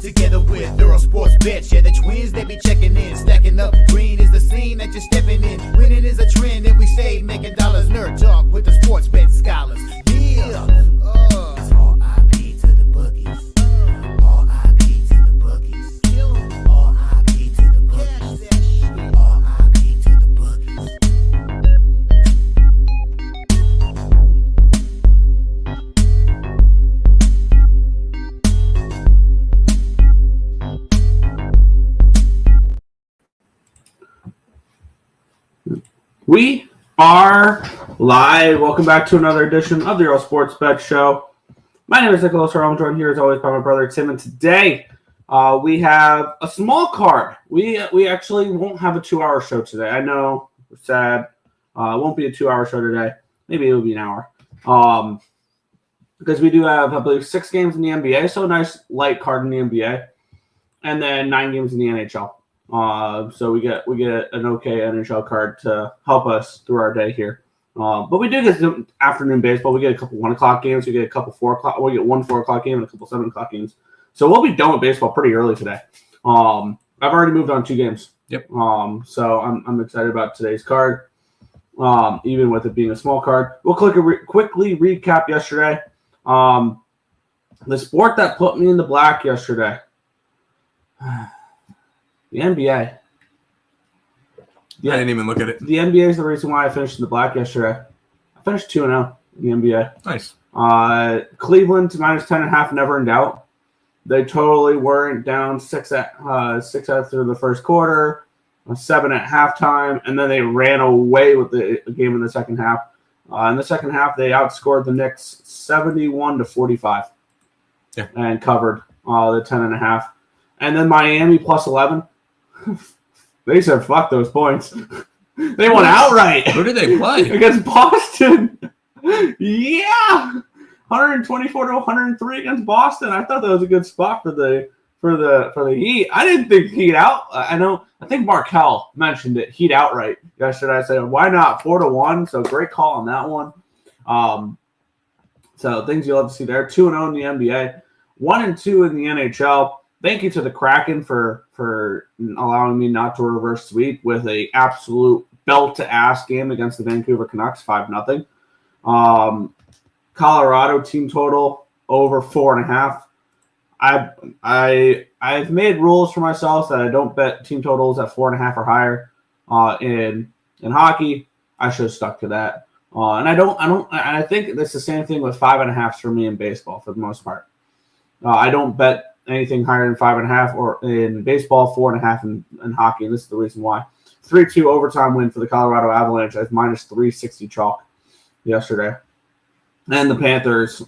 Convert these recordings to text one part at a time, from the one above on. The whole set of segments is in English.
Together with Earle Sports Bets, yeah, the twins, they be checking in. Stacking up, green is the scene that you're stepping in. Winning is a trend, and we stay making dollars. Nerd talk with the sports bet scholars. Yeah, it's R.I.P. to the bookies. R.I.P. to the bookies. R.I.P. to the bookies. R.I.P. to the bookies. We are live. Welcome back to another edition of the Earle Sports Bet Show. My name is Nicholas Earle. I'm joined here as always by my brother Tim, and today we have a small card. We actually won't have a 2-hour show today. I know, we're sad. It won't be a 2-hour show today. Maybe it'll be an hour. Because we do have, I believe, 6 games in the NBA, so a nice light card in the NBA, and then 9 games in the NHL. So we get an okay NHL card to help us through our day here. But we do get some afternoon baseball. We get a couple 1 o'clock games. We get a couple 4 o'clock. We get 1 4 o'clock game and a couple 7 o'clock games. So we'll be done with baseball pretty early today. I've already moved on 2 games. Yep. So I'm excited about today's card. Even with it being a small card, we'll quickly recap yesterday. The sport that put me in the black yesterday. The NBA. Yeah, I didn't even look at it. The NBA is the reason why I finished in the black yesterday. I finished 2-0 in the NBA. Nice. Cleveland to -10.5, never in doubt. They totally weren't down 6 through the first quarter, 7 at halftime, and then they ran away with the game in the second half. In the second half, they outscored the Knicks 71-45. Yeah. And covered the 10.5. And then Miami +11. They said, fuck those points. They won outright. Who did they play? Against Boston. Yeah. 124-103 against Boston. I thought that was a good spot for the Heat. I didn't think Heat out. I think Markel mentioned it. Heat outright yesterday. I said, why not? 4-1. So great call on that one. So things you'll have to see there. 2-0 in the NBA. 1-2 in the NHL. Thank you to the Kraken for allowing me not to reverse sweep with a absolute belt-to-ass game against the Vancouver Canucks, 5-0. Colorado team total over 4.5. I've made rules for myself that I don't bet team totals at 4.5 or higher in hockey. I should have stuck to that. And I think that's the same thing with 5.5s for me in baseball for the most part. I don't bet anything higher than 5.5 or in baseball, 4.5 in hockey, and this is the reason why. 3-2 overtime win for the Colorado Avalanche at -360 chalk yesterday. And the Panthers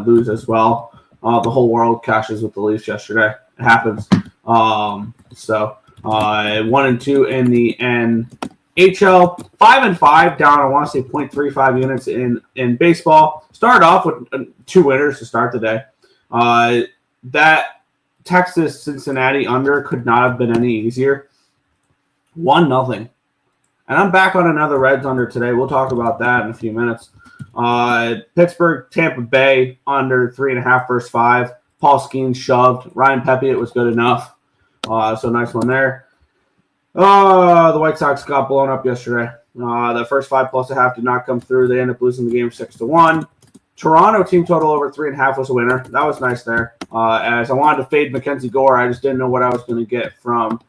lose as well. The whole world cashes with the Leafs yesterday. It happens. 1-2 in the NHL. 5-5 down, I want to say 0.35 units in baseball. Started off with 2 winners to start the day. That Texas-Cincinnati under could not have been any easier. 1-0. And I'm back on another Reds under today. We'll talk about that in a few minutes. Pittsburgh-Tampa Bay under 3.5 first 5. Paul Skeens shoved. Ryan Pepe, it was good enough. So nice one there. The White Sox got blown up yesterday. The first 5+1/2 did not come through. They ended up losing the game 6-1. Toronto team total over 3.5 was a winner. That was nice there. As I wanted to fade Mackenzie Gore, I just didn't know what I was going to get from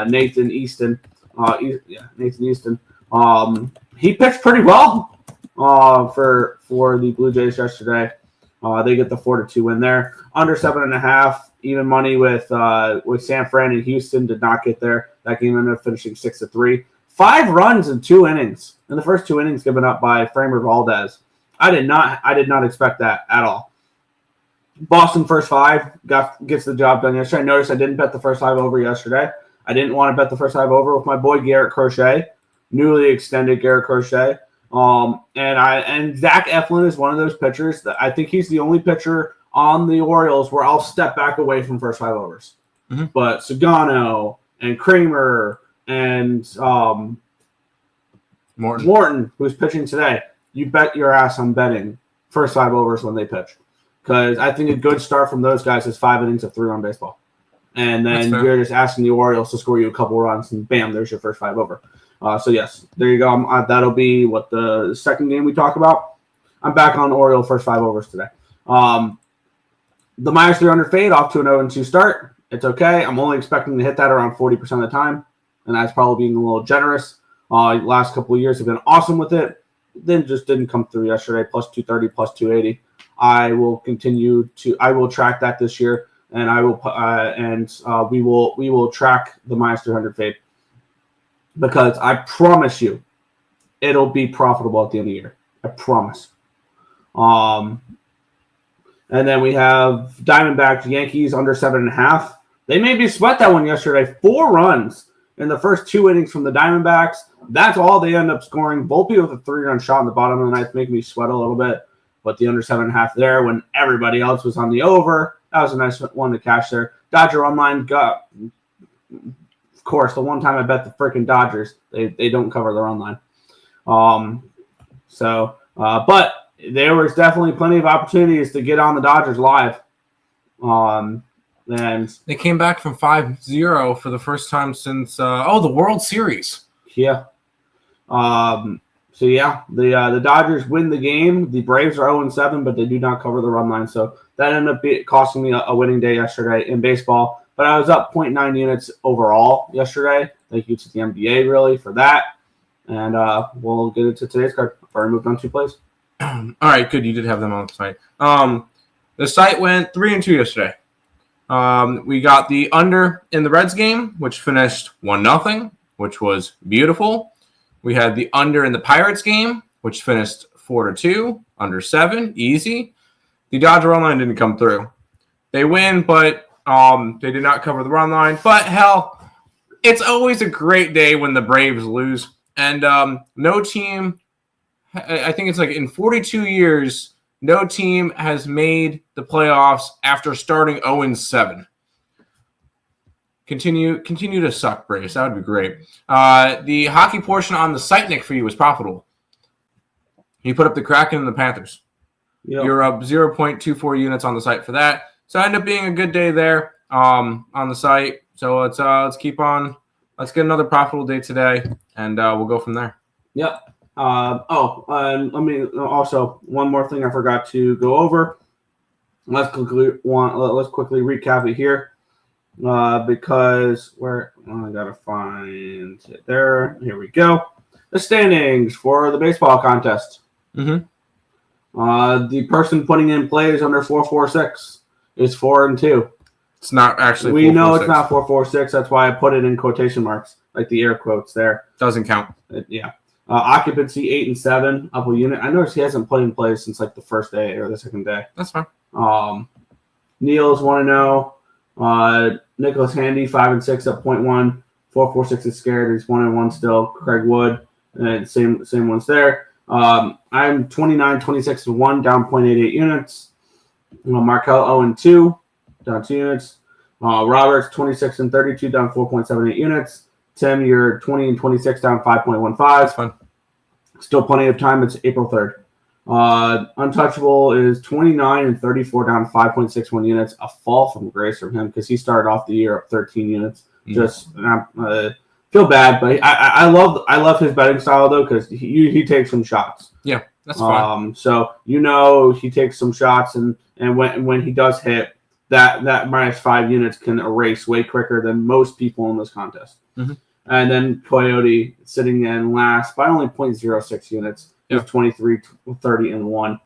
Nathan Easton. Nathan Easton. He pitched pretty well for the Blue Jays yesterday. They get the 4-2 win there. Under 7.5, even money with San Fran and Houston did not get there. That game ended up finishing 6-3. 5 runs in 2 innings. In the first 2 innings given up by Framber Valdez. I did not expect that at all. Boston first 5 gets the job done yesterday. I noticed I didn't bet the first 5 over yesterday. I didn't want to bet the first 5 over with my boy Garrett Crochet, newly extended Garrett Crochet. And Zach Eflin is one of those pitchers that I think he's the only pitcher on the Orioles where I'll step back away from first 5 overs. Mm-hmm. But Sagano and Kramer and Morton, who's pitching today, you bet your ass on betting first 5 overs when they pitch. Because I think a good start from those guys is 5 innings of 3-run baseball. And then you're just asking the Orioles to score you a couple runs, and bam, there's your first 5 over. So, yes, there you go. That'll be the second game we talk about. I'm back on Oriole first 5 overs today. The -300 fade off to an 0-2 start. It's okay. I'm only expecting to hit that around 40% of the time, and that's probably being a little generous. Last couple of years have been awesome with it. Then just didn't come through yesterday. Plus 230, plus 280. I will track that this year, and we will track the -300 fade because I promise you, it'll be profitable at the end of the year. I promise. And then we have Diamondbacks, Yankees under 7.5. They made me sweat that one yesterday. 4 runs in the first 2 innings from the Diamondbacks. That's all they end up scoring. Volpe with a 3-run shot in the bottom of the ninth made me sweat a little bit. But the under 7.5 there when everybody else was on the over. That was a nice one to catch there. Dodger online got, of course, the one time I bet the freaking Dodgers. They don't cover their run line. But there was definitely plenty of opportunities to get on the Dodgers live. And they came back from 5-0 for the first time since the World Series. Yeah. The Dodgers win the game. The Braves are 0-7, but they do not cover the run line. So that ended up costing me a winning day yesterday in baseball. But I was up 0.9 units overall yesterday. Thank you to the NBA, really, for that. And we'll get into today's card. I've already moved on 2 plays. All right, good. You did have them on the site. The site went 3-2 yesterday. We got the under in the Reds game, which finished 1-0, which was beautiful. We had the under in the Pirates game, which finished 4-2, under 7, easy. The Dodger run line didn't come through. They win, but they did not cover the run line. But hell, it's always a great day when the Braves lose. And no team, I think it's like in 42 years, no team has made the playoffs after starting 0-7. Continue to suck, Braves. That would be great. The hockey portion on the site, Nick, for you was profitable. You put up the Kraken and the Panthers. Yep. You're up 0.24 units on the site for that. So it ended up being a good day there on the site. So let's keep on. Let's get another profitable day today, and we'll go from there. Yep. Let me also one more thing I forgot to go over. Let's quickly recap it here because I gotta find it there. Here we go. The standings for the baseball contest. Mm-hmm. The person putting in plays under 446 is 4-2. It's not actually. We know it's not 446. That's why I put it in quotation marks, like the air quotes there. Doesn't count. Yeah. Occupancy 8-7, up a unit. I noticed he hasn't put in plays since like the first day or the second day. That's fine. Neil's 1-0. Nicholas Handy 5-6, up 0.1. 446 is scared. He's 1-1 still. Craig Wood, same ones there. I'm 29-26-1, down 0.88 units. Markel 0-2, down 2 units. Roberts 26-32, down 4.78 units. Tim, you're 20-26, down 5.15. That's fine. Still plenty of time. It's April 3rd. Untouchable is 29-34, down 5.61 units. A fall from grace from him because he started off the year up 13 units. Mm-hmm. Just feel bad, but I love his betting style though because he takes some shots. Yeah, that's fine. So he takes some shots, and when he does hit, that -5 units can erase way quicker than most people in this contest. Mm-hmm. And then Coyote sitting in last by only 0.06 units. He's 23-30-1,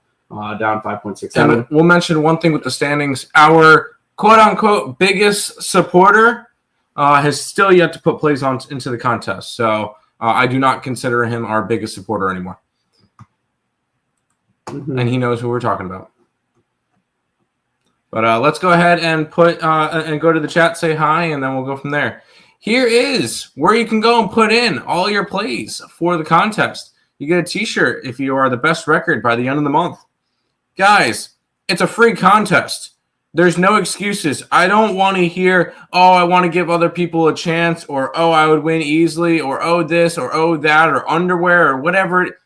down 5.67. And we'll mention one thing with the standings. Our quote-unquote biggest supporter has still yet to put plays into the contest. So I do not consider him our biggest supporter anymore. Mm-hmm. And he knows who we're talking about. But let's go ahead and and go to the chat, say hi, and then we'll go from there. Here is where you can go and put in all your plays for the contest. You get a t-shirt if you are the best record by the end of the month. Guys, it's a free contest. There's no excuses. I don't want to hear, I want to give other people a chance, or, I would win easily, or, this, or, that, or underwear, or whatever.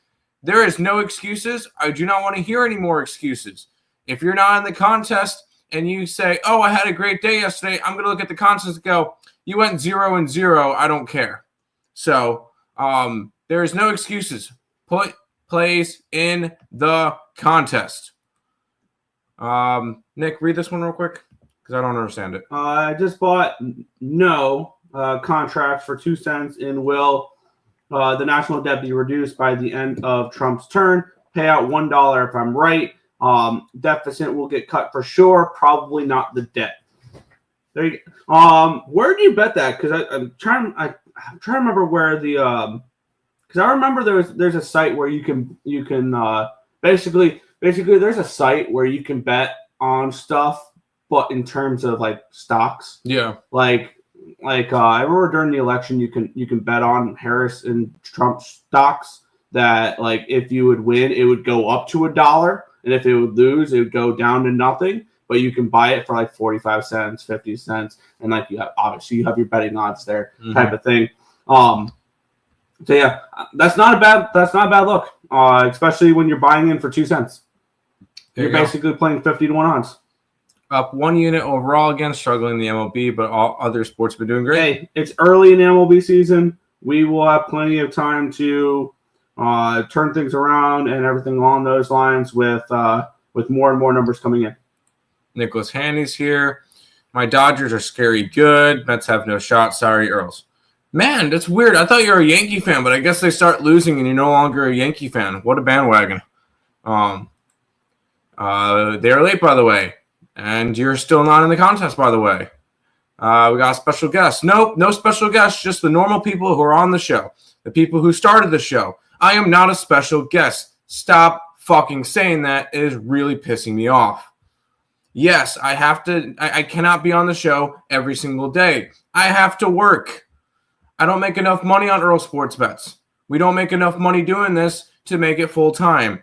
There is no excuses. I do not want to hear any more excuses. If you're not in the contest, and you say, oh, I had a great day yesterday, I'm going to look at the contest and go, you went 0-0. I don't care. So there is no excuses. Put plays in the contest. Nick, read this one real quick because I don't understand it. I just bought no contracts for 2 cents in will the national debt be reduced by the end of Trump's term. Pay out $1 if I'm right. Deficit will get cut for sure. Probably not the debt. There you go. Where do you bet that? Because I'm trying to remember where the because I remember there's a site where you can basically there's a site where you can bet on stuff, but in terms of like stocks. Yeah. Like I remember during the election you can bet on Harris and Trump stocks that like if you would win it would go up to $1, and if it would lose it would go down to nothing. But you can buy it for like 45 cents, 50 cents, and like you have your betting odds there, type of thing. So yeah, that's not a bad look, especially when you're buying in for 2 cents. You're basically playing 50 to 1 odds. Up 1 unit overall again, struggling in the MLB, but all other sports been doing great. Hey, it's early in the MLB season. We will have plenty of time to turn things around and everything along those lines with more and more numbers coming in. Nicholas Handy's here. My Dodgers are scary good. Mets have no shot. Sorry, Earls. Man, that's weird. I thought you were a Yankee fan, but I guess they start losing and you're no longer a Yankee fan. What a bandwagon. They're late, by the way. And you're still not in the contest, by the way. We got a special guest. Nope, no special guest. Just the normal people who are on the show. The people who started the show. I am not a special guest. Stop fucking saying that. It is really pissing me off. Yes, I have to. I cannot be on the show every single day. I have to work. I don't make enough money on Earle Sports Bets. We don't make enough money doing this to make it full time.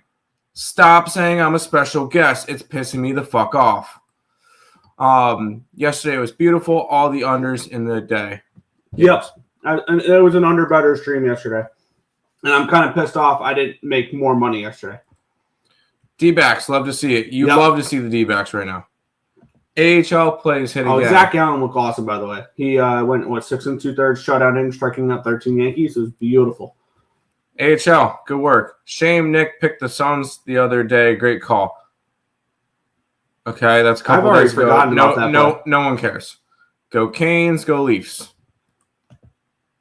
Stop saying I'm a special guest. It's pissing me the fuck off. Yesterday was beautiful. All the unders in the day. Yep. And it was an under better stream yesterday. And I'm kind of pissed off I didn't make more money yesterday. D-backs, love to see it. You love to see the D-backs right now. AHL plays hitting. Oh, Zach Allen looked awesome, by the way. He went 6 2/3 shutout inning, striking out 13 Yankees. It was beautiful. AHL, good work. Shame Nick picked the Suns the other day. Great call. Okay, that's a couple days ago. No one cares. Go Canes, go Leafs.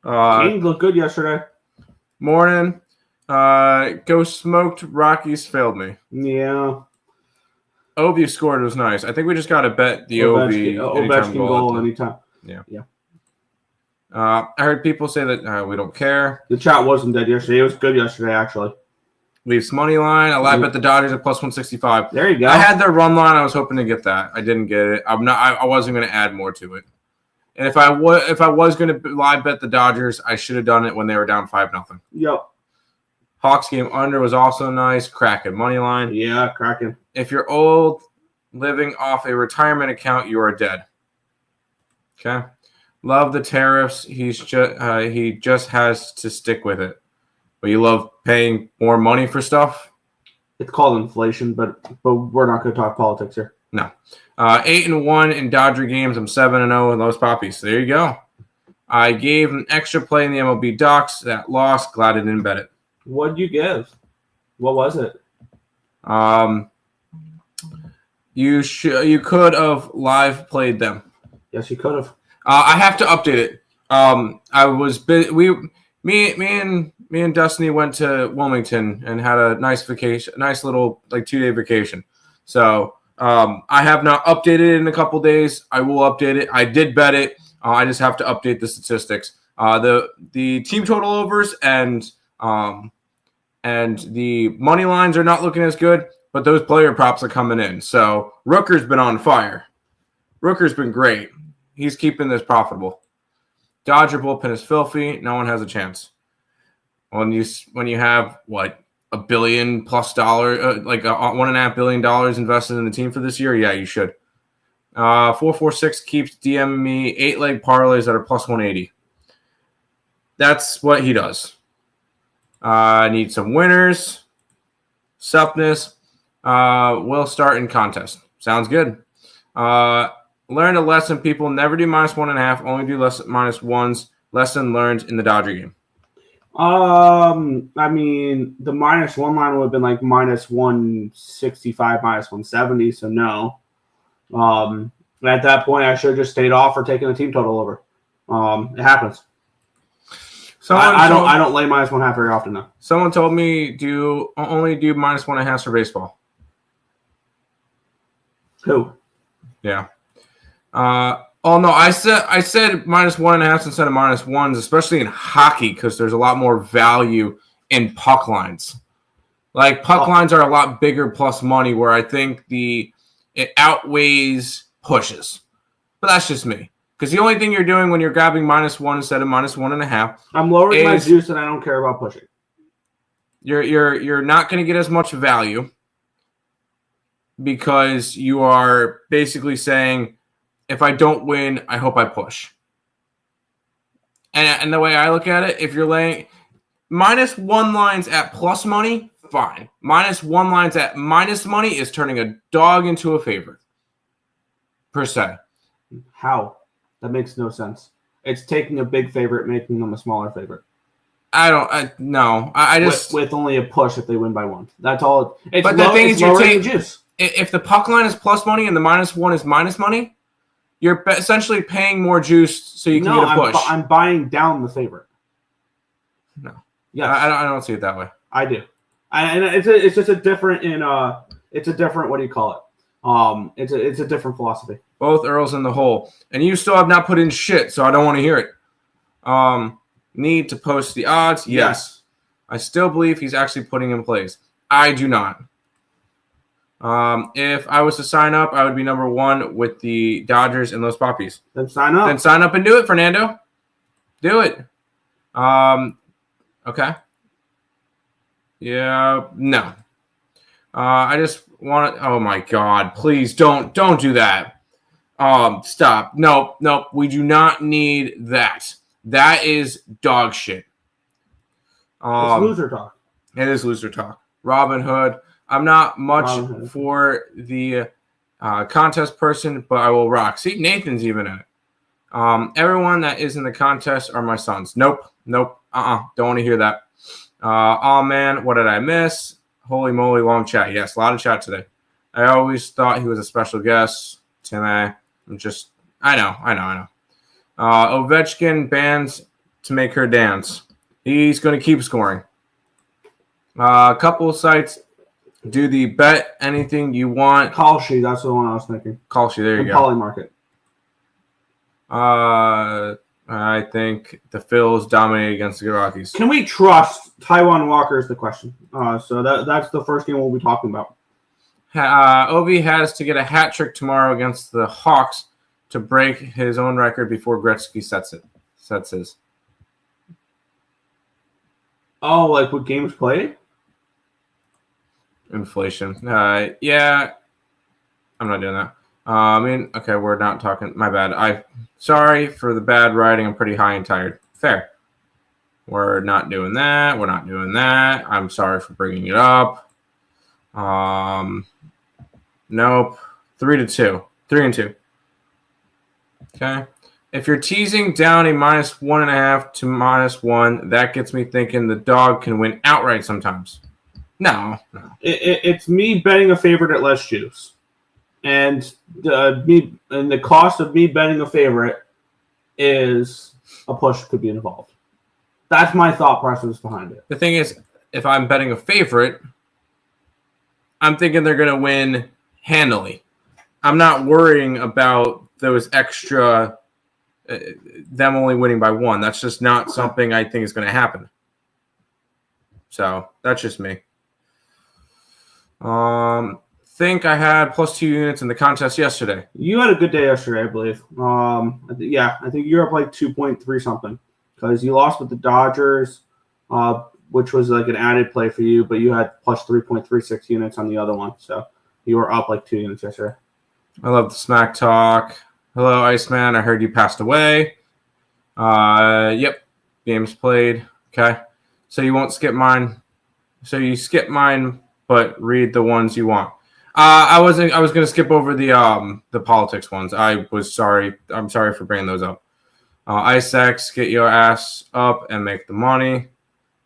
Canes looked good yesterday. Morning. Go Smoked. Rockies failed me. Yeah. Ovi scored. It was nice. I think we just got to bet the Ovechkin goal anytime. Yeah. I heard people say that we don't care. The chat wasn't dead yesterday. It was good yesterday, actually. Leafs money line. I live bet the Dodgers at plus 165. There you go. I had their run line. I was hoping to get that. I didn't get it. I wasn't going to add more to it. And if I was going to live bet the Dodgers, I should have done it when they were down 5-0. Yep. Hawks game under was also nice. Kraken money line. Yeah, Kraken. If you're old, living off a retirement account, you are dead. Okay. Love the tariffs. He just has to stick with it. But you love paying more money for stuff? It's called inflation, but we're not going to talk politics here. No. 8-1 in Dodger games. I'm 7-0 in those poppies. There you go. I gave an extra play in the MLB docs. That lost. Glad I didn't bet it. What did you give? What was it? You could have live played them. Yes, you could have. I have to update it. I was me and Destiny went to Wilmington and had a nice little 2-day vacation. So I have not updated it in a couple days. I will update it. I did bet it. I just have to update the statistics. The team total overs and the money lines are not looking as good, but those player props are coming in. So Rooker's been on fire. Rooker's been great. He's keeping this profitable. Dodger bullpen is filthy. No one has a chance. When you have $1 billion plus $1.5 billion invested in the team for this year, yeah, you should. 446 keeps DMing me 8-leg parlays that are plus 180. That's what he does. I need some winners. Suppness. We'll start in contest. Sounds good. Learned a lesson. People never do -1.5. Only do -1s. Lesson learned in the Dodger game. I mean, the -1 line would have been like -165, -170. So no. At that point, I should have just stayed off or taken the team total over. It happens. I don't lay -1.5 very often though. Someone told me only do -1.5 for baseball. Who? Yeah. Oh no, I said -1.5 instead of -1s, especially in hockey, because there's a lot more value in puck lines. Like puck lines are a lot bigger plus money, where I think it outweighs pushes. But that's just me. Because the only thing you're doing when you're grabbing -1 instead of -1.5, I'm lowering my juice and I don't care about pushing. You're not going to get as much value because you are basically saying, if I don't win, I hope I push. And the way I look at it, if you're laying -1 lines at plus money, fine. -1 lines at minus money is turning a dog into a favorite, per se. How? That makes no sense. It's taking a big favorite, making them a smaller favorite. No. I just with only a push if they win by 1. That's all. But the thing is, you're taking juice. If the puck line is plus money and the -1 is minus money, you're essentially paying more juice so you can get a push. I'm buying down the favorite. No. Yes. I don't see it that way. I do. And it's just a different it's a different, what do you call it? It's a different philosophy. Both Earls in the hole. And you still have not put in shit, so I don't want to hear it. Need to post the odds? Yes. I still believe he's actually putting in plays. I do not. If I was to sign up, I would be number 1 with the Dodgers and those puppies. Then sign up. Then sign up and do it, Fernando. Do it. Okay. Yeah, no. I just want to. Oh my God! Please don't do that. Stop. Nope. We do not need that. That is dog shit. It's loser talk. It is loser talk. Robin Hood. I'm not much for the contest person, but I will rock. See, Nathan's even in it. Everyone that is in the contest are my sons. Nope. Don't want to hear that. Oh man, what did I miss? Holy moly, long chat. Yes, a lot of chat today. I always thought he was a special guest. Timmy, I know. Ovechkin bans to make her dance. He's going to keep scoring. A couple of sites do the bet anything you want. Kalshi, that's the one I was thinking. Kalshi, there you go. Poly Market. I think the Phils dominate against the Rockies. Can we trust Taiwan Walker is the question. So that's the first game we'll be talking about. Ovi has to get a hat trick tomorrow against the Hawks to break his own record before Gretzky sets his. Oh, like with games played? Inflation. Yeah. I'm not doing that. Okay, we're not talking. My bad. Sorry for the bad writing. I'm pretty high and tired. Fair. We're not doing that. I'm sorry for bringing it up. Nope. 3-2. 3-2. Okay. If you're teasing down a -1.5 to -1, that gets me thinking the dog can win outright sometimes. No. It's me betting a favorite at less juice. And the cost of me betting a favorite is a push could be involved. That's my thought process behind it. The thing is, if I'm betting a favorite, I'm thinking they're going to win handily. I'm not worrying about those extra, them only winning by 1. That's just not something I think is going to happen. So that's just me. Think I had +2 units in the contest yesterday. You had a good day yesterday, I believe. I think you're up like 2.3 something because you lost with the Dodgers, which was like an added play for you, but you had +3.36 units on the other one, so you were up like 2 units yesterday. I love the smack talk. Hello, Iceman. I heard you passed away. Yep. Games played. Okay. So you won't skip mine. So you skip mine, but read the ones you want. I was going to skip over the politics ones. I was sorry. I'm sorry for bringing those up. ISEX, get your ass up and make the money.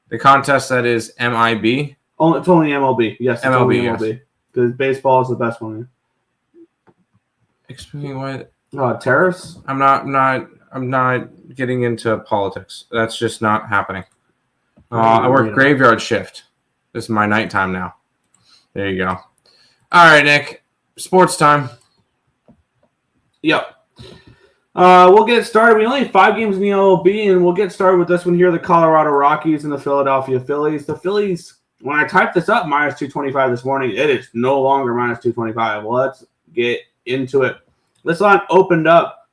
The contest that is MIB. Oh, it's only MLB. Yes, it's MLB, only MLB. Because baseball is the best one. Explain why. Tariffs? I'm not getting into politics. That's just not happening. I work graveyard shift. This is my nighttime now. There you go. All right, Nick. Sports time. Yep. We'll get started. We only have 5 games in the MLB, and we'll get started with this one here, the Colorado Rockies and the Philadelphia Phillies. The Phillies, when I typed this up, minus 225 this morning, it is no longer minus 225. Let's get into it. This line opened up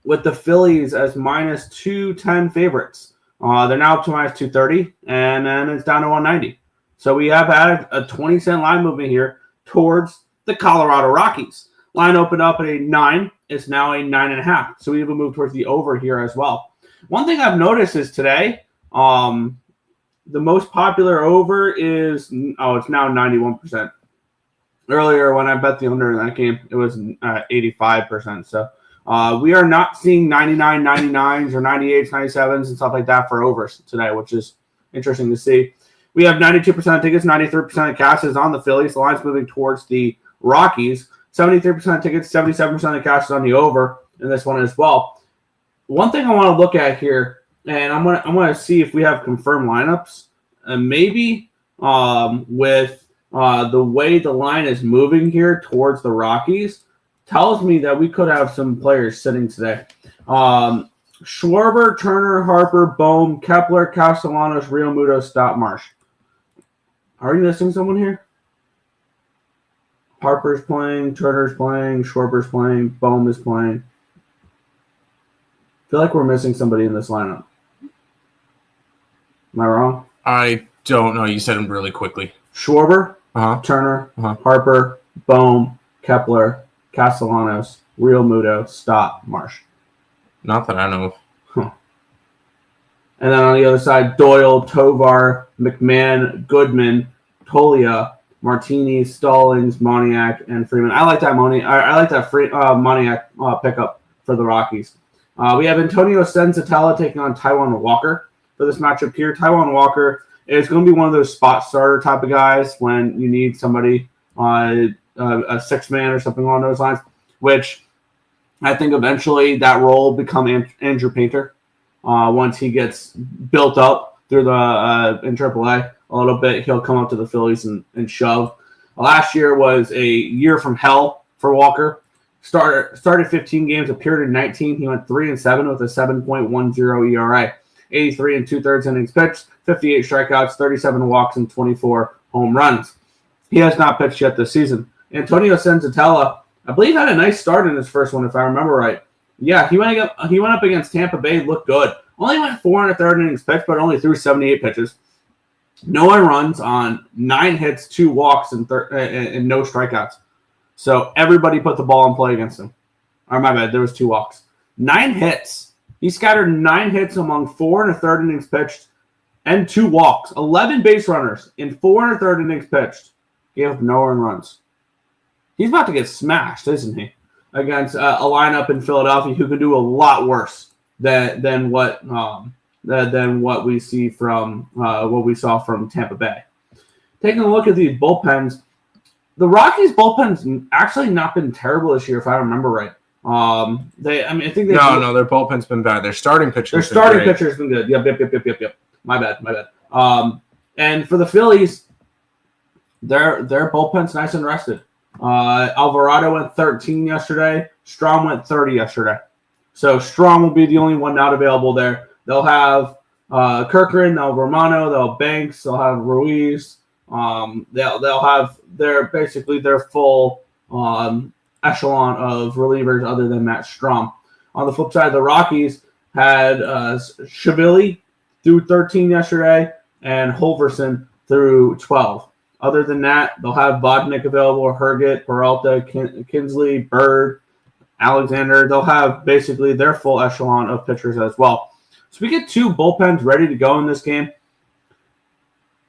with the Phillies as minus 210 favorites. They're now up to minus 230, and then it's down to 190. So we have added a 20-cent line movement here towards the Colorado Rockies. Line opened up at a 9. It's now a 9.5. So we have a move towards the over here as well. One thing I've noticed is today, the most popular over is, it's now 91%. Earlier when I bet the under in that game, it was 85%. So we are not seeing 99, 99s or 98s, 97s and stuff like that for overs today, which is interesting to see. We have 92% of tickets, 93% of cash is on the Phillies. The line's moving towards the Rockies. 73% of tickets, 77% of cash is on the over in this one as well. One thing I want to look at here, and I'm gonna see if we have confirmed lineups, and maybe with the way the line is moving here towards the Rockies, tells me that we could have some players sitting today. Schwarber, Turner, Harper, Bohm, Kepler, Castellanos, Real Muto, Stott, Marsh. Are you missing someone here? Harper's playing, Turner's playing, Schwarber's playing, Bohm is playing. I feel like we're missing somebody in this lineup. Am I wrong? I don't know. You said them really quickly. Schwarber, Turner, Harper, Bohm, Kepler, Castellanos, Real Muto, Stott, Marsh. Not that I know of. And then on the other side, Doyle, Tovar, McMahon, Goodman, Tolia, Martini, Stallings, Moniak, and Freeman. I like that Moniak pickup for the Rockies. We have Antonio Senzatella taking on Taijuan Walker for this matchup here. Taijuan Walker is going to be one of those spot starter type of guys when you need somebody, a six-man or something along those lines, which I think eventually that role will become Andrew Painter once he gets built up through the in AAA. A little bit, he'll come up to the Phillies and shove. Last year was a year from hell for Walker. Started 15 games, appeared in 19. He went 3-7 with a 7.10 ERA. 83 and 2/3 innings pitched, 58 strikeouts, 37 walks, and 24 home runs. He has not pitched yet this season. Antonio Senzatella, I believe, had a nice start in his first one, if I remember right. Yeah, he went up against Tampa Bay, looked good. Only went 4 1/3 innings pitched, but only threw 78 pitches. No one runs on 9 hits, 2 walks, and no strikeouts. So everybody put the ball in play against him. Or my bad, there was 2 walks. 9 hits. He scattered 9 hits among 4 1/3 innings pitched and 2 walks. 11 base runners in 4 1/3 innings pitched. Gave up no earned runs. He's about to get smashed, isn't he? Against a lineup in Philadelphia who could do a lot worse than what we see from what we saw from Tampa Bay. Taking a look at these bullpens, the Rockies' bullpen's actually not been terrible this year, if I remember right. I think their bullpen's been bad. Their starting pitcher. Their starting pitcher's been good. Yep. My bad. And for the Phillies, their bullpen's nice and rested. Alvarado went 13 yesterday. Strahm went 30 yesterday. So Strahm will be the only one not available there. They'll have Kirkland, they'll have Romano, they'll have Banks, they'll have Ruiz. They'll have their full echelon of relievers other than Matt Strahm. On the flip side, the Rockies had Shavili threw 13 yesterday and Holverson threw 12. Other than that, they'll have Vodnik available, Herget, Peralta, Kinsley, Bird, Alexander. They'll have basically their full echelon of pitchers as well. So we get 2 bullpens ready to go in this game.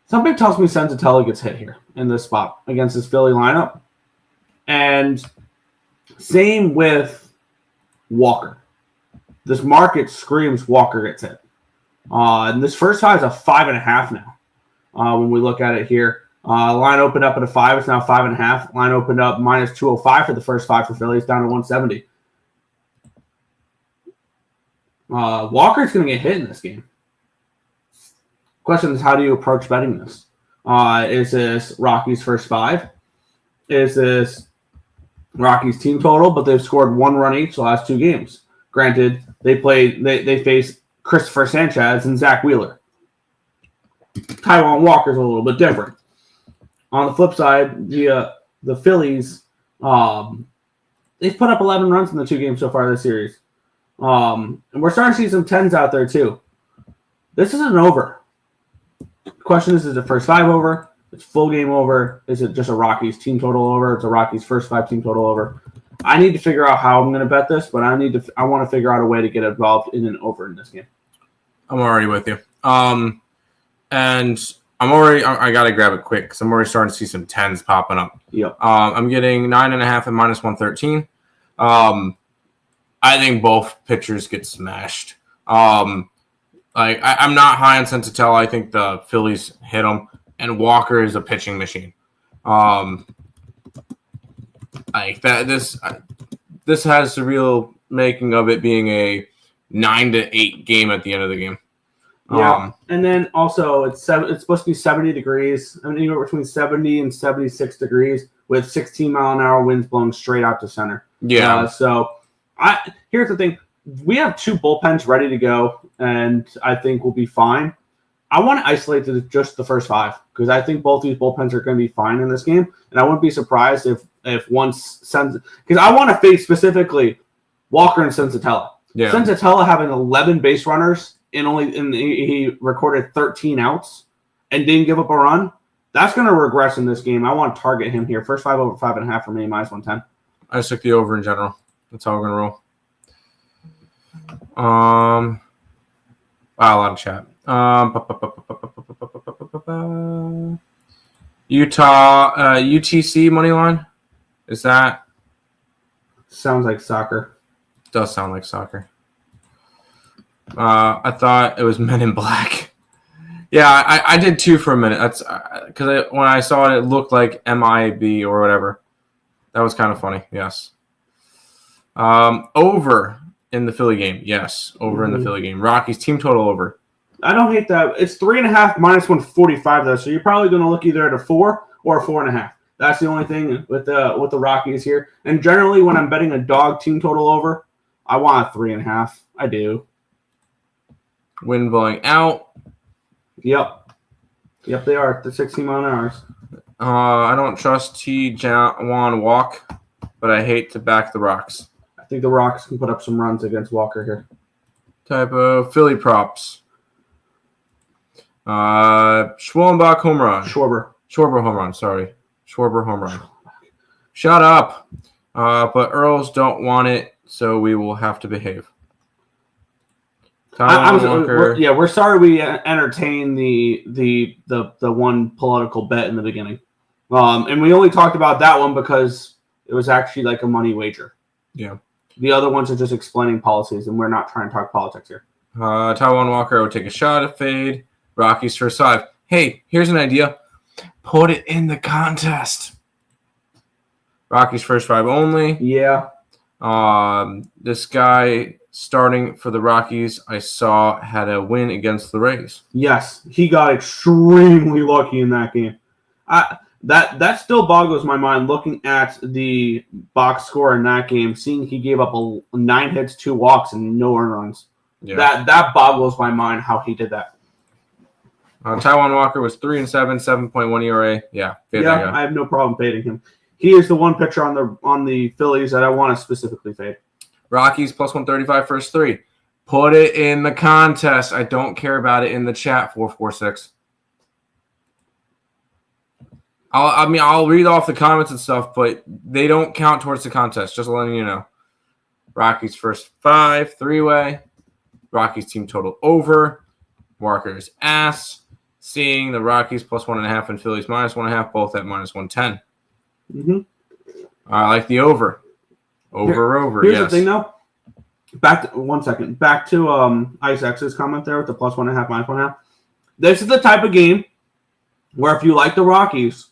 Something tells me Senzatella gets hit here in this spot against this Philly lineup. And same with Walker. This market screams Walker gets hit. And this first 5 is a 5.5 now. When we look at it here, line opened up at a 5. It's now 5.5. Line opened up minus 205 for the first 5 for Phillies, down to 170. Walker's going to get hit in this game. Question is, how do you approach betting this? Is this Rockies' first 5? Is this Rockies' team total, but they've scored 1 run each the last 2 games? Granted, they face Christopher Sanchez and Zach Wheeler. Taijuan Walker's a little bit different. On the flip side, the Phillies, they've put up 11 runs in the 2 games so far this series. And we're starting to see some 10s out there too. This isn't over. The question is it first 5 over? It's full game over. Is it just a Rockies team total over? It's a Rockies first 5 team total over. I need to figure out how I'm going to bet this, but I want to figure out a way to get involved in an over in this game. I'm already with you. And I got to grab it quick because I'm already starting to see some 10s popping up. Yep. I'm getting 9.5 at minus 113. I think both pitchers get smashed. I'm not high on Sensatella. I think the Phillies hit him, and Walker is a pitching machine. This has the real making of it being a 9-8 game at the end of the game. Yeah, and then also it's supposed to be 70 degrees. I mean, anywhere between 70 and 76 degrees with 16-mile-an-hour winds blowing straight out to center. Yeah. Here's the thing: we have 2 bullpens ready to go, and I think we'll be fine. I want to isolate just the first 5 because I think both these bullpens are going to be fine in this game, and I wouldn't be surprised if one sends because I want to face specifically Walker and Sensatella. Yeah. Sensatella having 11 base runners. He recorded 13 outs and didn't give up a run. That's going to regress in this game. I want to target him here. First 5 over 5.5 for me, minus 110. I just took the over in general. That's how we're going to roll. A lot of chat. Utah, UTC money line. Is that? Sounds like soccer. Does sound like soccer. I thought it was Men in Black. Yeah, I did too for a minute. That's because when I saw it, it looked like MIB or whatever. That was kind of funny. Yes. Over in the Philly game. Yes, over in the Philly game. Rockies team total over. I don't hate that. It's 3.5 minus 145 though, so you're probably going to look either at a 4 or a 4.5. That's the only thing with the Rockies here. And generally, when I'm betting a dog team total over, I want a 3.5. I do. Wind blowing out. Yep, they are. The 16 mile an hour. I don't trust Taijuan Walk, but I hate to back the Rocks. I think the Rocks can put up some runs against Walker here. Type of Philly props. Schwellenbach home run. Schwarber home run. Sorry. Schwarber home run. Shut up. But Earls don't want it, so we will have to behave. We're sorry we entertained the one political bet in the beginning, and we only talked about that one because it was actually like a money wager. Yeah, the other ones are just explaining policies, and we're not trying to talk politics here. Taijuan Walker would take a shot at fade. Rockies first 5. Hey, here's an idea: put it in the contest. Rockies first 5 only. Yeah. This guy starting for the Rockies, I saw had a win against the Rays. Yes, he got extremely lucky in that game. That still boggles my mind looking at the box score in that game, seeing he gave up 9 hits, 2 walks, and no earned runs. Yeah. That boggles my mind how he did that. Taijuan Walker was 3-7, 7.1 ERA. Yeah, I have no problem fading him. He is the one pitcher on the Phillies that I want to specifically fade. Rockies plus 135 first 3. Put it in the contest. I don't care about it in the chat. 446. I'll read off the comments and stuff, but they don't count towards the contest. Just letting you know. Rockies first 5, 3-way. Rockies team total over. Walker's ass. Seeing the Rockies plus 1.5 and Phillies minus 1.5, both at minus 110. I like the over. Over. Here's Yes. the thing, though. Back to Ice X's comment there with the +1.5, -1.5. This is the type of game where if you like the Rockies,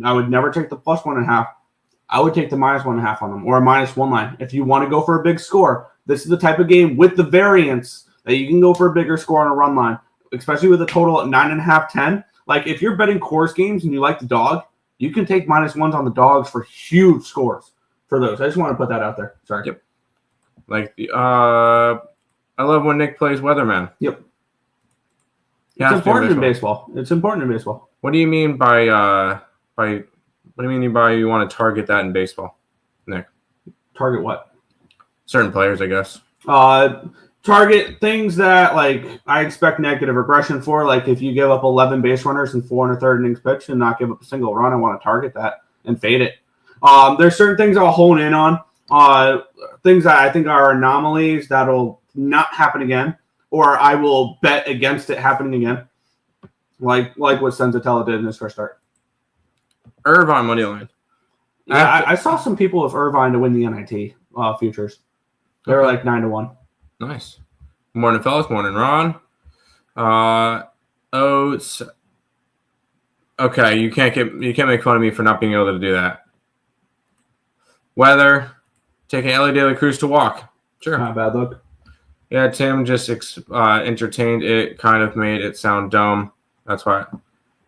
I would never take the +1.5. I would take the -1.5 on them or a -1 line. If you want to go for a big score, this is the type of game with the variance that you can go for a bigger score on a run line, especially with a total at 9.5, 10. Like if you're betting Coors games and you like the dog, you can take -1s on the dogs for huge scores for those. I just want to put that out there. Sorry. Yep. Like the I love when Nick plays weatherman. Yep. He It's has to important in baseball. It's important in baseball. What do you mean by what do you mean by you want to target that in baseball, Nick? Target what? Certain players, I guess. Target things that like I expect negative regression for. Like if you give up 11 base runners and 4 1/3 innings pitched and not give up a single run, I want to target that and fade it. There's certain things I'll hone in on. Things that I think are anomalies that'll not happen again, or I will bet against it happening again. Like what Senzatella did in his first start. Irvine money line. Yeah, I saw some people with Irvine to win the NIT futures. They were like 9-1. Nice. Morning, fellas. Morning, Ron. Okay, you can't make fun of me for not being able to do that. Weather. Taking Ellie De La Cruz to walk. Sure. Not a bad look. Yeah, Tim just entertained it. Kind of made it sound dumb. That's why.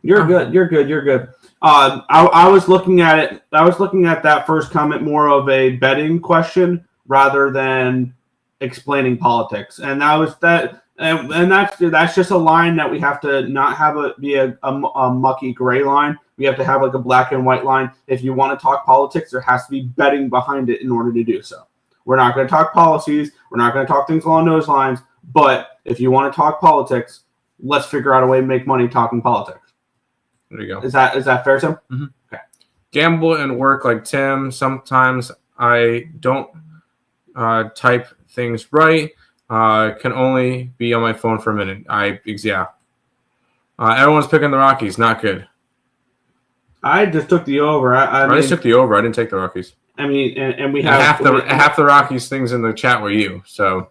You're good. I was looking at it. I was looking at that first comment more of a betting question rather than explaining politics, and that was that. And that's just a line that we have to not have be a mucky gray line. We have to have like a black and white line. If you want to talk politics, there has to be betting behind it in order to do so. We're not going to talk policies. We're not going to talk things along those lines. But if you want to talk politics, let's figure out a way to make money talking politics. There you go. Is that fair, Tim? Mm-hmm. Okay. Gamble and work like Tim. Sometimes I don't type things right. Can only be on my phone for a minute. Everyone's picking the Rockies. Not good. I just took the over. I just took the over. I didn't take the Rockies. I mean, and we have half the Rockies things in the chat were you. So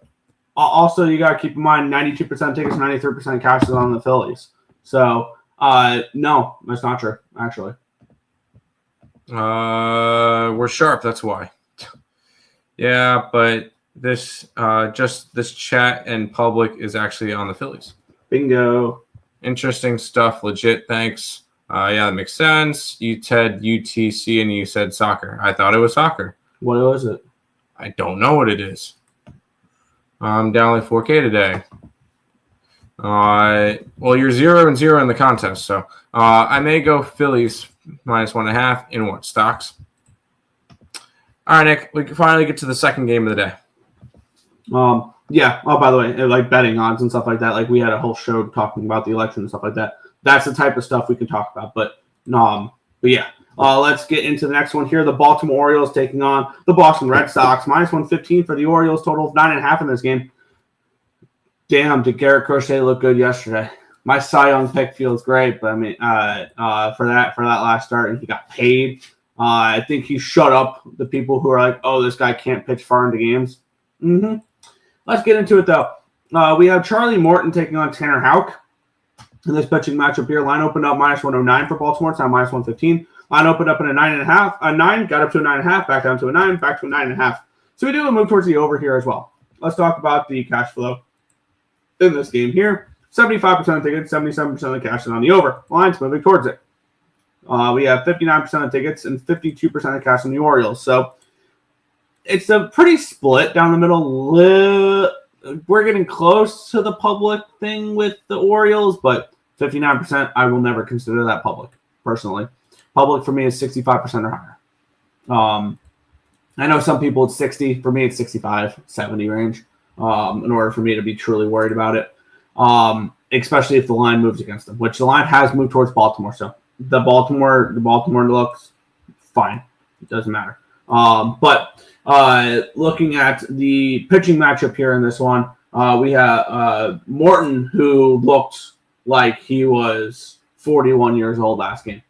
also you got to keep in mind 92% tickets, 93% cash is on the Phillies. So no, that's not true. Actually, we're sharp. That's why. Yeah, but this chat and public is actually on the Phillies. Bingo. Interesting stuff. Legit. Thanks. Yeah, that makes sense. You said UTC and you said soccer. I thought it was soccer. What was it? I don't know what it is. I'm down like 4K today. Well, you're 0-0 in the contest, so I may go Phillies -1.5 in what stocks. All right, Nick, we can finally get to the second game of the day. Yeah. Oh, by the way, like betting odds and stuff like that. Like we had a whole show talking about the election and stuff like that. That's the type of stuff we can talk about. But yeah. Let's get into the next one here. The Baltimore Orioles taking on the Boston Red Sox. -115 for the Orioles. Total of 9.5 in this game. Damn, did Garrett Crochet look good yesterday? My Cy Young pick feels great, but I mean, for that last start, and he got paid. I think he shut up the people who are like, "Oh, this guy can't pitch far into games." Mm-hmm. Let's get into it though. We have Charlie Morton taking on Tanner Houck in this pitching matchup here. Line opened up -109 for Baltimore. It's now -115. Line opened up in a 9.5, a 9, got up to a 9.5, back down to a 9, back to a 9.5. So we do a move towards the over here as well. Let's talk about the cash flow in this game here. 75% of tickets, 77% of the cash is on the over. Line's moving towards it. We have 59% of tickets and 52% of cash on the Orioles. So it's a pretty split down the middle. We're getting close to the public thing with the Orioles, but 59%, I will never consider that public, personally. Public for me is 65% or higher. I know some people it's 60. For me, it's 65, 70 range in order for me to be truly worried about it, especially if the line moves against them, which the line has moved towards Baltimore. So the Baltimore looks fine. It doesn't matter. But looking at the pitching matchup here in this one, we have Morton, who looked like he was 41 years old last game.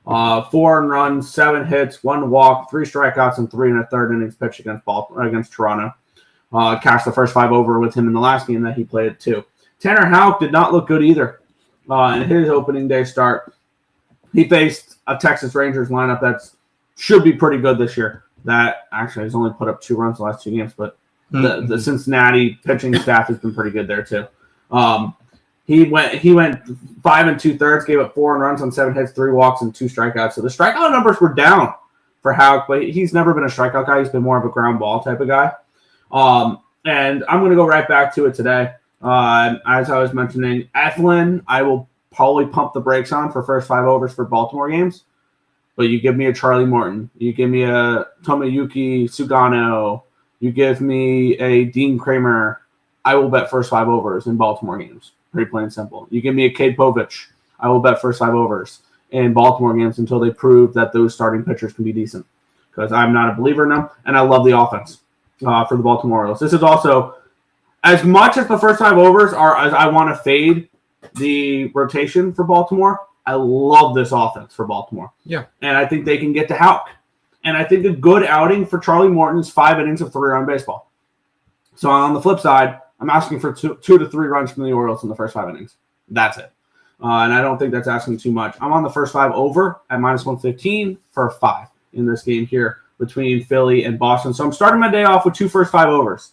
4 earned runs, 7 hits, 1 walk, 3 strikeouts, and 3 1/3 innings pitched against Toronto. Cashed the first 5 over with him in the last game that he played too. Tanner Houck did not look good either in his opening day start. He faced a Texas Rangers lineup that should be pretty good this year. That actually has only put up 2 runs the last 2 games, but the Cincinnati pitching staff has been pretty good there too. He went 5 2/3, gave up 4 runs on 7 hits, 3 walks, and 2 strikeouts. So the strikeout numbers were down for Houck, but he's never been a strikeout guy. He's been more of a ground ball type of guy. And I'm going to go right back to it today. As I was mentioning, Eflin, I will probably pump the brakes on for first 5 overs for Baltimore games. But you give me a Charlie Morton, you give me a Tomoyuki Sugano, you give me a Dean Kramer, I will bet first 5 overs in Baltimore games. Pretty plain and simple. You give me a Cade Povich, I will bet first 5 overs in Baltimore games until they prove that those starting pitchers can be decent. Because I'm not a believer in them, and I love the offense for the Baltimore Orioles. This is also, as much as the first 5 overs are as I want to fade the rotation for Baltimore, I love this offense for Baltimore. Yeah. And I think they can get to Houck. And I think a good outing for Charlie Morton is 5 innings of 3-run baseball. So on the flip side, I'm asking for 2 to 3 runs from the Orioles in the first 5 innings. That's it. And I don't think that's asking too much. I'm on the first 5 over at -115 for 5 in this game here between Philly and Boston. So I'm starting my day off with 2 first 5 overs.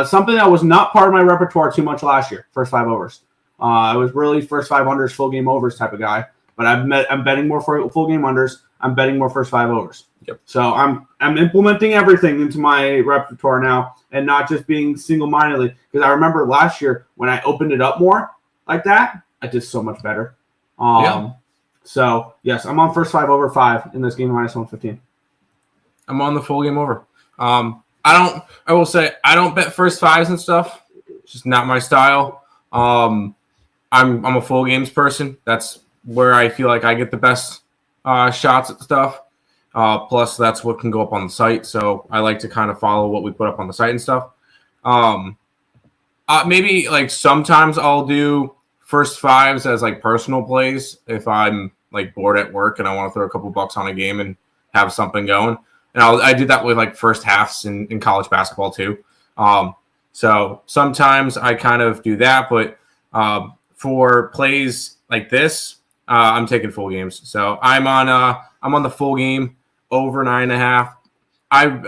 Something that was not part of my repertoire too much last year, first 5 overs. I was really first 5 unders, full game overs type of guy, but I'm betting more for full game unders. I'm betting more first 5 overs. Yep. So I'm implementing everything into my repertoire now, and not just being single-mindedly. Because I remember last year when I opened it up more like that, I did so much better. So yes, I'm on first 5 over 5 in this game -115. I'm on the full game over. I will say I don't bet first 5s and stuff. It's just not my style. I'm a full games person. That's where I feel like I get the best shots at stuff. Plus, that's what can go up on the site. So I like to kind of follow what we put up on the site and stuff. Maybe like sometimes I'll do first 5s as like personal plays if I'm like bored at work and I want to throw a couple bucks on a game and have something going. And I did that with like first halves in college basketball too. So sometimes I kind of do that, but for plays like this, I'm taking full games. So I'm on the full game over 9.5.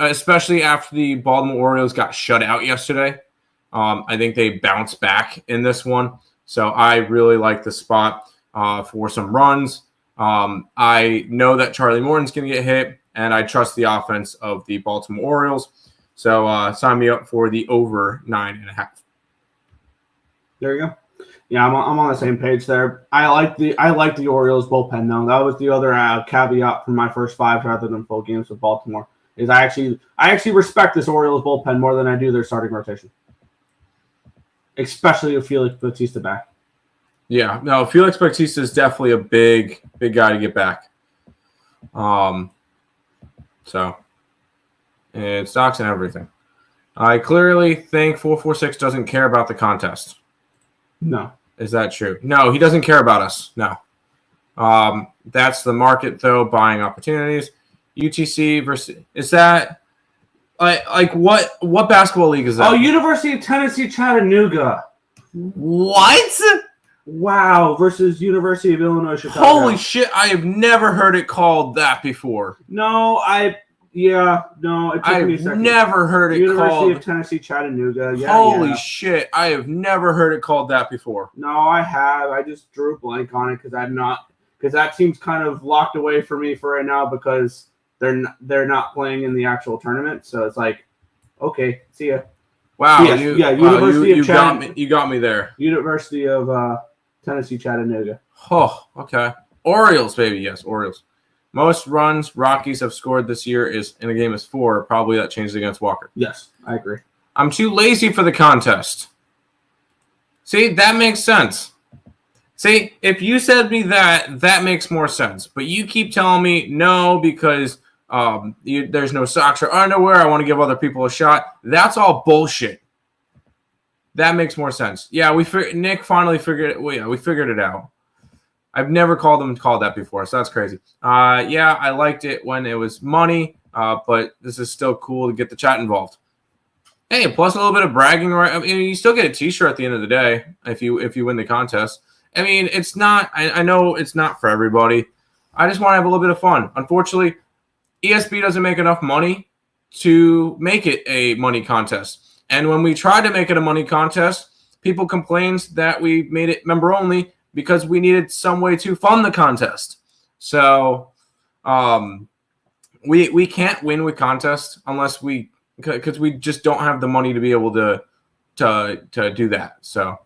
Especially after the Baltimore Orioles got shut out yesterday. I think they bounced back in this one. So I really like the spot for some runs. I know that Charlie Morton's going to get hit, and I trust the offense of the Baltimore Orioles. So sign me up for the over 9.5. There you go. Yeah, I'm on the same page there. I like the Orioles bullpen though. That was the other caveat from my first 5 rather than full games with Baltimore. Is I actually respect this Orioles bullpen more than I do their starting rotation, especially with Felix Bautista back. Yeah, no, Felix Bautista is definitely a big guy to get back. So, and stocks and everything. I clearly think 446 doesn't care about the contest. No. Is that true? No, he doesn't care about us. No. That's the market, though, buying opportunities. UTC versus – is that like what basketball league is that? Oh, University of Tennessee Chattanooga. What? Wow, versus University of Illinois Chicago. Holy shit, I have never heard it called that before. No, it took me a second. Never heard it University called. University of Tennessee Chattanooga. Yeah, Holy shit, I have never heard it called that before. No, I have. I just drew a blank on it because that team's kind of locked away for me for right now because they're not playing in the actual tournament. So it's like, okay, see ya. Wow, University of you got me there. University of Tennessee Chattanooga. Oh, okay. Orioles, baby, yes, Orioles. Most runs Rockies have scored this year is in a game is 4. Probably that changed against Walker. Yes, I agree. I'm too lazy for the contest. See, that makes sense. See, if you said me that makes more sense. But you keep telling me no because there's no socks or underwear. I want to give other people a shot. That's all bullshit. That makes more sense. Yeah, Nick finally figured it. Well, yeah, we figured it out. I've never called that before, so that's crazy. Yeah, I liked it when it was money, but this is still cool to get the chat involved. Hey, plus a little bit of bragging, right? I mean, you still get a T-shirt at the end of the day if you win the contest. I mean, it's not. I know it's not for everybody. I just want to have a little bit of fun. Unfortunately, ESB doesn't make enough money to make it a money contest. And when we tried to make it a money contest, people complained that we made it member only because we needed some way to fund the contest. So we can't win with contests unless because we just don't have the money to be able to do that. So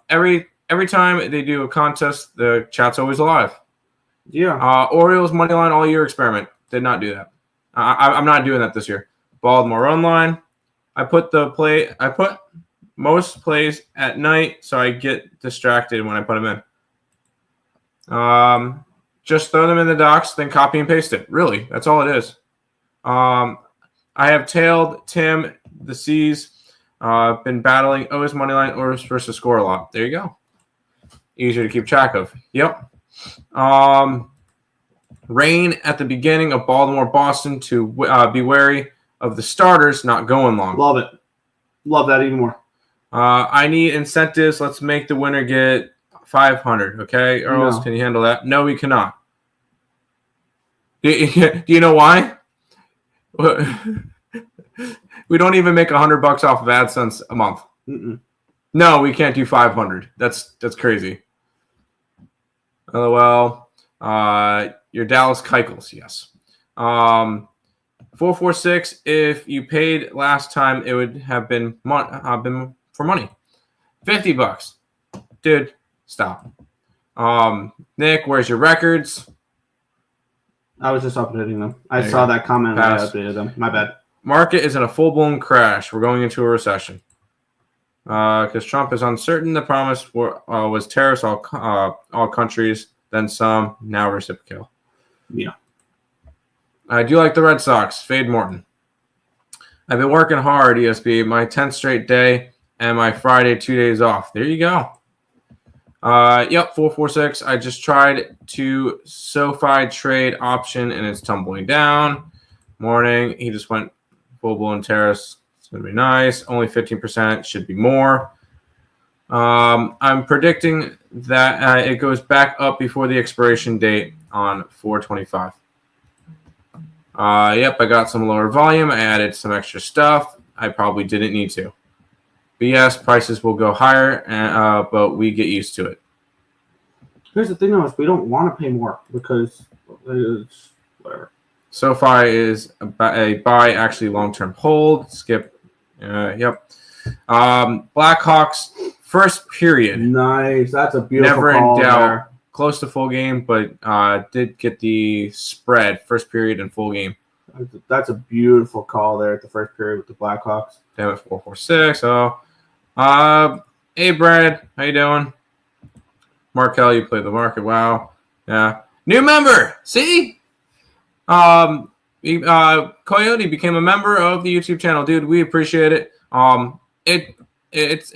every time they do a contest, the chat's always alive. Yeah. Orioles moneyline all year experiment. Did not do that. I'm not doing that this year. Baltimore run line. I put most plays at night, so I get distracted when I put them in. Just throw them in the docs, then copy and paste it. Really, that's all it is. I have tailed Tim, the C's. Been battling O's moneyline, O's versus score a lot. There you go. Easier to keep track of. Yep. Rain at the beginning of Baltimore-Boston to be wary of the starters not going long. Love it. Love that even more. I need incentives. Let's make the winner get 500. Okay, Earle, No. Can you handle that? No, we cannot. Do you know why? We don't even make $100 off of AdSense a month. Mm-mm. No, we can't do 500. That's crazy. LOL. Your Dallas Keuchels, yes. 446. If you paid last time, it would have been for money. $50, dude. Stop. Nick, where's your records? I was just updating them. I saw that comment and I updated them. My bad. Market is in a full-blown crash. We're going into a recession. Because Trump is uncertain. The promise was tariffs all countries, then some, now reciprocal. Yeah. I do like the Red Sox. Fade Morton. I've been working hard, ESB. My 10th straight day and my Friday 2 days off. There you go. Yep, 446. I just tried to SoFi trade option and it's tumbling down. Morning. He just went full-blown terrace. It's going to be nice. Only 15%. Should be more. I'm predicting that it goes back up before the expiration date on 4/25. Yep, I got some lower volume. I added some extra stuff. I probably didn't need to. But yes, prices will go higher, but we get used to it. Here's the thing, though, is we don't want to pay more because it's whatever. SoFi is a buy, actually long-term hold. Skip. Yep. Blackhawks, first period. Nice. That's a beautiful Never call in doubt. there. Close to full game, but did get the spread, first period and full game. That's a beautiful call there at the first period with the Blackhawks. Damn it, 446. So, hey, Brad. How you doing? Markel, you play the market. Wow. Yeah. New member. See? Coyote became a member of the YouTube channel. Dude, we appreciate it. It's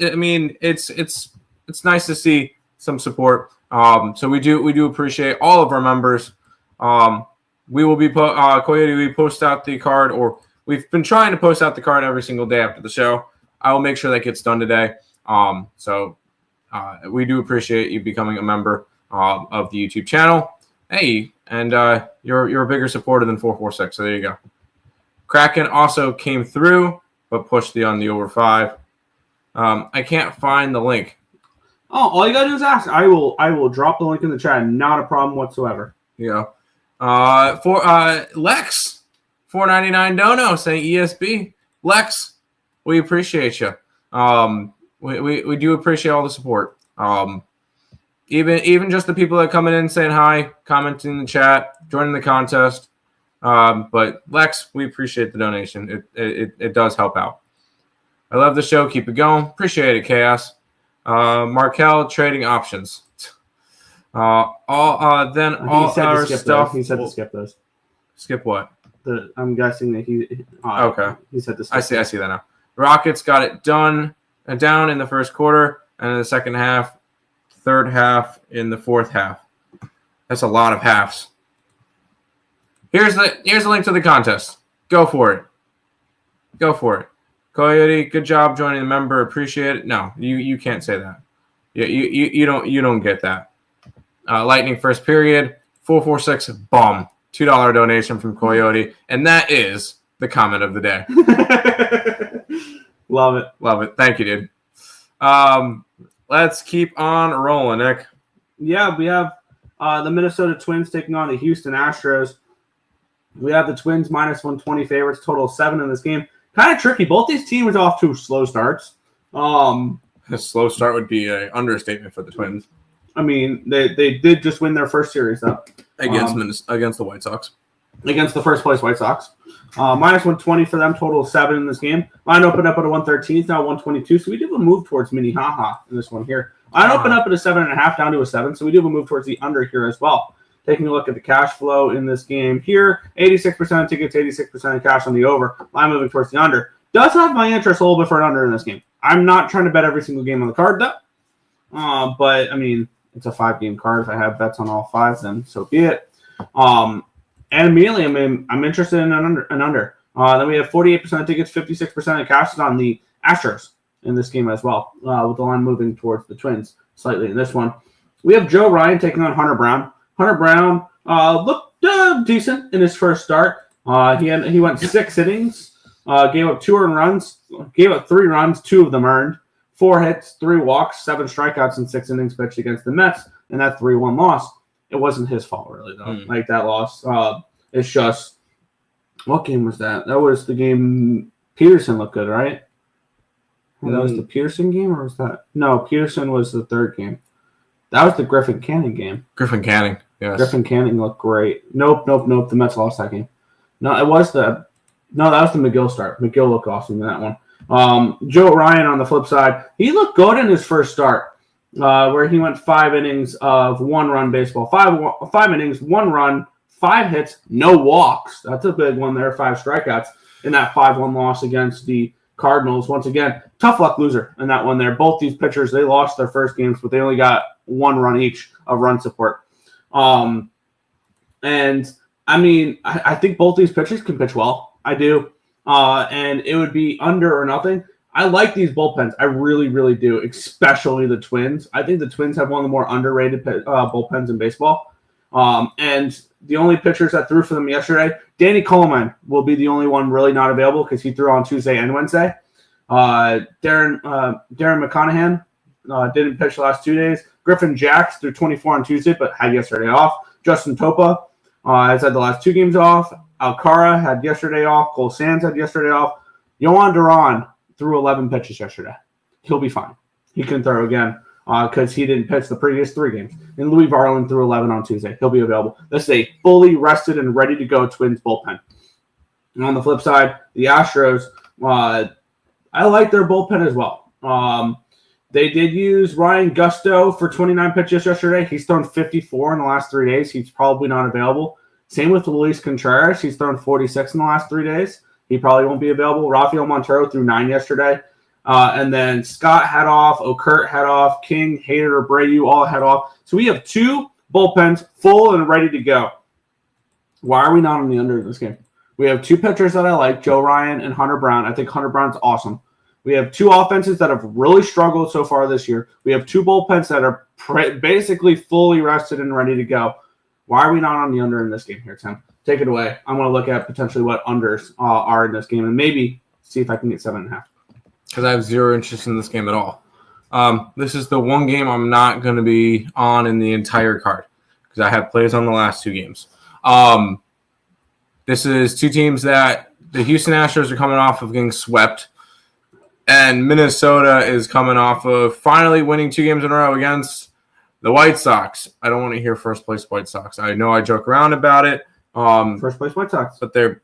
nice to see some support. So we do appreciate all of our members. We will be Coyote. We post out the card, or we've been trying to post out the card every single day after the show. I will make sure that gets done today. So we do appreciate you becoming a member of the YouTube channel. Hey, and you're a bigger supporter than 446. So there you go. Kraken also came through, but pushed on the over 5. I can't find the link. Oh, all you gotta do is ask. I will drop the link in the chat. Not a problem whatsoever. Yeah. For Lex, $4.99 dono saying ESB. Lex, we appreciate you. We do appreciate all the support. Even just the people that come in saying hi, commenting in the chat, joining the contest. But Lex, we appreciate the donation. It does help out. I love the show. Keep it going. Appreciate it, Chaos. Markel trading options. All our stuff. He said to skip those. Skip what? I'm guessing that he. Okay. He said to skip. I see that now. Rockets got it done down in the first quarter, and in the second half, third half in the fourth half. That's a lot of halves. Here's the link to the contest. Go for it. Go for it. Coyote, good job joining the member. Appreciate it. No, you can't say that. You don't get that. Lightning first period, 446 bomb. $2 donation from Coyote, and that is the comment of the day. Love it. Love it. Thank you, dude. Let's keep on rolling, Nick. Yeah, we have the Minnesota Twins taking on the Houston Astros. We have the Twins minus 120 favorites, total of 7 in this game. Kind of tricky. Both these teams off to slow starts. A slow start would be an understatement for the Twins. I mean, they did just win their first series, though. Against the White Sox. Against the first-place White Sox. Minus 120 for them, total of 7 in this game. Line opened up at a 113, now 122, so we do have a move towards Minnehaha in this one here. Line opened up at a 7.5, down to a 7, so we do have a move towards the under here as well. Taking a look at the cash flow in this game here, 86% of tickets, 86% of cash on the over. Line moving towards the under. Does have my interest a little bit for an under in this game. I'm not trying to bet every single game on the card, though. But, I mean, it's a 5-game card. If I have bets on all 5, then so be it. And immediately, I'm interested in an under. Then we have 48% of tickets, 56% of cash on the Astros in this game as well, with the line moving towards the Twins slightly in this one. We have Joe Ryan taking on Hunter Brown. Hunter Brown looked decent in his first start. He went 6 innings, gave up 2 earned runs, gave up 3 runs, 2 of them earned, 4 hits, 3 walks, 7 strikeouts in 6 innings pitched against the Mets, and that 3-1 loss. It wasn't his fault, really, though. Like, that loss. It's just, what game was that? That was the game Peterson looked good, right? That was the Peterson game, or was that? No, Peterson was the 3rd game. That was the Griffin Canning game. Griffin Canning, yes. Griffin Canning looked great. Nope. The Mets lost that game. That was the McGill start. McGill looked awesome in that one. Joe Ryan on the flip side, he looked good in his first start, where he went 5 innings of 1-run baseball. 5 innings, 1 run, 5 hits, no walks. That's a big one there. 5 strikeouts in that 5-1 loss against the Cardinals. Once again, tough luck loser in that one there. Both these pitchers, they lost their first games, but they only got 1 run each of run support. And I mean, I think both these pitchers can pitch well. I do. And it would be under or nothing. I like these bullpens. I really, really do, especially the Twins. I think the Twins have one of the more underrated bullpens in baseball. And the only pitchers that threw for them yesterday, Danny Coleman will be the only one really not available because he threw on Tuesday and Wednesday. Darren McConaughey didn't pitch the last 2 days. Griffin Jacks threw 24 on Tuesday, but had yesterday off. Justin Topa has had the last 2 games off. Alcara had yesterday off. Cole Sands had yesterday off. Yohan Duran threw 11 pitches yesterday. He'll be fine. He can throw again because he didn't pitch the previous 3 games. And Louis Varland threw 11 on Tuesday. He'll be available. This is a fully rested and ready to go Twins bullpen. And on the flip side, the Astros, I like their bullpen as well. They did use Ryan Gusto for 29 pitches yesterday. He's thrown 54 in the last 3 days. He's probably not available. Same with Luis Contreras. He's thrown 46 in the last 3 days. He probably won't be available. Rafael Montero threw 9 yesterday. And then Scott had off, Okert had off, King, Hader, Abreu all had off. So we have 2 bullpens full and ready to go. Why are we not on the under in this game? We have 2 pitchers that I like, Joe Ryan and Hunter Brown. I think Hunter Brown's awesome. We have 2 offenses that have really struggled so far this year. We have 2 bullpens that are basically fully rested and ready to go. Why are we not on the under in this game here, Tim? Take it away. I'm going to look at potentially what unders are in this game and maybe see if I can get 7.5. Because I have 0 interest in this game at all. This is the one game I'm not going to be on in the entire card because I have plays on the last 2 games. This is 2 teams that the Houston Astros are coming off of getting swept. And Minnesota is coming off of finally winning 2 games in a row against the White Sox. I don't want to hear first place White Sox. I know I joke around about it. First place White Sox, but they're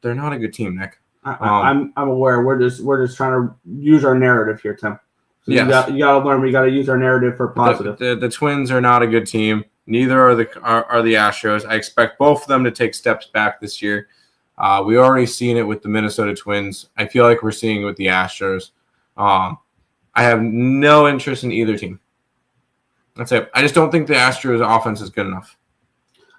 not a good team, Nick. I'm aware. We're just trying to use our narrative here, Tim. So yes. you got to learn. We got to use our narrative for positive. The Twins are not a good team. Neither are the Astros. I expect both of them to take steps back this year. We already seen it with the Minnesota Twins. I feel like we're seeing it with the Astros. I have no interest in either team. That's it. I just don't think the Astros offense is good enough.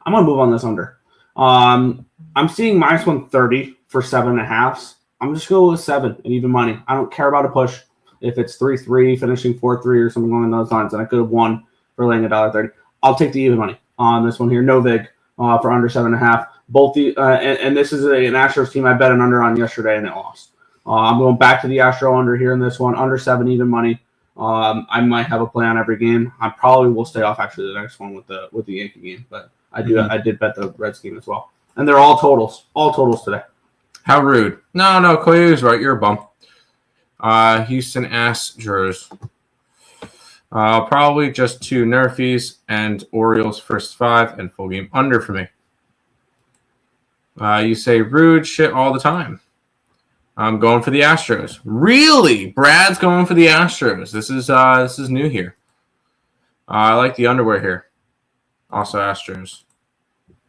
I'm going to move on this under. I'm seeing minus 130 for 7.5. I'm just going with 7 and even money. I don't care about a push. If it's 3-3, finishing 4-3 or something along those lines, and I could have won for laying $1.30. I'll take the even money on this one here. No vig for under 7.5. Both the and this is an Astros team I bet an under on yesterday and it lost. I'm going back to the Astro under here in this one, under 7 even money. I might have a play on every game. I probably will stay off actually the next one with the Yankee game, but I did bet the Reds game as well, and they're all totals today. How rude! No, Coyote's right. You're a bum. Houston Astros. Probably just 2 Nerfies and Orioles first 5 and full game under for me. You say rude shit all the time. I'm going for the Astros. Really? Brad's going for the Astros. This is new here. I like the underwear here. Also Astros.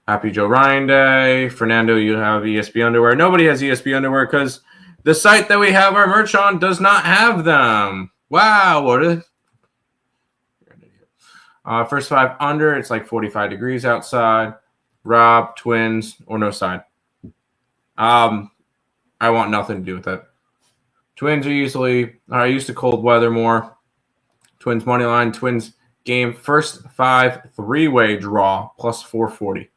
Happy Joe Ryan Day. Fernando, you have ESP underwear. Nobody has ESP underwear because the site that we have our merch on does not have them. Wow, what is first 5 under, it's like 45 degrees outside. Rob, Twins, or no side. I want nothing to do with it. Twins are used to cold weather more. Twins money line, Twins game, first 5 3-way draw, plus 440.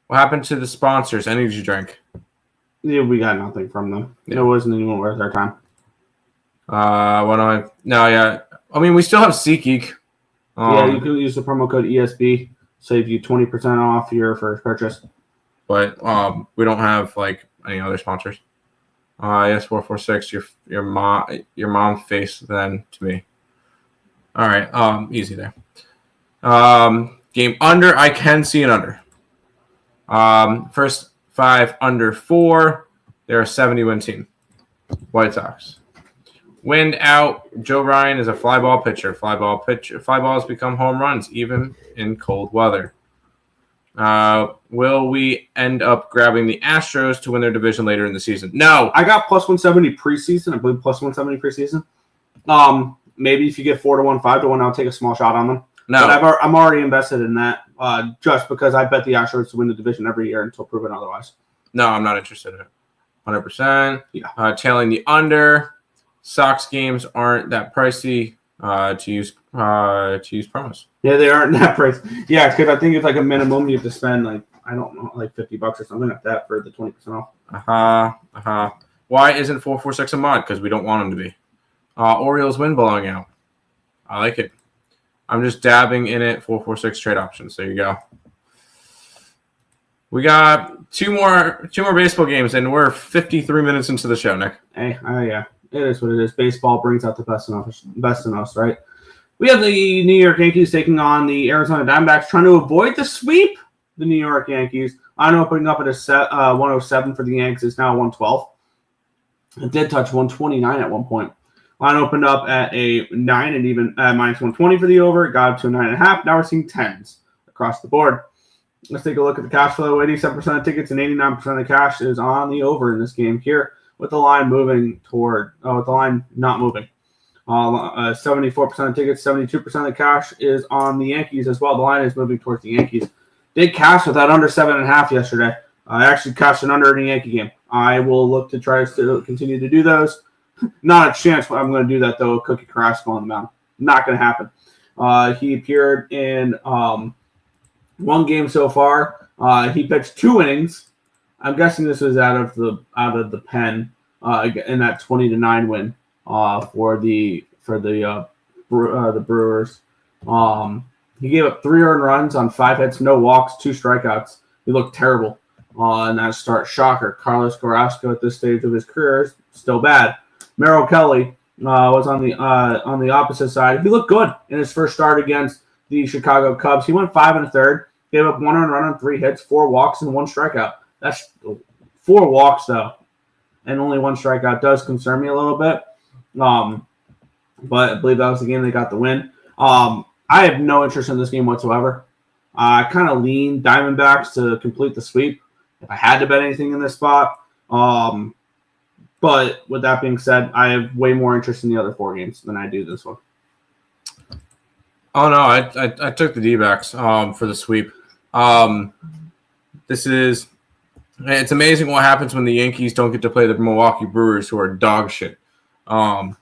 What happened to the sponsors? Energy drink. Yeah, we got nothing from them. Yeah. It wasn't even worth our time. I mean, we still have SeatGeek. You can use the promo code ESB, save you 20% off your first purchase. But we don't have like any other sponsors. Yes, 446. Your mom face then to me. All right, easy there. Game under. I can see an under. First 5 under 4. They're a 70-win team. White Sox. Wind out. Joe Ryan is a fly ball pitcher. Fly balls become home runs, even in cold weather. Will we end up grabbing the Astros to win their division later in the season? No. I got plus 170 preseason. I believe plus 170 preseason. Maybe if you get 4 to 1, 5 to 1, I'll take a small shot on them. No. But I'm already invested in that just because I bet the Astros to win the division every year until proven otherwise. No, I'm not interested in it. 100%. Yeah. Tailing the under. Sox games aren't that pricey to use promos. Yeah, they aren't that price. Yeah, because I think it's like a minimum you have to spend like like $50 or something like that for the 20% off. Why isn't 446 a mod? Because we don't want them to be. Orioles win blowing out. I like it. I'm just dabbing in it. 446 trade options. There you go. We got two more baseball games, and we're 53 minutes into the show, Nick. Hey, yeah. It is what it is. Baseball brings out the best in us, right? We have the New York Yankees taking on the Arizona Diamondbacks, trying to avoid the sweep. The New York Yankees. I know opening up at a 107 for the Yankees is now 112. It did touch 129 at one point. Line opened up at a 9 and even minus 120 for the over. It got up to a 9.5. Now we're seeing 10s across the board. Let's take a look at the cash flow. 87% of tickets and 89% of the cash is on the over in this game here, with the line with the line not moving. 74% of tickets, 72% of the cash is on the Yankees as well. The line is moving towards the Yankees. Did cash with that under 7.5 yesterday. I actually cashed an under in a Yankee game. I will look to try to continue to do those. Not a chance I'm going to do that, though. Cookie Carrasco on the mound. Not going to happen. He appeared in one game so far. He pitched 2 innings. I'm guessing this was out of the pen in that 20-9 win for the Brewers. He gave up 3 earned runs on 5 hits, no walks, 2 strikeouts. He looked terrible in that start. Shocker. Carlos Carrasco at this stage of his career is still bad. Merrill Kelly was on the opposite side. He looked good in his first start against the Chicago Cubs. He went 5 1/3, gave up 1 earned run on 3 hits, 4 walks, and 1 strikeout. That's 4 walks though, and only 1 strikeout does concern me a little bit. But I believe that was the game they got the win. I have no interest in this game whatsoever. I kind of lean Diamondbacks to complete the sweep if I had to bet anything in this spot. But with that being said, I have way more interest in the other 4 games than I do this one. Oh no, I took the D-backs for the sweep. It's amazing what happens when the Yankees don't get to play the Milwaukee Brewers, who are dog shit. And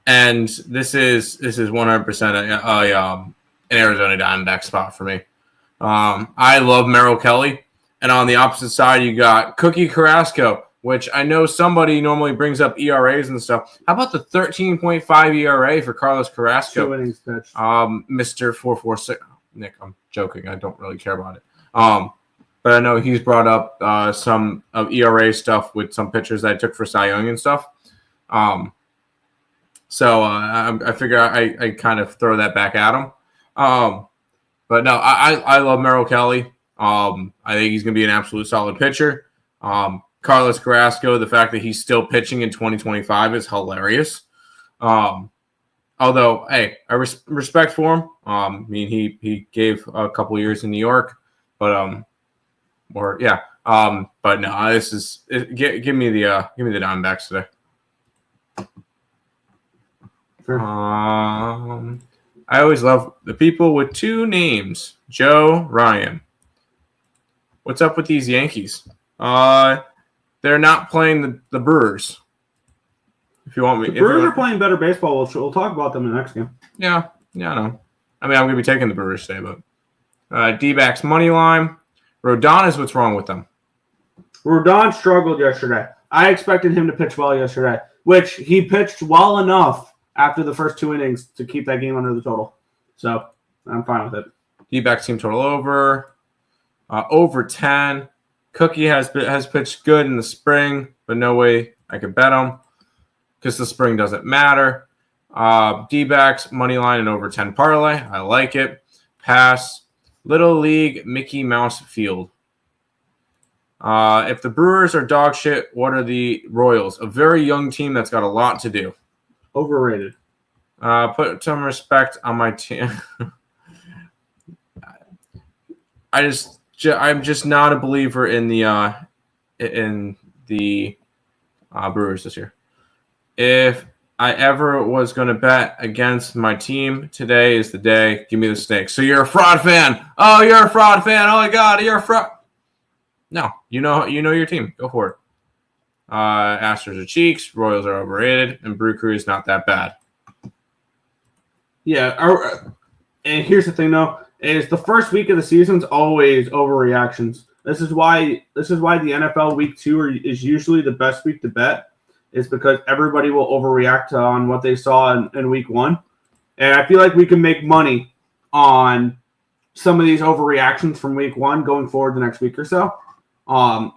this is 100% an Arizona Diamondback spot for me. I love Merrill Kelly, and on the opposite side you got Cookie Carrasco, which I know somebody normally brings up ERAs and stuff. How about the 13.5 ERA for Carlos Carrasco? 2 innings pitched. Mr. 446. Nick, I'm joking. I don't really care about it. But I know he's brought up some of ERA stuff with some pitchers that I took for Cy Young and stuff. So I figure I kind of throw that back at him. But no, I love Merrill Kelly. I think he's going to be an absolute solid pitcher. Carlos Carrasco, the fact that he's still pitching in 2025 is hilarious. Although, hey, I respect for him. I mean, he gave a couple years in New York, but but no, this is give me the Diamondbacks today. Sure. I always love the people with 2 names. Joe Ryan. What's up with these Yankees? They're not playing the Brewers. If you want me, The Brewers are playing better baseball. We'll talk about them in the next game. Yeah, I know. I mean, I'm going to be taking the Brewers today, but D-backs money line. Rodon is what's wrong with them. Rodon struggled yesterday. I expected him to pitch well yesterday, which he pitched well enough after the first 2 innings to keep that game under the total. So I'm fine with it. D-backs team total over 10. Cookie has pitched good in the spring, but no way I could bet him because the spring doesn't matter. D-backs, money line, and over 10 parlay. I like it. Pass. Little League Mickey Mouse Field. If the Brewers are dog shit, what are the Royals? A very young team that's got a lot to do. Overrated. Put some respect on my team. I'm just not a believer in the Brewers this year. If I ever was going to bet against my team, today is the day. Give me the snakes. So you're a fraud fan. Oh, you're a fraud fan. Oh my God, you're a fraud. No, you know your team. Go for it. Astros are cheeks. Royals are overrated, and Brew Crew is not that bad. Yeah, and here's the thing though. Is the first week of the season's always overreactions. This is why the NFL week 2 is usually the best week to bet, is because everybody will overreact on what they saw in week 1. And I feel like we can make money on some of these overreactions from week 1 going forward the next week or so.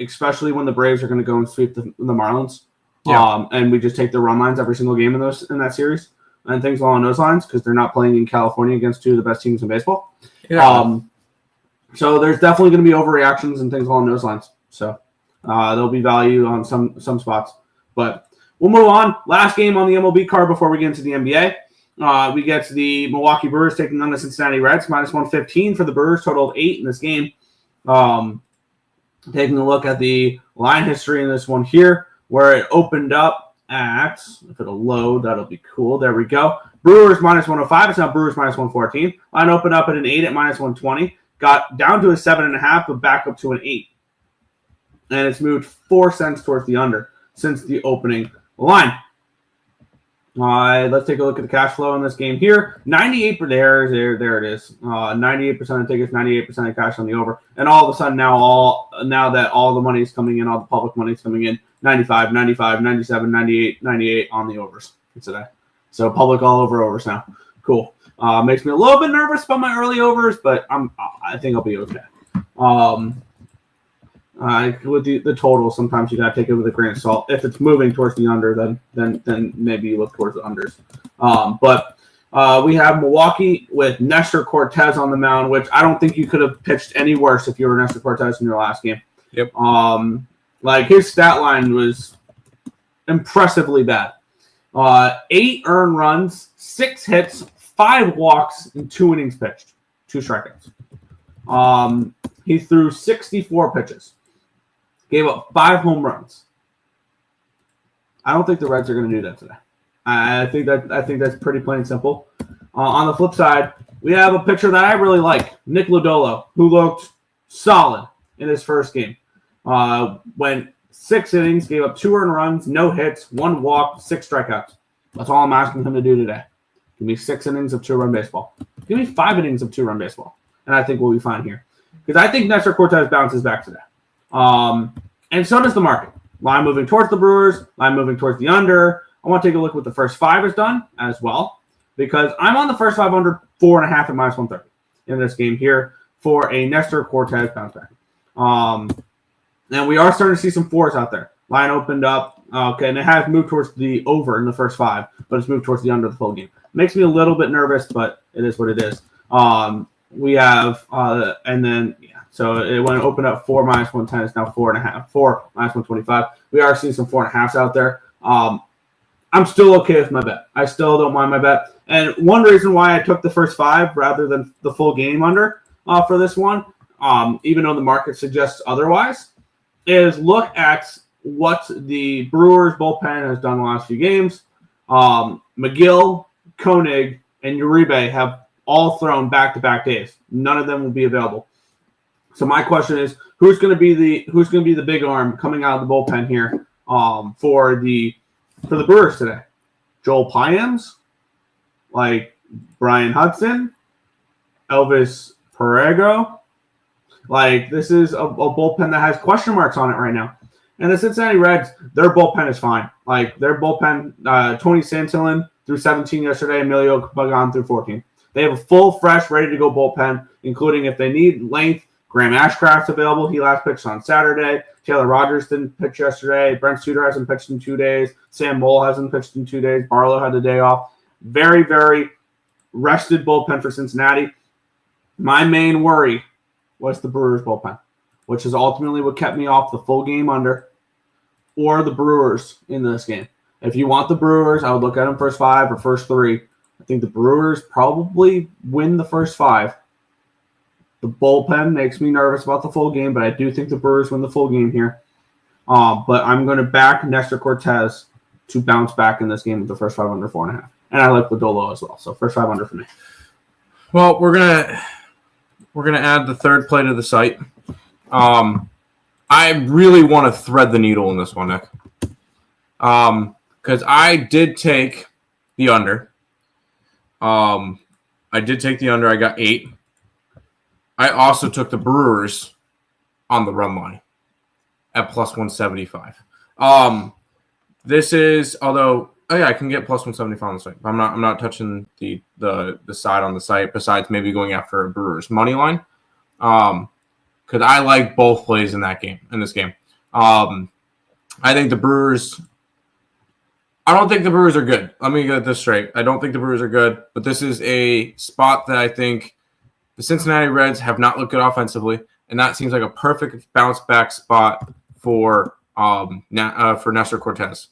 Especially when the Braves are going to go and sweep the Marlins. Yeah. And we just take the run lines every single game in that series and things along those lines because they're not playing in California against 2 of the best teams in baseball. Yeah. So there's definitely going to be overreactions and things along those lines. So there'll be value on some spots. But we'll move on. Last game on the MLB card before we get into the NBA. We get to the Milwaukee Brewers taking on the Cincinnati Reds, minus 115 for the Brewers, total of 8 in this game. Taking a look at the line history in this one here, where it opened up at, if it'll load, that'll be cool. There we go. Brewers minus 105. It's now Brewers minus 114. Line opened up at an 8 at minus 120. Got down to a 7.5, but back up to an 8. And it's moved 4 cents towards the under since the opening line. Let's take a look at the cash flow in this game here. 98 there it is. 98% of tickets, 98% of cash on the over. And all of a sudden now that all the money is coming in, all the public money is coming in, 95, 95, 97, 98, 98 on the overs today. So public all over overs now. Cool. Makes me a little bit nervous about my early overs, but I think I'll be okay. With the total, sometimes you gotta take it with a grain of salt. If it's moving towards the under, then maybe you look towards the unders. But we have Milwaukee with Nestor Cortez on the mound, which I don't think you could have pitched any worse if you were Nestor Cortez in your last game. Yep. Like his stat line was impressively bad. 8 earned runs, 6 hits, 5 walks, and 2 innings pitched, 2 strikeouts. He threw 64 pitches. Gave up 5 home runs. I don't think the Reds are going to do that today. I think that's pretty plain and simple. On the flip side, we have a pitcher that I really like, Nick Lodolo, who looked solid in his first game. Went 6 innings, gave up 2 earned runs, no hits, 1 walk, 6 strikeouts. That's all I'm asking him to do today. Give me 6 innings of 2-run baseball. Give me 5 innings of 2-run baseball, and I think we'll be fine here. Because I think Nestor Cortez bounces back today. And so does the market. Line moving towards the Brewers, line moving towards the under. I want to take a look at what the first 5 has done as well, because I'm on the first 5 under 4.5 at -130 in this game here for a Nestor Cortez bounce back. And we are starting to see some 4s out there. Line opened up, okay, and it has moved towards the over in the first 5, but it's moved towards the under the full game. Makes me a little bit nervous, but it is what it is. We have, and then, so it went open up 4 -110. It's now 4.5, 4 -125. We are seeing some 4.5s out there. I'm still okay with my bet. I still don't mind my bet. And one reason why I took the first 5 rather than the full game under for this one, even though the market suggests otherwise, is look at what the Brewers bullpen has done the last few games. McGill, Koenig, and Uribe have all thrown back-to-back days. None of them will be available. So my question is, who's going to be the big arm coming out of the bullpen here for the Brewers today? Joel Payams, like Brian Hudson, Elvis Perego. Like, this is a bullpen that has question marks on it right now. And the Cincinnati Reds, their bullpen is fine. Like, their bullpen, Tony Santillan threw 17 yesterday, Emilio Pagan threw 14. They have a full, fresh, ready-to-go bullpen, including if they need length. Graham Ashcraft's available. He last pitched on Saturday. Taylor Rogers didn't pitch yesterday. Brent Suter hasn't pitched in 2 days. Sam Moll hasn't pitched in 2 days. Barlow had the day off. Very, very rested bullpen for Cincinnati. My main worry was the Brewers bullpen, which is ultimately what kept me off the full game under or the Brewers in this game. If you want the Brewers, I would look at them first 5 or first 3. I think the Brewers probably win the first 5. The bullpen makes me nervous about the full game, but I do think the Brewers win the full game here. But I'm going to back Nestor Cortez to bounce back in this game with the first 5 under 4.5. And I like Lodolo as well. So first 5 under for me. Well, we're gonna add the third play to the site. I really want to thread the needle in this one, Nick. Because I did take the under. I got 8. I also took the Brewers on the run line at plus 175. This is, although, I can get plus 175 on the site. I'm not touching the side on the site besides maybe going after a Brewers money line. Because I like both plays in this game. I think the Brewers. I don't think the Brewers are good. Let me get this straight. I don't think the Brewers are good, but this is a spot that I think the Cincinnati Reds have not looked good offensively, and that seems like a perfect bounce back spot for Nestor Cortez.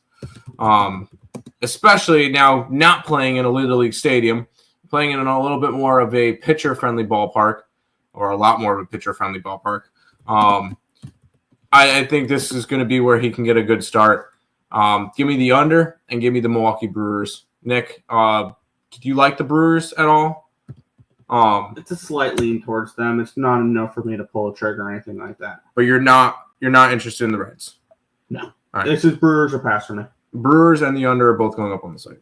Especially now not playing in a Little League stadium, playing in a little bit more of a pitcher-friendly ballpark, or a lot more of a pitcher-friendly ballpark. I think this is going to be where he can get a good start. Give me the under and give me the Milwaukee Brewers. Nick, do you like the Brewers at all? It's a slight lean towards them. It's not enough for me to pull a trigger or anything like that. But you're not interested in the Reds? No. All right. This is Brewers or pass for me. Brewers and the under are both going up on the site.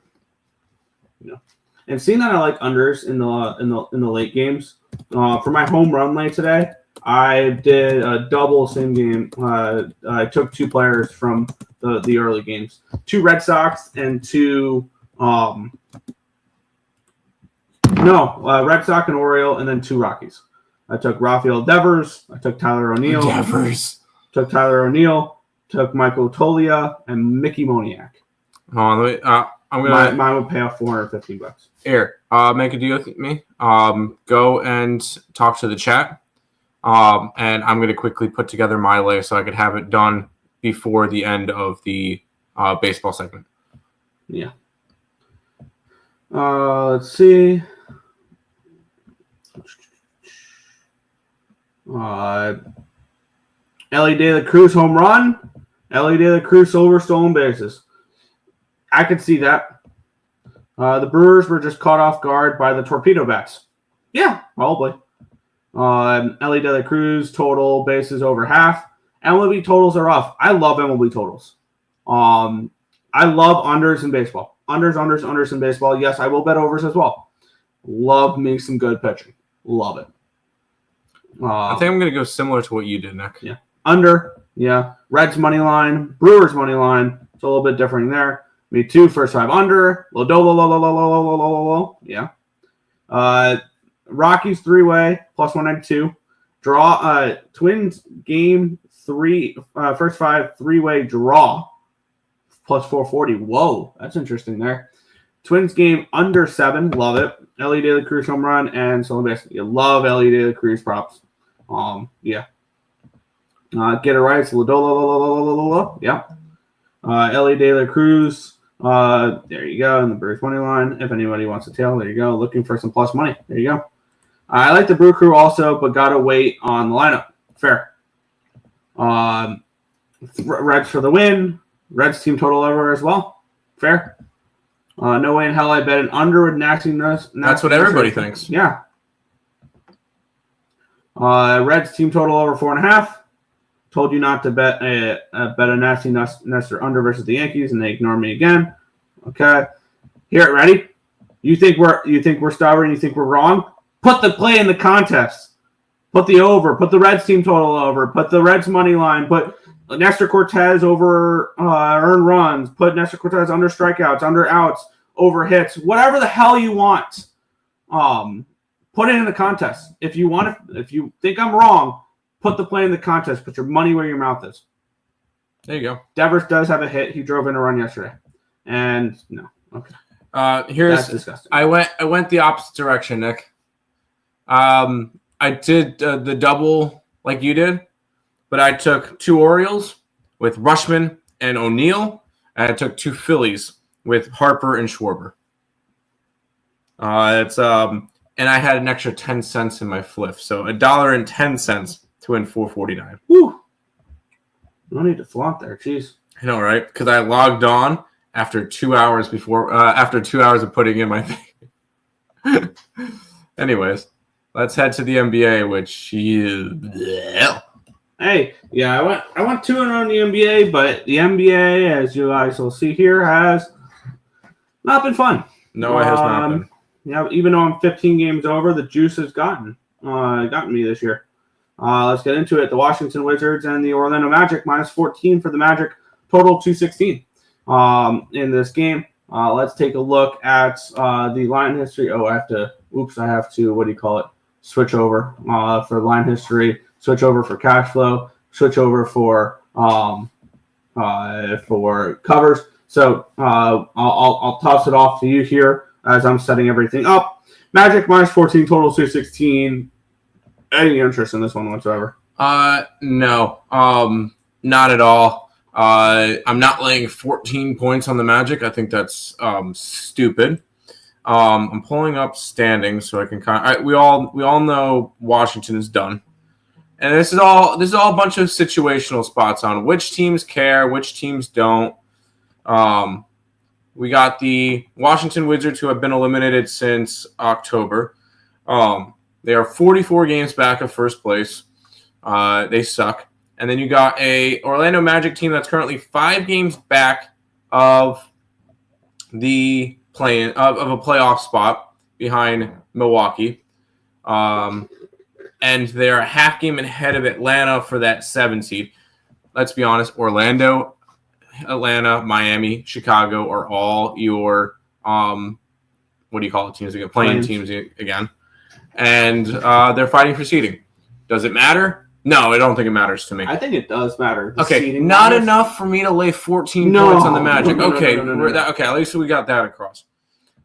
No. And seeing that I like unders in the late games, for my home run late today, I did a double same game. I took 2 players from the early games, 2 Red Sox and 2 Red Sox and Oriole, and then 2 Rockies. I took Rafael Devers. I took Tyler O'Neill. Took Michael Tolia and Mickey Moniak. Mine would pay off $450. Here, make a deal with me. Go and talk to the chat. And I'm going to quickly put together my lay so I could have it done before the end of the baseball segment. Yeah. Let's see. Ellie De La Cruz home run. Ellie De La Cruz over stolen bases. I could see that. The Brewers were just caught off guard by the torpedo bats. Yeah, probably. Ellie De La Cruz total bases over half. MLB totals are off. I love MLB totals. I love unders in baseball. Unders in baseball. Yes, I will bet overs as well. Love me some good pitching. Love it. I think I'm going to go similar to what you did, Nick. Yeah. Under. Yeah. Reds money line. Brewers money line. It's a little bit different there. Me too. First 5 under. Low. Yeah. Rockies 3-way plus 192. Draw. Twins game 3. First 5 3-way draw plus 440. Whoa, that's interesting there. Twins game under 7. Love it. Ellie De La Cruz home run and solo base. You love Ellie De La Cruz props. Yeah. Get it right. It's Lodola. Yeah. Ellie De La Cruz. There you go. In the Brewers money line. If anybody wants a tail, there you go. Looking for some plus money. There you go. I like the Brew Crew also, but gotta wait on the lineup. Fair. Reds for the win. Reds team total over as well. Fair. No way in hell I bet an under with nastiness. That's what everybody thinks. Yeah. Reds team total over 4.5. Told you not to bet a nasty Nestor under versus the Yankees, and they ignore me again. Okay. Here, ready? You think we're stubborn? You think we're wrong? Put the play in the contest. Put the over. Put the Reds team total over. Put the Reds money line. Put Nestor Cortez over earned runs. Put Nestor Cortez under strikeouts, under outs, over hits. Whatever the hell you want. Put it in the contest. If you think I'm wrong, put the play in the contest. Put your money where your mouth is. There you go. Devers does have a hit. He drove in a run yesterday. And no. Okay. That's disgusting. I went the opposite direction, Nick. I did the double like you did, but I took 2 Orioles with Rushman and O'Neill, and I took 2 Phillies with Harper and Schwarber. And I had an extra 10 cents in my flip, so $1.10 to win $4.49. Woo! No need to flaunt there, jeez. I know, right? Because I logged on after 2 hours of putting in my thing. Anyways, let's head to the NBA, which is. Hey, yeah, I went 2-0 on the NBA, but the NBA, as you guys will see here, has not been fun. No, it has not been. Yeah, even though I'm 15 games over, the juice has gotten me this year. Let's get into it. The Washington Wizards and the Orlando Magic -14 for the Magic, total 216 in this game. Let's take a look at the line history. Oh, I have to, what do you call it? Switch over for line history, switch over for cash flow, switch over for covers. So I'll toss it off to you here as I'm setting everything up. Magic -14, total 216. Any interest in this one whatsoever? No, not at all. I'm not laying 14 points on the Magic. I think that's stupid. I'm pulling up standings so I can we all know Washington is done, and this is all a bunch of situational spots on which teams care, which teams don't. We got the Washington Wizards, who have been eliminated since October. They are 44 games back of first place. They suck. And then you got a Orlando Magic team that's currently 5 games back of the of a playoff spot behind Milwaukee. And they're a half game ahead of Atlanta for that 7 seed. Let's be honest, Orlando, Atlanta, Miami, Chicago are all your what do you call it teams again? Playing teams again. And they're fighting for seeding. Does it matter? No, I don't think it matters to me. I think it does matter. Okay, not enough for me to lay 14 points on the Magic. Okay, okay, at least we got that across.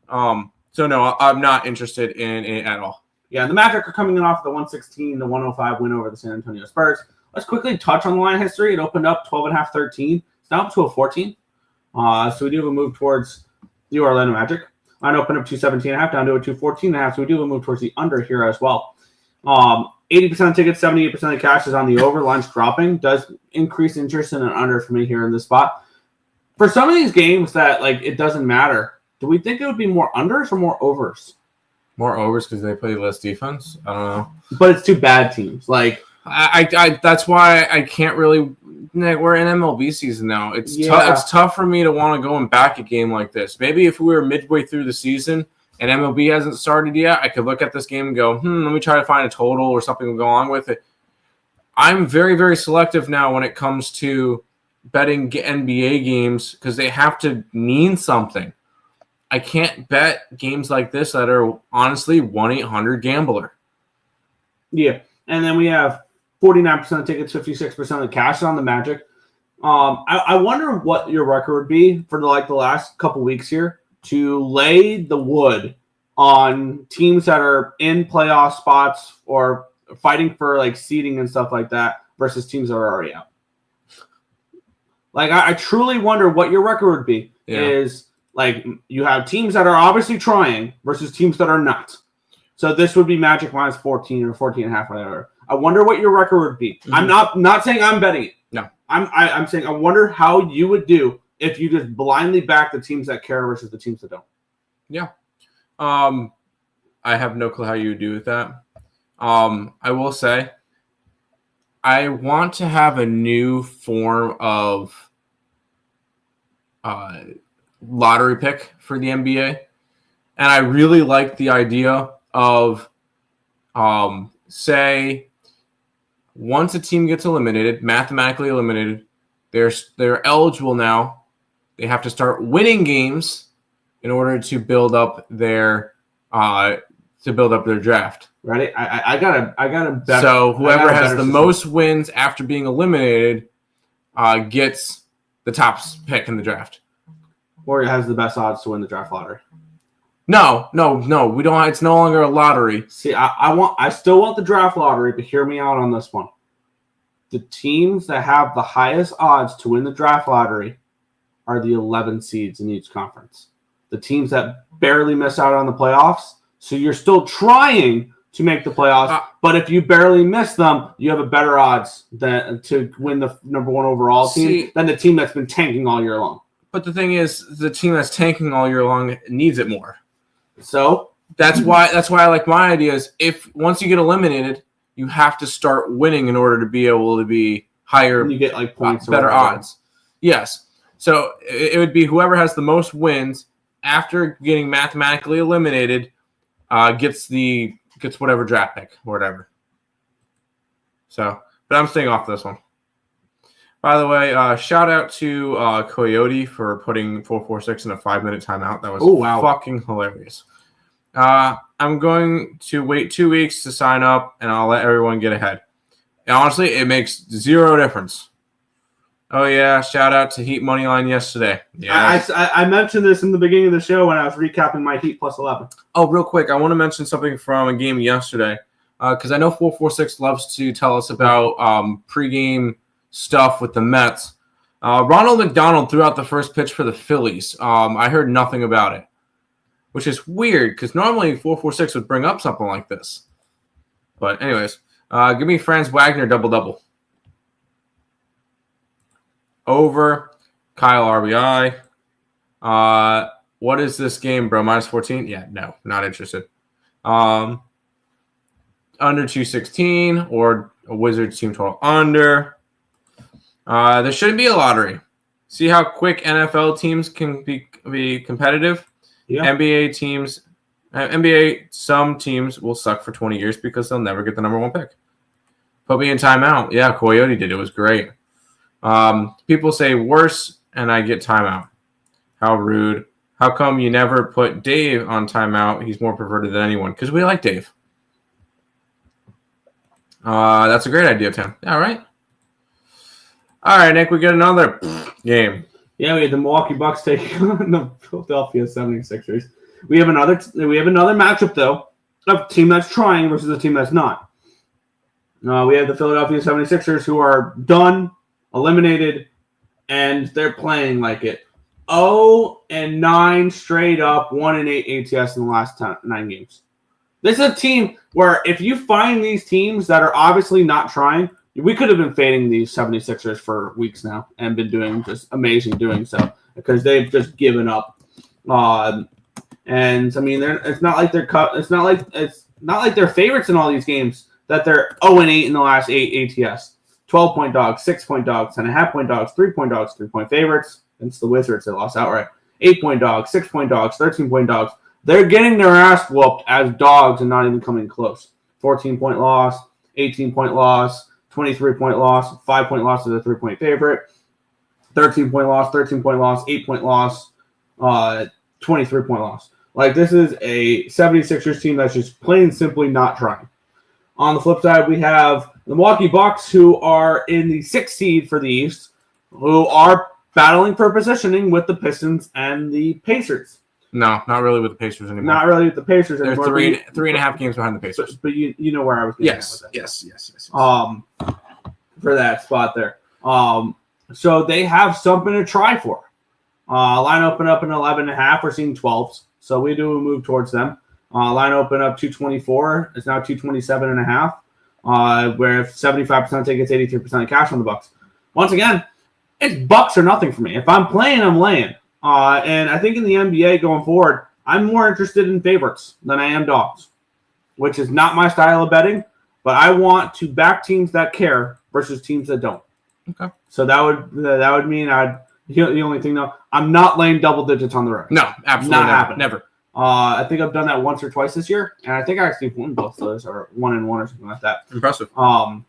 So no, I'm not interested in it at all. Yeah, the Magic are coming in off the 116 to 105 win over the San Antonio Spurs. Let's quickly touch on the line history. It opened up 12.5, 13. It's now up to a 14. So we do have a move towards the Orlando Magic. Line opened up 217.5 down to a 214.5. So we do have a move towards the under here as well. 80% of tickets, 78% of the cash is on the over. Line's dropping. Does increase interest in an under for me here in this spot. For some of these games that like it doesn't matter, do we think it would be more unders or more overs? More overs because they play less defense. I don't know. But it's two bad teams. Like I that's why I can't really. We're in MLB season now. It's tough for me to want to go and back a game like this. Maybe if we were midway through the season and MLB hasn't started yet, I could look at this game and go, let me try to find a total or something to go along with it. I'm very, very selective now when it comes to betting NBA games because they have to mean something. I can't bet games like this that are honestly 1-800-GAMBLER. Yeah, and then we have 49% of tickets, 56% of the cash on the Magic. I wonder what your record would be for the last couple weeks here to lay the wood on teams that are in playoff spots or fighting for like seeding and stuff like that versus teams that are already out. Like I truly wonder what your record would be. Is like you have teams that are obviously trying versus teams that are not. So this would be Magic minus 14 or 14.5, whatever. I wonder what your record would be. Mm-hmm. I'm not saying I'm betting it. No. I'm saying I wonder how you would do if you just blindly back the teams that care versus the teams that don't. Yeah. I have no clue how you would do with that. I will say I want to have a new form of lottery pick for the NBA. And I really like the idea of say once a team gets eliminated, mathematically eliminated, they're eligible now. They have to start winning games in order to build up their draft. Ready? I got a better. So whoever has the most wins after being eliminated gets the top pick in the draft. Or has the best odds to win the draft lottery. No. We don't. It's no longer a lottery. See, I still want the draft lottery, but hear me out on this one. The teams that have the highest odds to win the draft lottery are the 11 seeds in each conference. The teams that barely miss out on the playoffs. So you're still trying to make the playoffs, but if you barely miss them, you have a better odds to win the number one overall team than the team that's been tanking all year long. But the thing is, the team that's tanking all year long needs it more. So that's why I like my idea is if once you get eliminated, you have to start winning in order to be able to be higher. And you get like points, better odds. Yes. So it would be whoever has the most wins after getting mathematically eliminated gets whatever draft pick or whatever. So, but I'm staying off this one. By the way, shout out to Coyote for putting 446 in a 5-minute timeout. That was fucking hilarious. I'm going to wait 2 weeks to sign up, and I'll let everyone get ahead. And honestly, it makes zero difference. Oh, yeah, shout out to Heat Moneyline yesterday. Yeah, I mentioned this in the beginning of the show when I was recapping my Heat plus 11. Oh, real quick, I want to mention something from a game yesterday because I know 446 loves to tell us about pregame stuff with the Mets. Ronald McDonald threw out the first pitch for the Phillies. I heard nothing about it, which is weird because normally 446 would bring up something like this. But anyways, give me Franz Wagner double-double. Over Kyle RBI. What is this game, bro? Minus 14? Yeah, no, not interested. Under 216 or a Wizards team total under. There shouldn't be a lottery. See how quick NFL teams can be competitive? Yeah. NBA, some teams will suck for 20 years because they'll never get the number one pick. Put me in timeout. Yeah, Coyote did. It was great. People say worse, and I get timeout. How rude. How come you never put Dave on timeout? He's more perverted than anyone. Because we like Dave. That's a great idea, Tim. All right. All right, Nick, we get another game. Yeah, we had the Milwaukee Bucks taking on the Philadelphia 76ers. We have another matchup, though, of a team that's trying versus a team that's not. We have the Philadelphia 76ers who are done, eliminated, and they're playing like it. 0-9 straight up, 1-8 ATS in the last 9 games. This is a team where if you find these teams that are obviously not trying, we could have been fading these 76ers for weeks now and been doing just amazing doing so. because they've just given up. And I mean, it's not like they're favorites in all these games. That they're 0-8 in the last 8 ATS. 12-point dogs, 6-point dogs, 10.5-point dogs, 3-point dogs, 3-point favorites. It's the Wizards that lost outright. 8-point dogs, 6-point dogs, 13-point dogs. They're getting their ass whooped as dogs and not even coming close. 14-point loss, 18-point loss, 23-point loss, 5-point loss to the 3-point favorite, 13-point loss, 13-point loss, 8-point loss, 23-point loss. Like, this is a 76ers team that's just plain and simply not trying. On the flip side, we have the Milwaukee Bucks, who are in the 6th seed for the East, who are battling for positioning with the Pistons and the Pacers. No, not really with the Pacers anymore. Not really with the Pacers They're anymore. three and a half games behind the Pacers. But you know where I was getting Yes. at with that. Yes. For that spot there. So they have something to try for. Line open up in 11.5. We're seeing 12s. So we do move towards them. Line open up 224. It's now 227.5. Where if 75% take, it's 83% of cash on the Bucks. Once again, it's Bucks or nothing for me. If I'm playing, I'm laying. And I think in the NBA going forward, I'm more interested in favorites than I am dogs, which is not my style of betting. But I want to back teams that care versus teams that don't. Okay. So that would mean the only thing though, I'm not laying double digits on the road. No, absolutely Not happening. never. I think I've done that once or twice this year, and I think I actually won both of those, or 1-1 or something like that. Impressive. I'm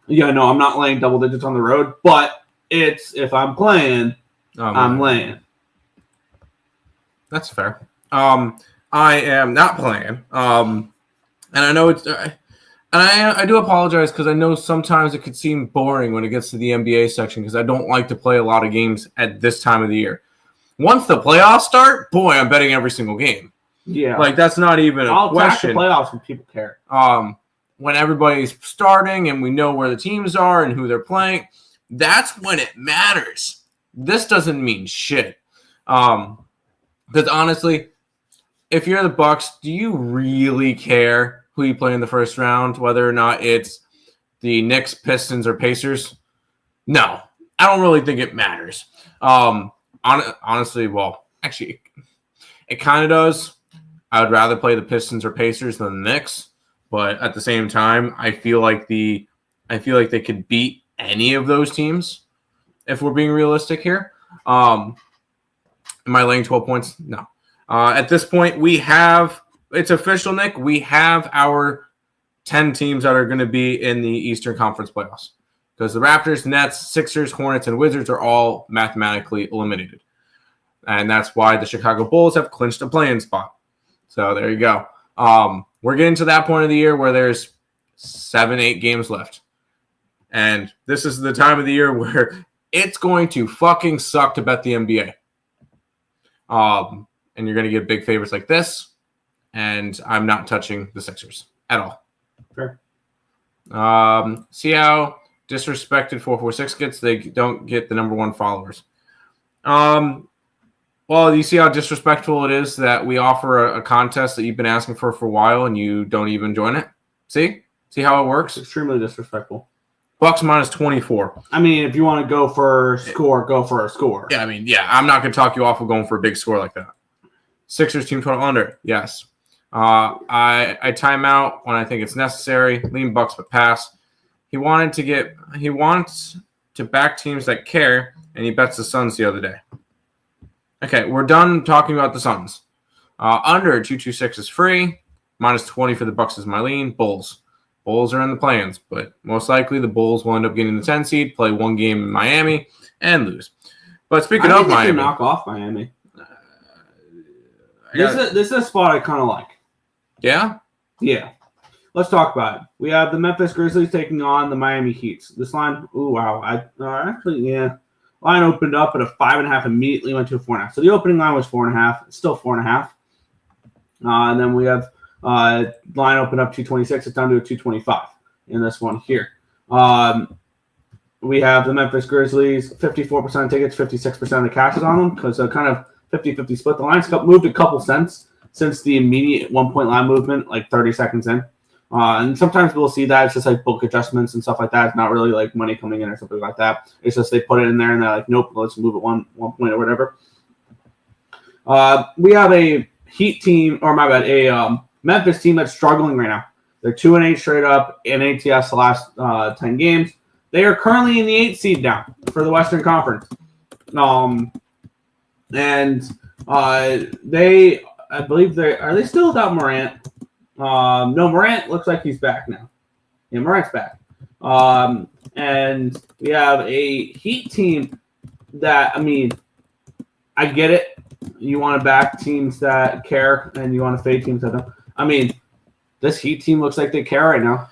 not laying double digits on the road, but if I'm playing, I'm laying. That's fair. I am not playing. And I know it's. And I do apologize because I know sometimes it could seem boring when it gets to the NBA section because I don't like to play a lot of games at this time of the year. Once the playoffs start, boy, I'm betting every single game. Yeah. Like, that's not even a question. I'll attack the playoffs when people care. When everybody's starting and we know where the teams are and who they're playing, that's when it matters. This doesn't mean shit. Because honestly, if you're the Bucks, do you really care who you play in the first round, whether or not it's the Knicks, Pistons, or Pacers? No, I don't really think it matters. Honestly, well, actually, it kind of does. I would rather play the Pistons or Pacers than the Knicks, but at the same time, I feel like they could beat any of those teams if we're being realistic here. Am I laying 12 points? No. At this point, it's official, Nick. We have our 10 teams that are going to be in the Eastern Conference playoffs because the Raptors, Nets, Sixers, Hornets, and Wizards are all mathematically eliminated. And that's why the Chicago Bulls have clinched a play-in spot. So there you go. We're getting to that point of the year where there's 7-8 games left. And this is the time of the year where it's going to fucking suck to bet the NBA. And you're going to get big favorites like this. And I'm not touching the Sixers at all. Sure. See how disrespected 446 gets? They don't get the number one followers. Well, you see how disrespectful it is that we offer a contest that you've been asking for a while and you don't even join it? See how it works? It's extremely disrespectful. Bucks minus 24. I mean, if you want to go for a score, go for a score. Yeah, I'm not going to talk you off of going for a big score like that. Sixers team total under. Yes. I time out when I think it's necessary. Lean Bucks but pass. He wants to back teams that care, and he bets the Suns the other day. Okay, we're done talking about the Suns. Under 226 is free. Minus 20 for the Bucks is my lean. Bulls are in the plans, but most likely the Bulls will end up getting the 10 seed, play one game in Miami, and lose. But speaking of Miami, knock off Miami. This is a spot I kind of like. Yeah? Yeah. Let's talk about it. We have the Memphis Grizzlies taking on the Miami Heat. This line, line opened up at a 5.5, immediately went to a 4.5. So the opening line was 4.5. It's still 4.5. And then we have line opened up 226. It's down to a 225 in this one here. We have the Memphis Grizzlies, 54% of tickets, 56% of the cash is on them because they're kind of 50-50 split. The line's moved a couple cents since the immediate 1-point line movement, like 30 seconds in. And sometimes we'll see that. It's just like book adjustments and stuff like that. It's not really like money coming in or something like that. It's just they put it in there and they're like, nope, let's move it one point or whatever. We have a Heat team, or my bad, a Memphis team that's struggling right now. They're 2-8 straight up in ATS the last 10 games. They are currently in the 8th seed now for the Western Conference. They, I believe are they still without Morant? No, Morant looks like he's back now. Yeah, Morant's back. And we have a Heat team that, I mean, I get it. You want to back teams that care, and you want to fade teams that don't. I mean, this Heat team looks like they care right now.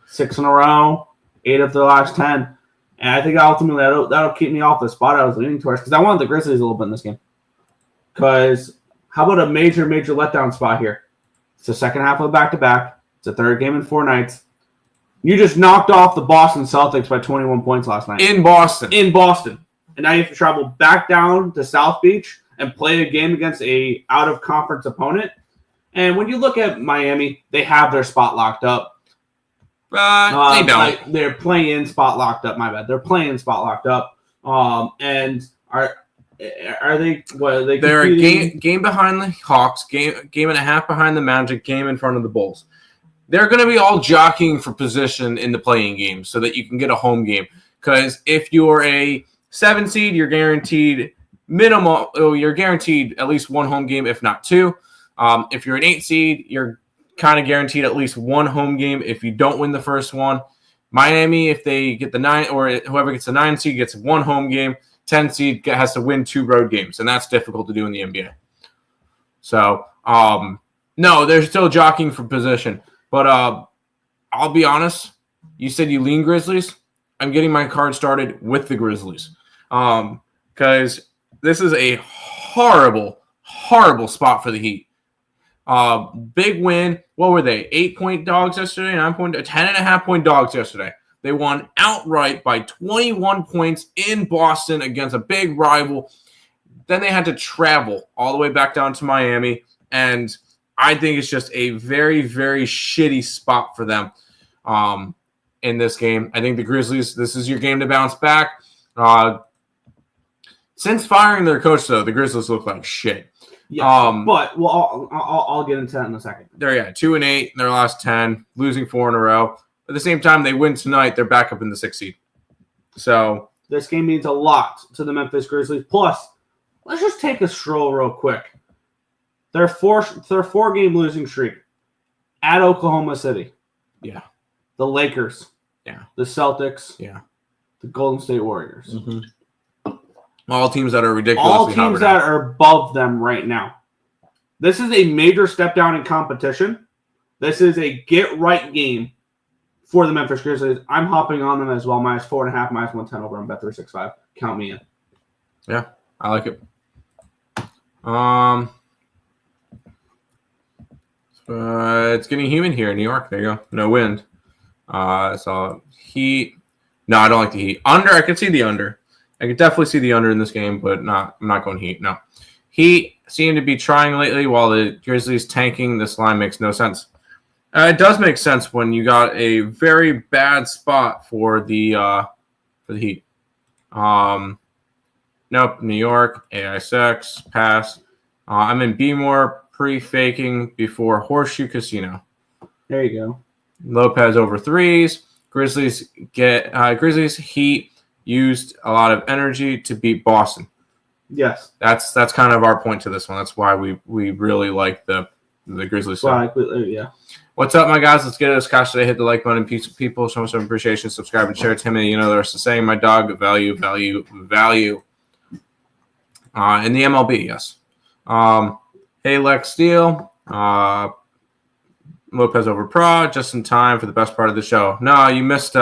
6 in a row, 8 of the last 10. And I think ultimately that'll keep me off the spot I was leaning towards, because I wanted the Grizzlies a little bit in this game. Because how about a major letdown spot here? It's the second half of a back-to-back. It's the third game in 4 nights. You just knocked off the Boston Celtics by 21 points last night. In Boston. And now you have to travel back down to South Beach and play a game against a out-of-conference opponent. And when you look at Miami, they have their spot locked up. They don't. They're playing spot locked up. My bad. They're playing spot locked up. And are they? What are they? They're a game behind the Hawks, game and a half behind the Magic, game in front of the Bulls. They're going to be all jockeying for position in the playing game so that you can get a home game. Because if you're a 7 seed, you're guaranteed you're guaranteed at least 1 home game, if not 2. If you're an 8 seed, you're kind of guaranteed at least 1 home game if you don't win the first one. Miami, if they get the 9, or whoever gets the 9 seed gets 1 home game. 10 seed has to win 2 road games, and that's difficult to do in the NBA. So, no, they're still jockeying for position. But I'll be honest. You said you lean Grizzlies. I'm getting my card started with the Grizzlies. Because this is a horrible spot for the Heat. Big win. What were they? 8-point dogs yesterday? 10.5-point dogs yesterday. They won outright by 21 points in Boston against a big rival. Then they had to travel all the way back down to Miami. And I think it's just a very, very shitty spot for them in this game. I think the Grizzlies, this is your game to bounce back. Since firing their coach, though, the Grizzlies look like shit. Yeah, but I'll get into that in a second. They're 2-8 in their last 10, losing 4 in a row. At the same time, they win tonight. They're back up in the 6th seed. So this game means a lot to the Memphis Grizzlies. Plus, let's just take a stroll real quick. Their 4-game losing streak at Oklahoma City. Yeah. The Lakers. Yeah. The Celtics. Yeah. The Golden State Warriors. Mm-hmm. All teams that are ridiculously all teams that are above them right now. This is a major step down in competition. This is a get-right game for the Memphis Grizzlies. I'm hopping on them as well. -4.5, -110 over on Bet365. Count me in. Yeah, I like it. It's getting humid here in New York. There you go. No wind. So Heat. No, I don't like the Heat. Under, I could see the under. I could definitely see the under in this game, but I'm not going Heat. No. Heat seem to be trying lately while the Grizzlies tanking. This line makes no sense. It does make sense when you got a very bad spot for the Heat. Nope, New York, AI6, pass. I'm in B-more, pre-faking before Horseshoe Casino. There you go. Lopez over 3s. Grizzlies Heat used a lot of energy to beat Boston. Yes. That's kind of our point to this one. That's why we really like the Grizzlies. Yeah. What's up, my guys? Let's get it. It's Cash today. Hit the like button. Peace, people. Show me some appreciation. Subscribe and share. Timmy, you know the rest of the saying. My dog, value. In the MLB, yes. Hey, Lex Steele. Lopez over Pra. Just in time for the best part of the show. No, you missed.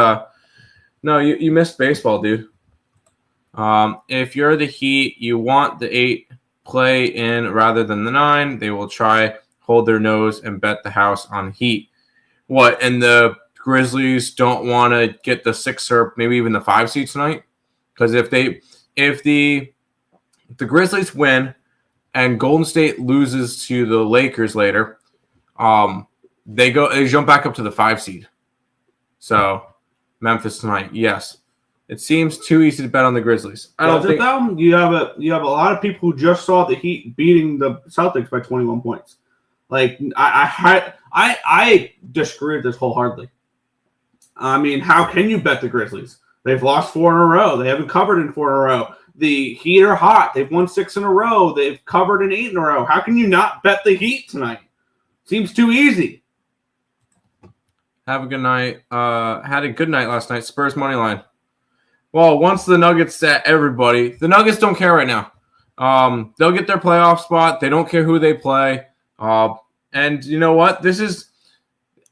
You missed baseball, dude. If you're the Heat, you want the 8 play in rather than the 9. They will try hold their nose and bet the house on Heat. What? And the Grizzlies don't want to get the 6 or maybe even the 5 seed tonight? Because if the Grizzlies win and Golden State loses to the Lakers later, They jump back up to the 5 seed. So Memphis tonight, yes. It seems too easy to bet on the Grizzlies. I don't think you have a lot of people who just saw the Heat beating the Celtics by 21 points. Like I disagree with this wholeheartedly. I mean, how can you bet the Grizzlies? They've lost 4 in a row. They haven't covered in 4 in a row. The Heat are hot. They've won 6 in a row. They've covered in 8 in a row. How can you not bet the Heat tonight? Seems too easy. Have a good night. Had a good night last night. Spurs money line. Well, once the Nuggets set everybody, the Nuggets don't care right now. They'll get their playoff spot. They don't care who they play. And you know what?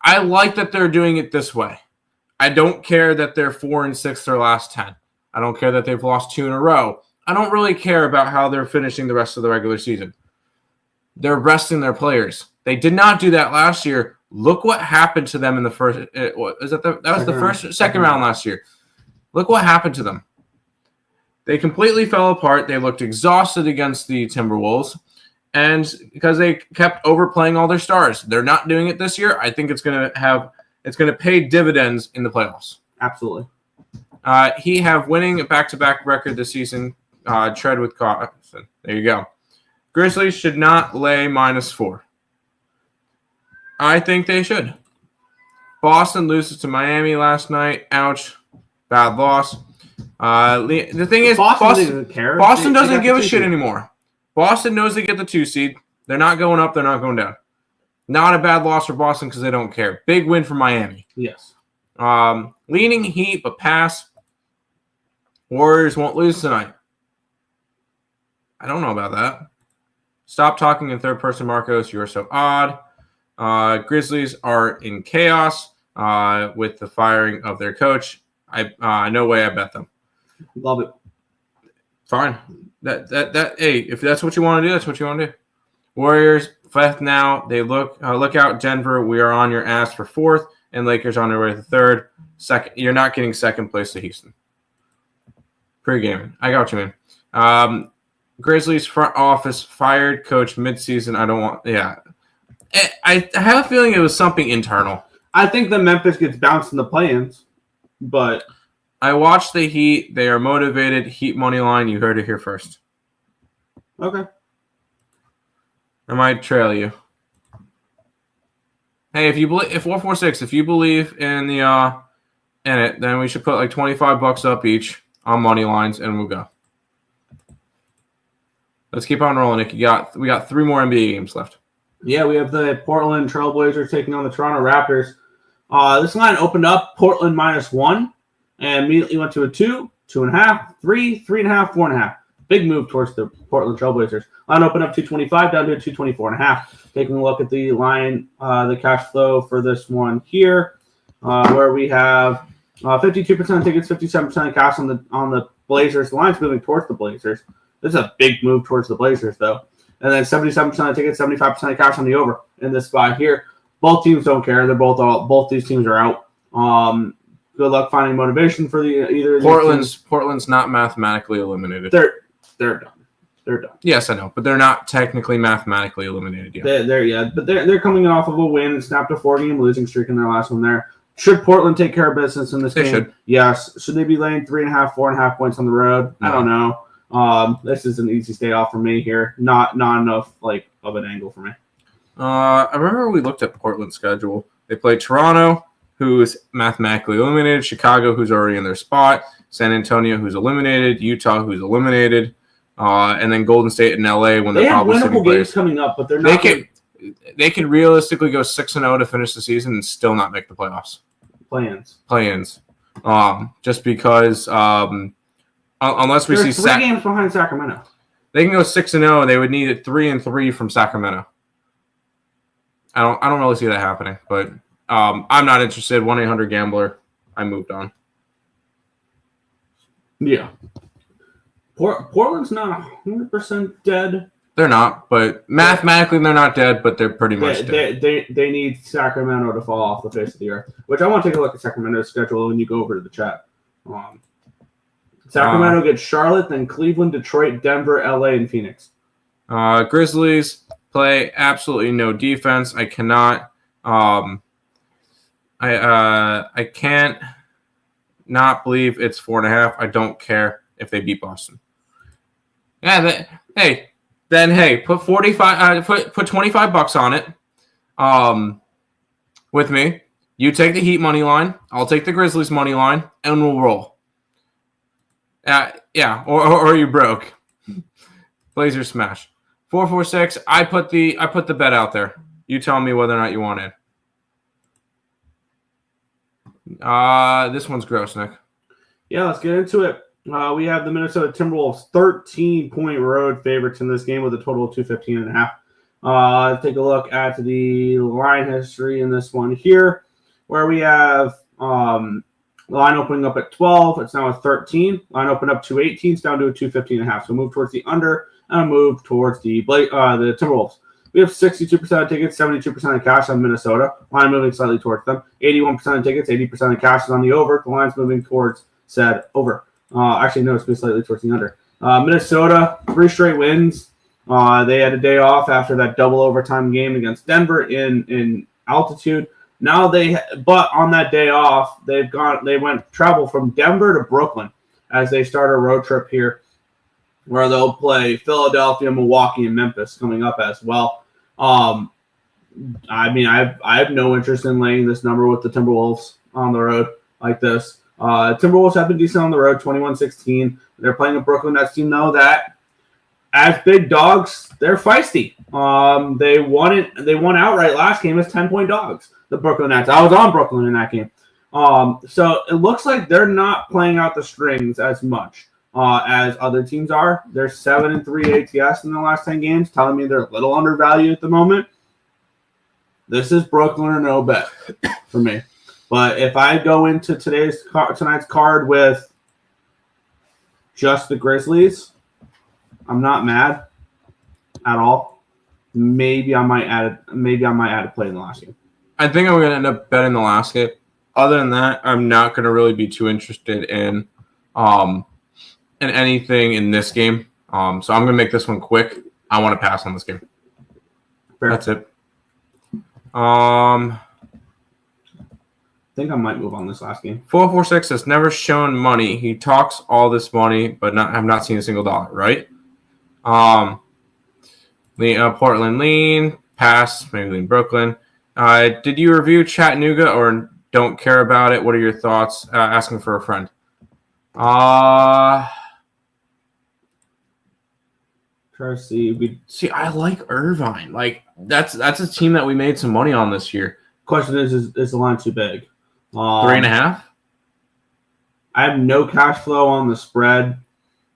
I like that they're doing it this way. I don't care that they're 4-6 their last 10. I don't care that they've lost 2 in a row. I don't really care about how they're finishing the rest of the regular season. They're resting their players. They did not do that last year. Look what happened to them in the first. That was the second round last year. Look what happened to them. They completely fell apart. They looked exhausted against the Timberwolves, and because they kept overplaying all their stars. They're not doing it this year. I think it's going to pay dividends in the playoffs. Absolutely. He have winning a back-to-back record this season. Tread with caution. There you go. Grizzlies should not lay -4. I think they should. Boston loses to Miami last night. Ouch. Bad loss. The thing is, Boston doesn't give a shit anymore. Boston knows they get the 2 seed. They're not going up. They're not going down. Not a bad loss for Boston because they don't care. Big win for Miami. Yes. Leaning Heat, but pass. Warriors won't lose tonight. I don't know about that. Stop talking in third person, Marcos. You are so odd. Grizzlies are in chaos with the firing of their coach. No way I bet them. Love it. Fine. Hey, if that's what you want to do, that's what you want to do. Warriors, 5th now. They look out, Denver. We are on your ass for 4th, and Lakers on their way to 3rd. Second, you're not getting 2nd place to Houston. Pre-gaming. I got you, man. Grizzlies front office fired coach midseason. I don't want. Yeah, I have a feeling it was something internal. I think that Memphis gets bounced in the play-ins, but I watched the Heat. They are motivated. Heat money line. You heard it here first. Okay. I might trail you. Hey, if 446, if you believe in the in it, then we should put like $25 up each on money lines, and we'll go. Let's keep on rolling, Nick. We got 3 more NBA games left. Yeah, we have the Portland Trailblazers taking on the Toronto Raptors. This line opened up Portland -1 and immediately went to a 2, 2.5, 3, 3.5, 4.5. Big move towards the Portland Trailblazers. Line opened up 225 down to a 224.5. Taking a look at the line, the cash flow for this one here, where we have 52% of tickets, 57% of cash on the Blazers. The line's moving towards the Blazers. This is a big move towards the Blazers, though. And then 77% of tickets, 75% of cash on the over in this spot here. Both teams don't care. They're both these teams are out. Good luck finding motivation for either of these teams. Portland's not mathematically eliminated. They're done. They're done. Yes, I know, but they're not technically mathematically eliminated yet. They're coming off of a win and snapped a 4-game losing streak in their last one there. Should Portland take care of business in this game? Should. Yes. Should they be laying 3.5, 4.5 points on the road? No. I don't know. This is an easy stay off for me here. Not enough of an angle for me. I remember we looked at Portland's schedule. They played Toronto, who is mathematically eliminated, Chicago, who's already in their spot, San Antonio, who's eliminated, Utah, who's eliminated, and then Golden State and LA when they're probably sitting players. They have winnable games coming up, but they're not. They can realistically go 6-0 to finish the season and still not make the playoffs. Play-ins. Just because unless we see 3 games behind Sacramento. They can go 6-0 and they would need it 3-3 from Sacramento. I don't really see that happening, but I'm not interested. 1-800-GAMBLER. I moved on. Yeah. Portland's not 100% dead. They're not, but mathematically they're not dead, but they're pretty much dead. They need Sacramento to fall off the face of the earth, which I want to take a look at Sacramento's schedule when you go over to the chat. Sacramento gets Charlotte, then Cleveland, Detroit, Denver, LA, and Phoenix. Grizzlies play absolutely no defense. I cannot I can't not believe it's 4.5. I don't care if they beat Boston. Yeah, put 45. Put $25 on it. With me. You take the Heat money line. I'll take the Grizzlies money line, and we'll roll. Yeah, or you broke. Blazers smash. 446. I put the bet out there. You tell me whether or not you want it. This one's gross, Nick. Yeah, let's get into it. We have the Minnesota Timberwolves 13-point road favorites in this game with a total of 215.5. Take a look at the line history in this one here, where we have the line opening up at 12. It's now at 13. Line opened up to 18. It's down to a 215.5. So move towards the under and a move towards the Timberwolves. We have 62% of tickets, 72% of cash on Minnesota. Line moving slightly towards them. 81% of tickets, 80% of cash is on the over. The line's moving towards said over. Actually, no, it's moving slightly towards the under. Minnesota, 3 straight wins. They had a day off after that double overtime game against Denver in altitude. Now but on that day off, they went travel from Denver to Brooklyn as they start a road trip here, where they'll play Philadelphia, Milwaukee, and Memphis coming up as well. I have no interest in laying this number with the Timberwolves on the road like this. Timberwolves have been decent on the road, 21-16. They're playing a Brooklyn Nets team, though, that as big dogs, they're feisty. They won outright last game as 10-point dogs, the Brooklyn Nets. I was on Brooklyn in that game. So it looks like they're not playing out the strings as much as other teams are. They're 7-3 ATS in the last 10 games, telling me they're a little undervalued at the moment. This is Brooklyn or no bet for me. But if I go into tonight's card with just the Grizzlies, I'm not mad at all. Maybe I might add a play in the last game. I think I'm going to end up betting the last game. Other than that, I'm not going to really be too interested in anything in this game. So I'm going to make this one quick. I want to pass on this game. Fair. That's it. I think I might move on this last game. 446 has never shown money. He talks all this money, but have not seen a single dollar, right? Portland lean, pass, maybe lean Brooklyn. Did you review Chattanooga or don't care about it? What are your thoughts? Asking for a friend. Try to see. I like Irvine. Like that's a team that we made some money on this year. Question is the line too big? 3.5. I have no cash flow on the spread.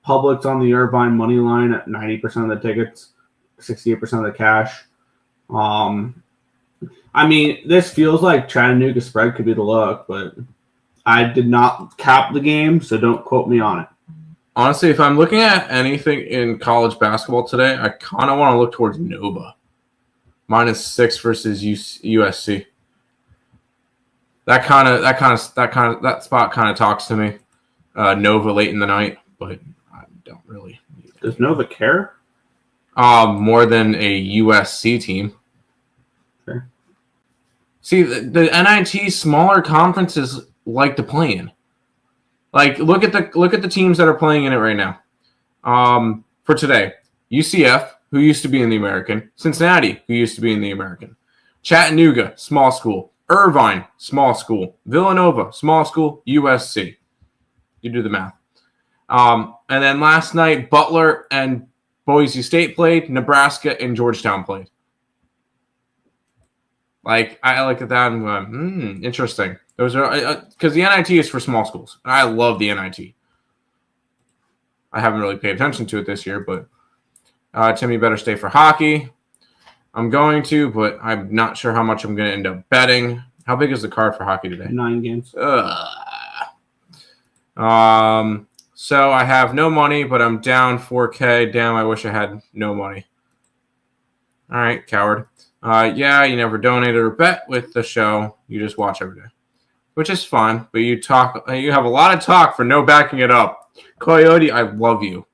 Public's on the Irvine money line at 90% of the tickets, 68% of the cash. This feels like Chattanooga spread could be the look, but I did not cap the game, so don't quote me on it. Honestly, if I'm looking at anything in college basketball today, I kind of want to look towards Nova. -6 versus USC. That spot kind of talks to me. Nova late in the night, but I don't really. Does Nova care? More than a USC team. Sure. See, the NIT smaller conferences like to play in. Like, look at the teams that are playing in it right now. For today, UCF, who used to be in the American, Cincinnati, who used to be in the American, Chattanooga, small school, Irvine, small school, Villanova, small school, USC. You do the math. And then last night, Butler and Boise State played, Nebraska and Georgetown played. Like, I look at that and go, interesting. Those are because the NIT is for small schools. And I love the NIT. I haven't really paid attention to it this year, but Timmy better stay for hockey. I'm going to, but I'm not sure how much I'm going to end up betting. How big is the card for hockey today? 9 games. So I have no money, but I'm down 4K. Damn, I wish I had no money. All right, coward. Yeah, you never donated or bet with the show. You just watch every day, which is fun. But you have a lot of talk for no backing it up. Coyote, I love you.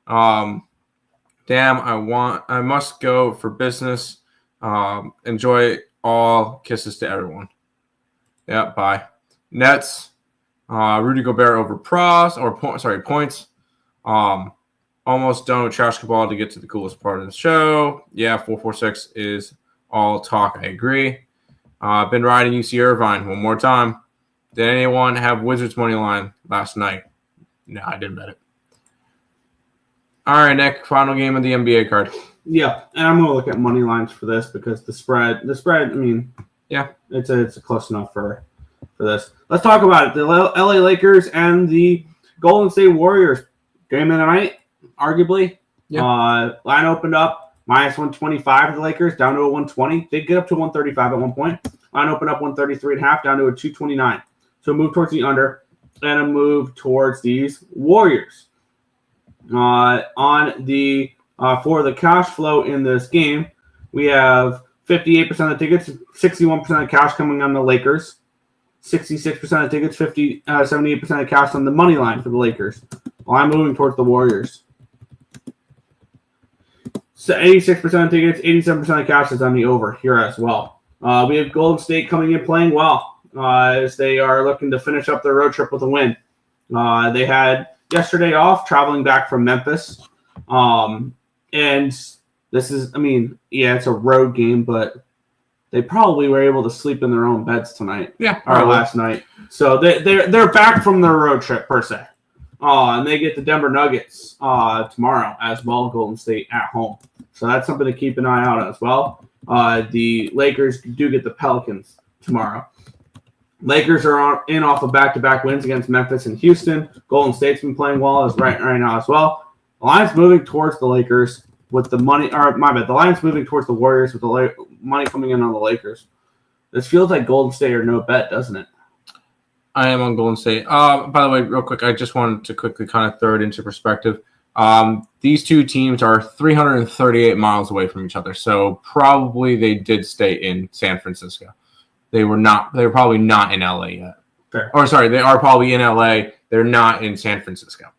Damn, I must go for business. Enjoy all kisses to everyone. Yeah, bye. Nets. Rudy Gobert over points. Almost done with Trash Cabal to get to the coolest part of the show. Yeah, 446 is all talk. I agree. Been riding UC Irvine one more time. Did anyone have Wizards money line last night? No, I didn't bet it. All right, Nick, final game of the NBA card. Yeah, and I'm going to look at money lines for this because the spread, I mean, yeah, it's close enough for this. Let's talk about it. The LA Lakers and the Golden State Warriors game of the night, arguably. Yeah. Line opened up minus 125 for the Lakers, down to a 120. They get up to 135 at one point. Line opened up 133.5, down to a 229. So a move towards the under and a move towards these Warriors. On the for the cash flow in this game, we have 58% of the tickets, 61% of cash coming on the Lakers, 66% of tickets, 78% of cash on the money line for the Lakers. Well, I'm moving towards the Warriors. So 86% of tickets, 87% of cash is on the over here as well. We have Golden State coming in playing well as they are looking to finish up their road trip with a win. They had yesterday off, traveling back from Memphis. And this is, I mean, yeah, it's a road game, but they probably were able to sleep in their own beds tonight. Yeah. Or last night. So they're back from their road trip, per se. And they get the Denver Nuggets tomorrow as well, Golden State at home. So that's something to keep an eye out on as well. The Lakers do get the Pelicans tomorrow. Lakers are off of back-to-back wins against Memphis and Houston. Golden State's been playing well right now as well. The line's moving towards the Lakers with the money. Or my bad. The line's moving towards the Warriors with the money coming in on the Lakers. This feels like Golden State or no bet, doesn't it? I am on Golden State. By the way, real quick, I just wanted to quickly kind of throw it into perspective. These two teams are 338 miles away from each other, so probably they did stay in San Francisco. They were probably not in LA yet. Fair. Or sorry, they are probably in LA. They're not in San Francisco.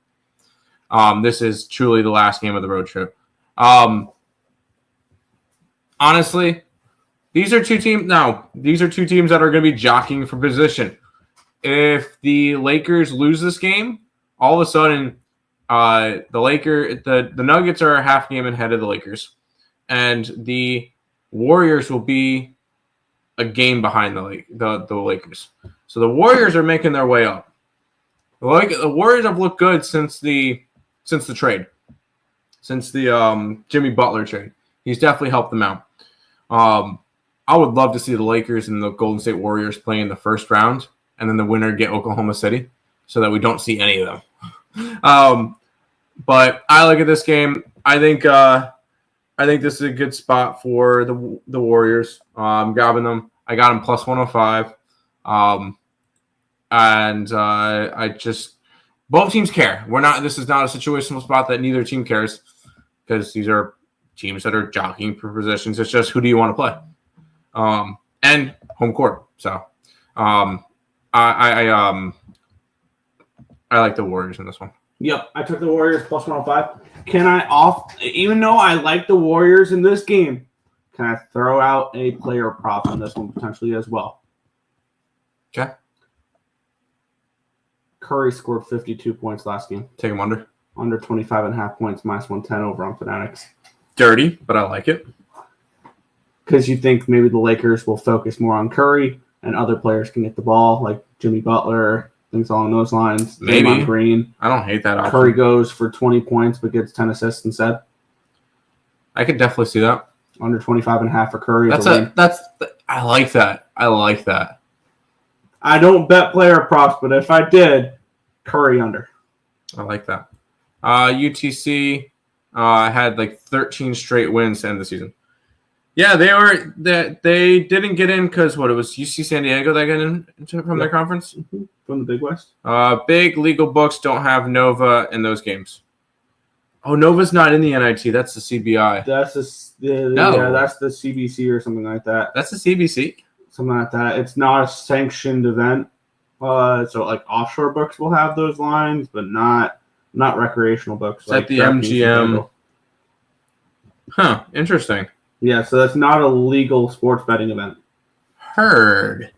This is truly the last game of the road trip. Honestly, these are two teams that are going to be jockeying for position. If the Lakers lose this game, all of a sudden, the Nuggets are a half game ahead of the Lakers, and the Warriors will be a game behind the Lakers. So the Warriors are making their way up. The Warriors have looked good since the trade, since the Jimmy Butler trade. He's definitely helped them out. I would love to see the Lakers and the Golden State Warriors play in the first round, and then the winner get Oklahoma City, so that we don't see any of them. But I look at this game. I think this is a good spot for the Warriors. I'm grabbing them. I got them plus 105. And I just both teams care. This is not a situational spot that neither team cares, because these are teams that are jockeying for positions. It's just who do you want to play, and home court. So I like the Warriors in this one. Yep, I took the Warriors plus 105. Even though I like the Warriors in this game, can I throw out a player prop on this one potentially as well? Okay. Curry scored 52 points last game. Take him under. Under 25.5 points, minus 110 over on Fanatics. Dirty, but I like it. Because you think maybe the Lakers will focus more on Curry and other players can get the ball, like Jimmy Butler, things along those lines. Maybe. Draymond Green. I don't hate that option. Curry goes for 20 points but gets 10 assists instead. I could definitely see that. Under 25.5 for Curry. I like that. I like that. I don't bet player props, but if I did, Curry under. I like that. UTC had like 13 straight wins to end the season. Yeah, they didn't get in because it was UC San Diego that got in from their conference? Mm-hmm. From the Big West? Big legal books don't have Nova in those games. Oh, Nova's not in the NIT. That's the CBI. That's that's the CBC or something like that. That's the CBC? Something like that. It's not a sanctioned event. So like offshore books will have those lines, but not recreational books. It's like the MGM. Huh, interesting. Yeah, so that's not a legal sports betting event. heard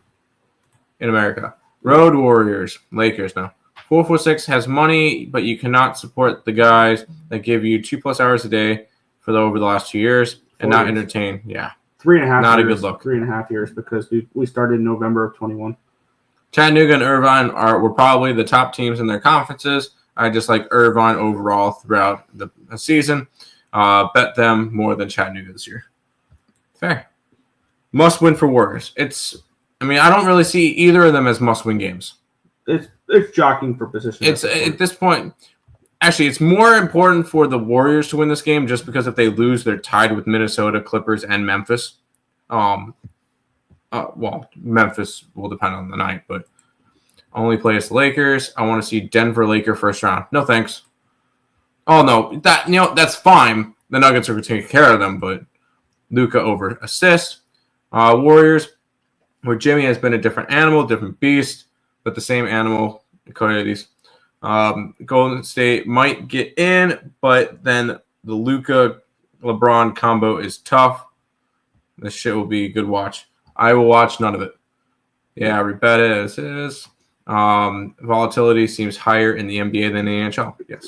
in America. Road Warriors, Lakers now. 446 has money, but you cannot support the guys that give you 2+ hours a day over the last 2 years and not entertain. Yeah. 3.5 Not years. a good look. 3.5 years because we started in November of 21. Chattanooga and Irvine were probably the top teams in their conferences. I just like Irvine overall throughout the season. Bet them more than Chattanooga this year. Fair. Must win for Warriors. I don't really see either of them as must-win games. It's jockeying for position. It's at this point. Actually, it's more important for the Warriors to win this game just because if they lose, they're tied with Minnesota, Clippers, and Memphis. Memphis will depend on the night, but only play as the Lakers. I want to see Denver Laker first round. No thanks. Oh no, that's fine. The Nuggets are going to take care of them, but Luka over assist. Warriors, where Jimmy has been a different animal, different beast, but the same animal. Coyotes. Golden State might get in, but then the Luka LeBron combo is tough. This shit will be a good watch. I will watch none of it. Yeah, we bet it as is. Volatility seems higher in the NBA than the NHL. Yes.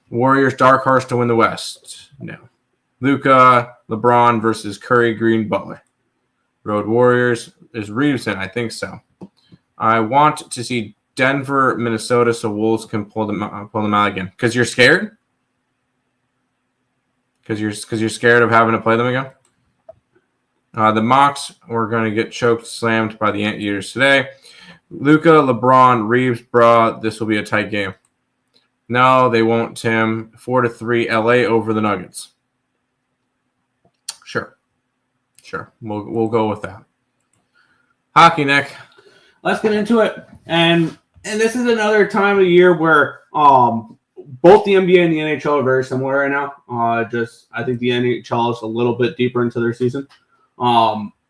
Warriors dark horse to win the West. No. Luka, LeBron versus Curry, Green, Butler. Road Warriors is Reeveson. I think so. I want to see Denver, Minnesota, so Wolves can pull them out again. Because you're scared? Because you're scared of having to play them again? The Mocs were going to get choked, slammed by the Anteaters today. Luka, LeBron, Reeves, this will be a tight game. No, they won't, Tim. 4-3 LA over the Nuggets. Sure. We'll go with that. Hockey, Nick. Let's get into it. And this is another time of year where both the NBA and the NHL are very similar right now. I think the NHL is a little bit deeper into their season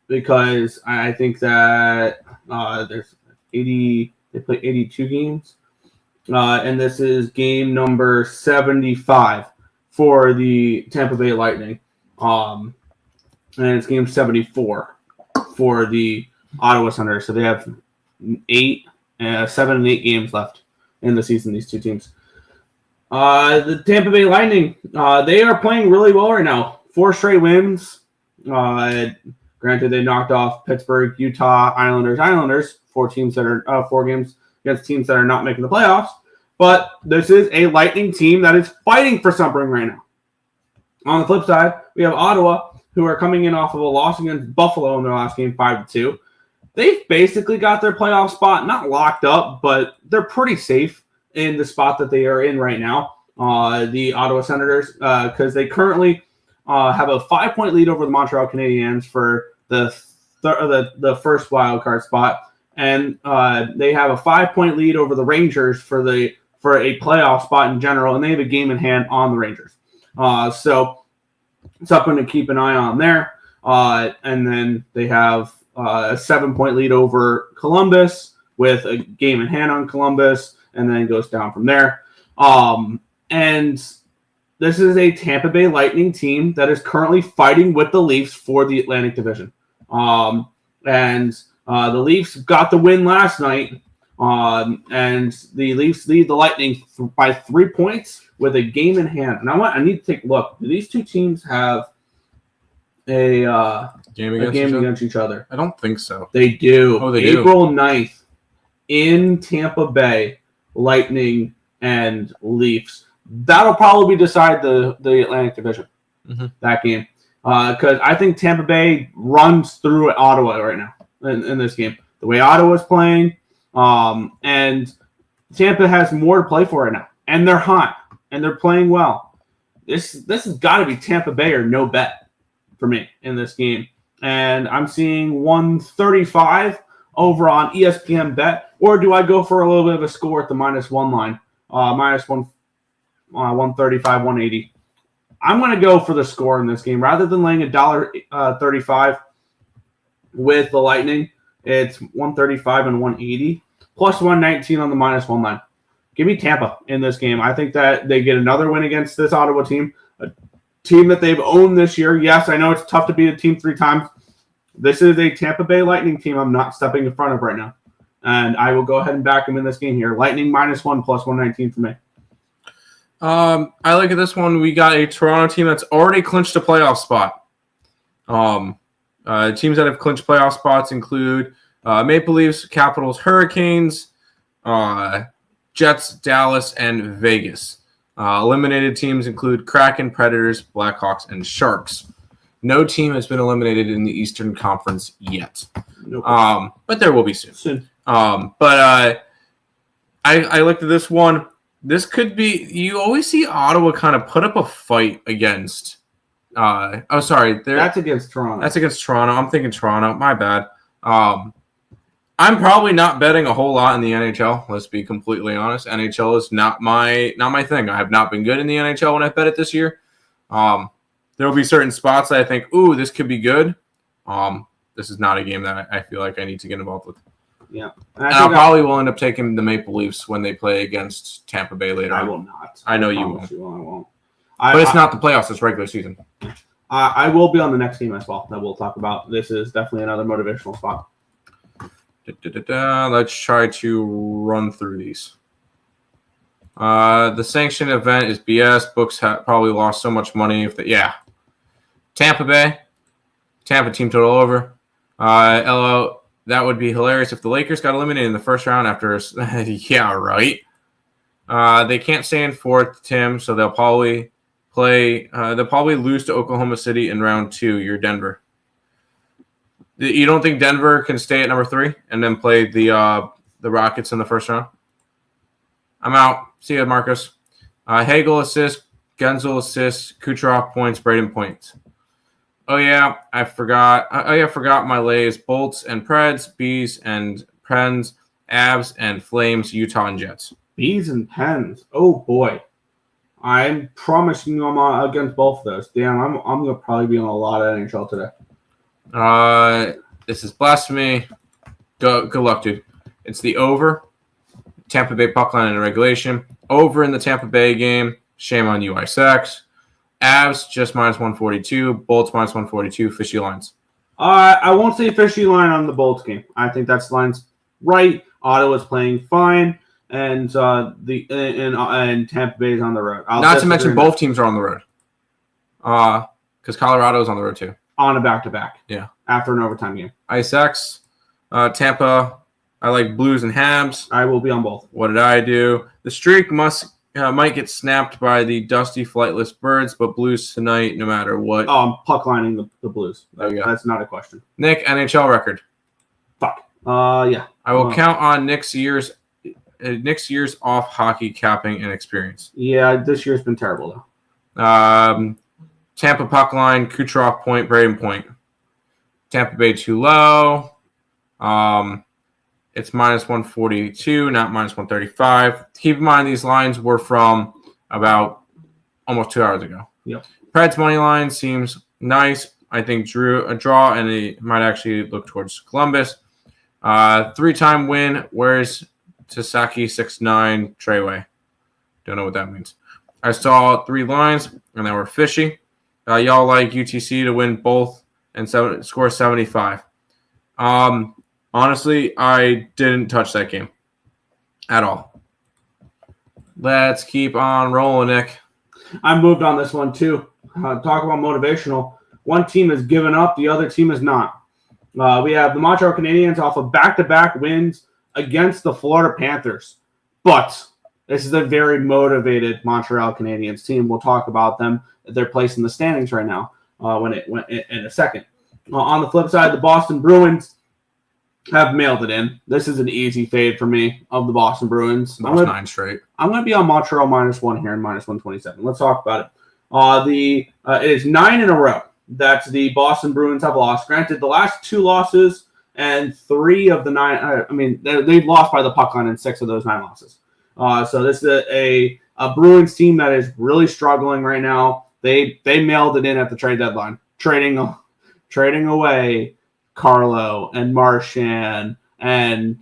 because I think that there's 80. They play 82 games, and this is game number 75 for the Tampa Bay Lightning, and it's game 74 for the Ottawa Senators. So they have 7 and 8 games left in the season, these two teams. The Tampa Bay Lightning, they are playing really well right now. 4 straight wins. Granted, they knocked off Pittsburgh, Utah, Islanders, 4 games against teams that are not making the playoffs. But this is a Lightning team that is fighting for something right now. On the flip side, we have Ottawa, who are coming in off of a loss against Buffalo in their last game, 5-2. They've basically got their playoff spot not locked up, but they're pretty safe in the spot that they are in right now. The Ottawa Senators, because they currently have a 5-point lead over the Montreal Canadiens for the first wild card spot, and they have a 5-point lead over the Rangers for a playoff spot in general, and they have a game in hand on the Rangers. So something to keep an eye on there. And then they have a 7-point lead over Columbus with a game in hand on Columbus, and then it goes down from there. And this is a Tampa Bay Lightning team that is currently fighting with the Leafs for the Atlantic Division. And the Leafs got the win last night, and the Leafs lead the Lightning by 3 points with a game in hand. And I need to take a look. Do these two teams have a game against each other? I don't think so. They do. Oh, they do. April 9th in Tampa Bay, Lightning and Leafs. That'll probably decide the Atlantic Division, that game. Because I think Tampa Bay runs through Ottawa right now in this game. The way Ottawa's playing, and Tampa has more to play for right now. And they're hot, and they're playing well. This has got to be Tampa Bay or no bet for me in this game. And I'm seeing 135 over on ESPN Bet. Or do I go for a little bit of a score at the -1 line? -135, 180. I'm going to go for the score in this game. Rather than laying $1.35 with the Lightning, it's 135 and 180. Plus 119 on the -1 line. Give me Tampa in this game. I think that they get another win against this Ottawa team, a team that they've owned this year. Yes, I know it's tough to beat a team 3 times, This is a Tampa Bay Lightning team I'm not stepping in front of right now. And I will go ahead and back them in this game here. Lightning -1 plus 119 for me. I look at this one. We got a Toronto team that's already clinched a playoff spot. Teams that have clinched playoff spots include Maple Leafs, Capitals, Hurricanes, Jets, Dallas, and Vegas. Eliminated teams include Kraken, Predators, Blackhawks, and Sharks. No team has been eliminated in the Eastern Conference yet. Nope. But there will be soon. I looked at this one. This could be – you always see Ottawa kind of put up a fight against That's against Toronto. That's against Toronto. I'm thinking Toronto. My bad. I'm probably not betting a whole lot in the NHL. Let's be completely honest. NHL is not my thing. I have not been good in the NHL when I bet it this year. There will be certain spots that I think, ooh, this could be good. This is not a game that I feel like I need to get involved with. Yeah. And I probably will end up taking the Maple Leafs when they play against Tampa Bay later. I will not. I know you won't. I won't. But it's not the playoffs. It's regular season. I will be on the next team as well that we'll talk about. This is definitely another motivational spot. Let's try to run through these. The sanctioned event is BS. Books probably lost so much money. Tampa Bay. Tampa team total over. LO, that would be hilarious if the Lakers got eliminated in the first round after. Yeah, right. They can't stay in fourth, Tim, so they'll probably play. They'll probably lose to Oklahoma City in round 2. You're Denver. You don't think Denver can stay at number 3 and then play the Rockets in the first round? I'm out. See you, Marcus. Hagel assists, Genzel assists, Kucherov points, Braden points. Oh yeah, I forgot. I forgot my lays: Bolts and Preds, Bees and Prens, Abs and Flames, Utah and Jets. Bees and Pens. Oh boy, I'm promising you I'm against both of those. Damn, I'm gonna probably be on a lot of NHL today. This is blasphemy. Good luck, dude. It's the over. Tampa Bay puck line in regulation. Over in the Tampa Bay game. Shame on you, Isaacs. Avs just -142. Bolts -142. Fishy lines. I won't say fishy line on the Bolts game. I think that's line's right. Ottawa's playing fine, and Tampa Bay's on the road. Not to mention both teams are on the road. Because Colorado's on the road too. On a back-to-back. Yeah. After an overtime game. Isaacs, Tampa. I like Blues and Habs. I will be on both. What did I do? The streak might get snapped by the dusty, flightless Birds, but Blues tonight, no matter what. Oh, I'm puck lining the Blues. There you go. That's not a question. Nick, NHL record. Fuck. Yeah. I will count on Nick's years off hockey capping and experience. Yeah, this year's been terrible though. Tampa puck line, Kucherov point, Braden point. Tampa Bay too low. It's -142, not -135. Keep in mind these lines were from about almost 2 hours ago. Yep. Preds money line seems nice. I think drew a draw, and it might actually look towards Columbus. 3-time win. Where's Tasaki 6'9" Treyway? Don't know what that means. I saw 3 lines, and they were fishy. Y'all like UTC to win both and score 75. Honestly, I didn't touch that game at all. Let's keep on rolling, Nick. I moved on this one too. Talk about motivational. One team has given up, the other team is not. We have the Montreal Canadiens off of back-to-back wins against the Florida Panthers. But this is a very motivated Montreal Canadiens team. We'll talk about them. Their place in the standings right now in a second. On the flip side, the Boston Bruins have mailed it in. This is an easy fade for me of the Boston Bruins. Lost 9 straight. I'm going to be on Montreal -1 here and -127. Let's talk about it. It is 9 in a row that the Boston Bruins have lost. Granted, the last 2 losses and 3 of the 9. They've lost by the puck line in 6 of those 9 losses. So this is a Bruins team that is really struggling right now. They mailed it in at the trade deadline, trading away Carlo and Marchand and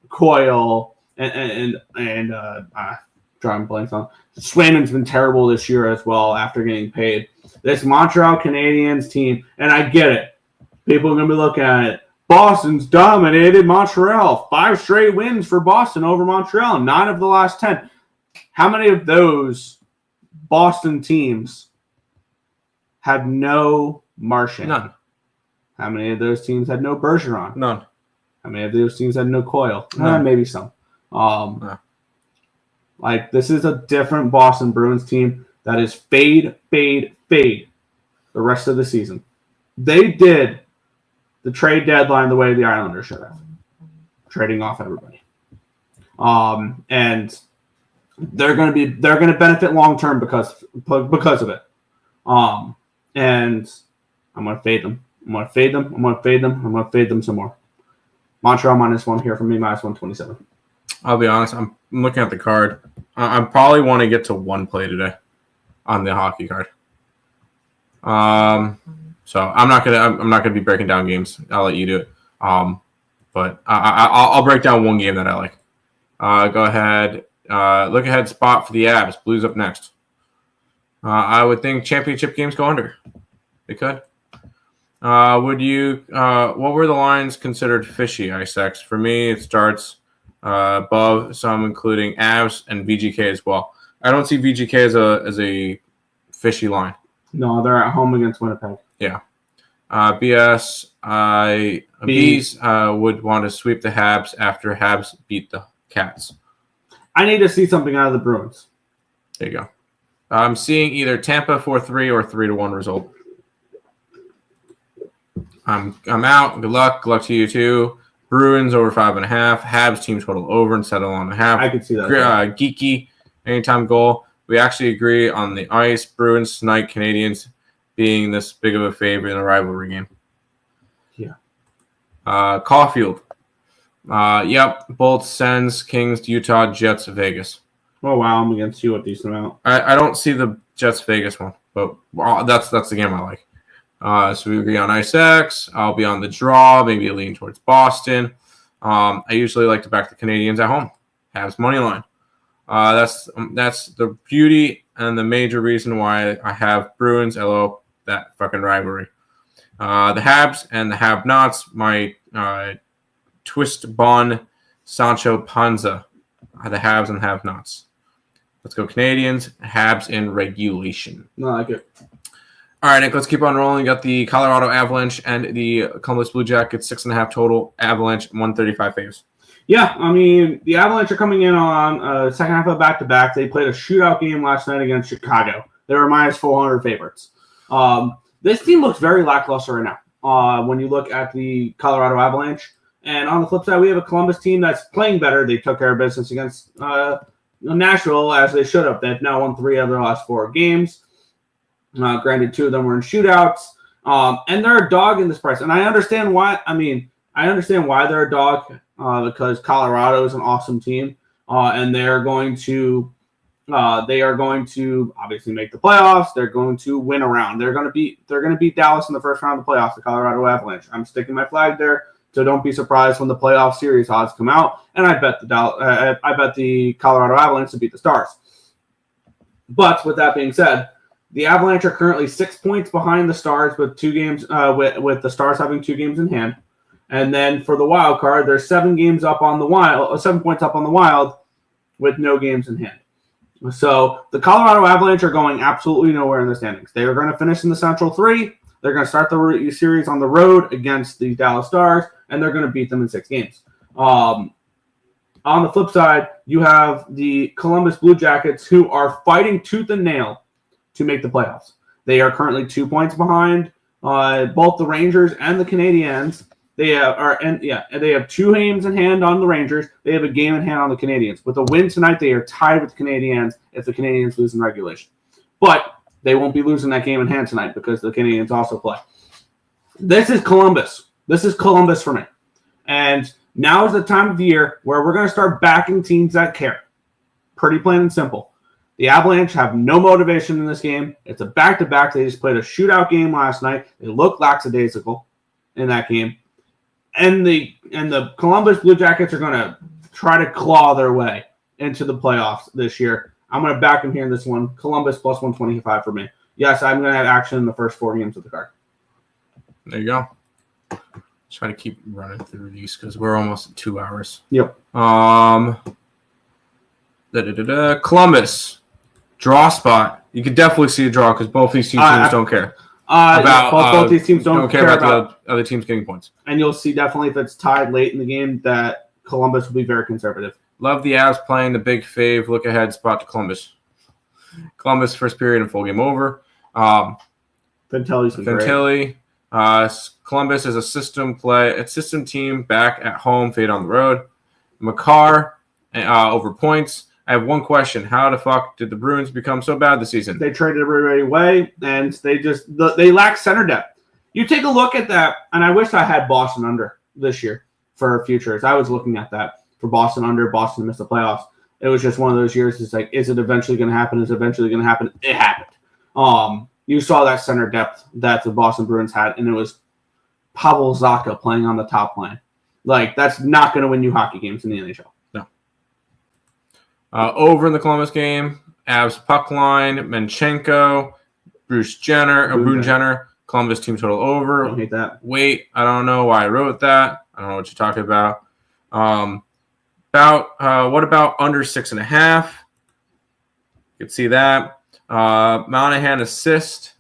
Coyle and drawing blanks on. Swayman's been terrible this year as well after getting paid. This Montreal Canadiens team, and I get it. People are going to be looking at it. Boston's dominated Montreal. 5 straight wins for Boston over Montreal. 9 of the last 10. How many of those Boston teams had no Marchand? None. How many of those teams had no Bergeron? None. How many of those teams had no Coyle? None. Maybe some. Like, this is a different Boston Bruins team that is fade the rest of the season. They did the trade deadline the way the Islanders should have, trading off everybody. And they're going to benefit long term because of it. And I'm going to fade them. I'm going to fade them some more. Montreal -1 here for me, -127. I'll be honest. I'm looking at the card. I probably want to get to 1 play today on the hockey card. So I'm not gonna be breaking down games. I'll let you do it. But I'll break down 1 game that I like. Go ahead. Look ahead spot for the Avs. Blues up next. I would think championship games go under. They could. Would you? What were the lines considered fishy? Icex. For me, it starts above some, including Avs and VGK as well. I don't see VGK as a fishy line. No, they're at home against Winnipeg. Yeah. BS. Bees would want to sweep the Habs after Habs beat the Cats. I need to see something out of the Bruins. There you go. I'm seeing either Tampa 4-3 or 3-1 result. I'm out. Good luck. Good luck to you too. Bruins over 5.5. Habs team total over and settle on 1.5. I can see that. Geeky. Anytime goal. We actually agree on the ice. Bruins tonight. Canadians being this big of a favorite in a rivalry game. Yeah. Caulfield. Yep. Bolts, Sens, Kings, Utah, Jets, Vegas. Oh, wow. I'm against you a decent amount. I don't see the Jets Vegas one, but that's the game I like. So we agree on Ice X. I'll be on the draw, maybe a lean towards Boston. I usually like to back the Canadians at home. Habs money line. That's the beauty and the major reason why I have Bruins. LO that fucking rivalry. The Habs and the Have-Nots. My twist Bon Sancho Panza. The Habs and Have-Nots. Let's go Canadians. Habs in regulation. No, I like it. All right, Nick, let's keep on rolling. Got the Colorado Avalanche and the Columbus Blue Jackets, 6.5 total. Avalanche, 135 faves. Yeah, I mean, the Avalanche are coming in on second half of back-to-back. They played a shootout game last night against Chicago. They were -400 favorites. This team looks very lackluster right now when you look at the Colorado Avalanche. And on the flip side, we have a Columbus team that's playing better. They took care of business against Nashville, as they should have. They've now won 3 of their last 4 games. Granted, 2 of them were in shootouts. And they're a dog in this price. And I understand why. I understand why they're a dog because Colorado is an awesome team. And they are going to obviously make the playoffs. They're going to win a round. They're going to beat Dallas in the first round of the playoffs, the Colorado Avalanche. I'm sticking my flag there. So don't be surprised when the playoff series odds come out. And I bet the Colorado Avalanche to beat the Stars. But with that being said, the Avalanche are currently 6 points behind the Stars with 2 games, with the Stars having 2 games in hand. And then for the wild card, they're 7 points up on the Wild with no games in hand. So the Colorado Avalanche are going absolutely nowhere in the standings. They are going to finish in the Central 3. They're going to start the series on the road against the Dallas Stars, and they're going to beat them in 6 games. On the flip side, you have the Columbus Blue Jackets, who are fighting tooth and nail to make the playoffs. They are currently 2 points behind both the Rangers and the Canadiens. They have 2 games in hand on the Rangers. They have a game in hand on the Canadiens. With a win tonight, they are tied with the Canadiens if the Canadiens lose in regulation. But they won't be losing that game in hand tonight because the Canadiens also play. This is Columbus. This is Columbus for me. And now is the time of the year where we're going to start backing teams that care. Pretty plain and simple. The Avalanche have no motivation in this game. It's a back-to-back. They just played a shootout game last night. They look lackadaisical in that game. And the Columbus Blue Jackets are going to try to claw their way into the playoffs this year. I'm going to back them here in this one. Columbus plus 125 for me. Yes, I'm going to have action in the first 4 games of the card. There you go. Try to keep running through these because we're almost at 2 hours. Yep. Columbus draw spot. You could definitely see a draw because both these teams don't care about both these teams don't care about the other teams getting points. And you'll see definitely if it's tied late in the game that Columbus will be very conservative. Love the Avs playing the big fave look ahead spot to Columbus. Columbus first period and full game over. Fantilli. Columbus is a system team back at home, fade on the road. Makar over points. I have one question. How the fuck did the Bruins become so bad this season? They traded everybody away, and they lack center depth. You take a look at that, and I wish I had Boston under this year for futures. I was looking at that for Boston under. Boston missed the playoffs. It was just one of those years. It's like, is it eventually going to happen? Is it eventually going to happen? It happened. You saw that center depth that the Boston Bruins had, and it was Pavel Zacha playing on the top line. Like, that's not going to win you hockey games in the NHL. No. Over in the Columbus game, Avs puck line, Menchenko, Bruce Jenner, Columbus team total over. Don't hate that. Wait, I don't know why I wrote that. I don't know what you're talking about. What about under 6.5? You can see that. Monahan assist.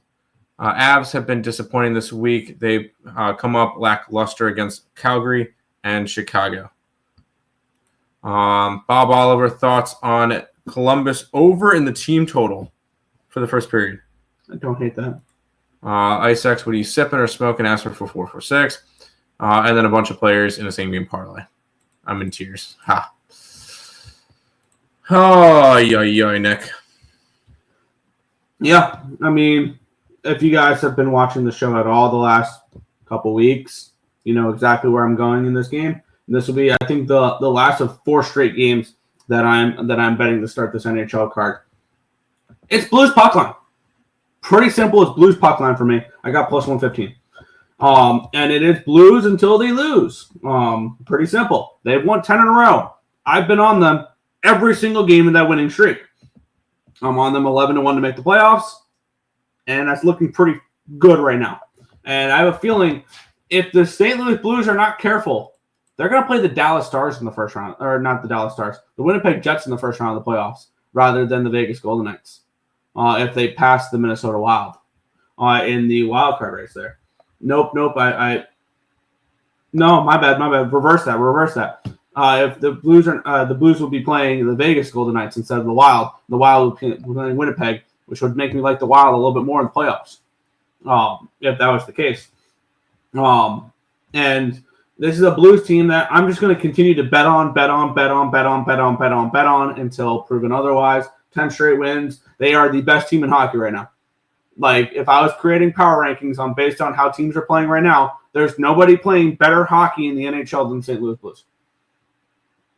Avs have been disappointing this week. They come up lackluster against Calgary and Chicago. Bob Oliver, thoughts on Columbus over in the team total for the first period? I don't hate that. Ice-X, what are you sipping or smoking? Ask for 446. And then a bunch of players in the same game parlay. I'm in tears. Ha. Oh, yoy, Nick. Yeah, I mean, if you guys have been watching the show at all the last couple weeks, you know exactly where I'm going in this game. This will be, I think, the last of 4 straight games that I'm betting to start this NHL card. It's Blues puck line. Pretty simple. It's Blues puck line for me. I got plus 115. And it is Blues until they lose. Pretty simple. They've won 10 in a row. I've been on them every single game in that winning streak. I'm on them 11-1 to make the playoffs, and that's looking pretty good right now. And I have a feeling if the St. Louis Blues are not careful, they're going to play the Dallas Stars in the first round, or not the Dallas Stars, the Winnipeg Jets in the first round of the playoffs, rather than the Vegas Golden Knights, if they pass the Minnesota Wild in the wild card race there. Nope. No, my bad. Reverse that. If the Blues are, the Blues will be playing the Vegas Golden Knights instead of the Wild. The Wild will be playing Winnipeg, which would make me like the Wild a little bit more in the playoffs. If that was the case. And this is a Blues team that I'm just going to continue to bet on until proven otherwise. 10 straight wins. They are the best team in hockey right now. Like, if I was creating power rankings based on how teams are playing right now, there's nobody playing better hockey in the NHL than St. Louis Blues.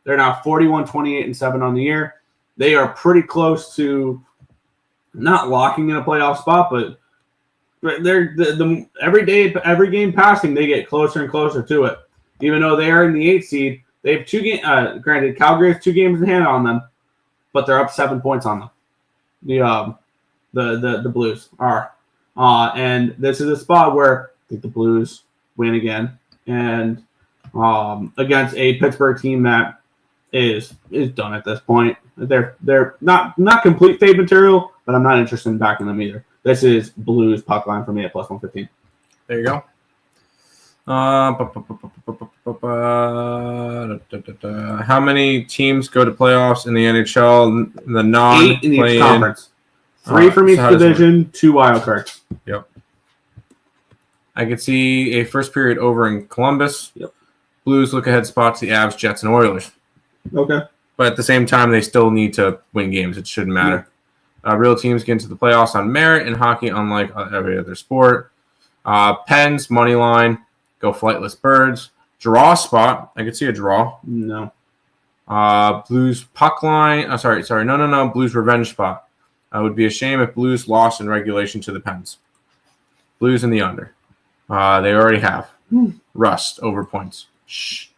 They're now 41, 28, and 7 on the year. They are pretty close to not locking in a playoff spot, but they're every game passing, they get closer and closer to it. Even though they are in the 8th seed, they have 2 games. Granted, Calgary has 2 games in hand on them, but they're up 7 points on them. The Blues are, and this is a spot where I think the Blues win again, and against a Pittsburgh team that is done at this point. They're not complete fade material, but I'm not interested in backing them either. This is Blues puck line for me at plus 115. There you go. How many teams go to playoffs in the NHL? The 8 in each conference. 3 from each division, 2 wild cards. Yep. I could see a first period over in Columbus. Yep. Blues look ahead spots the Avs, Jets, and Oilers. Okay. But at the same time, they still need to win games. It shouldn't matter. Real teams get into the playoffs on merit in hockey, unlike every other sport. Pens, money line, go flightless birds. Draw spot. I could see a draw. No. Blues puck line. Sorry. No. Blues revenge spot. Would be a shame if Blues lost in regulation to the Pens. Blues in the under. They already have. Rust over points. Shh.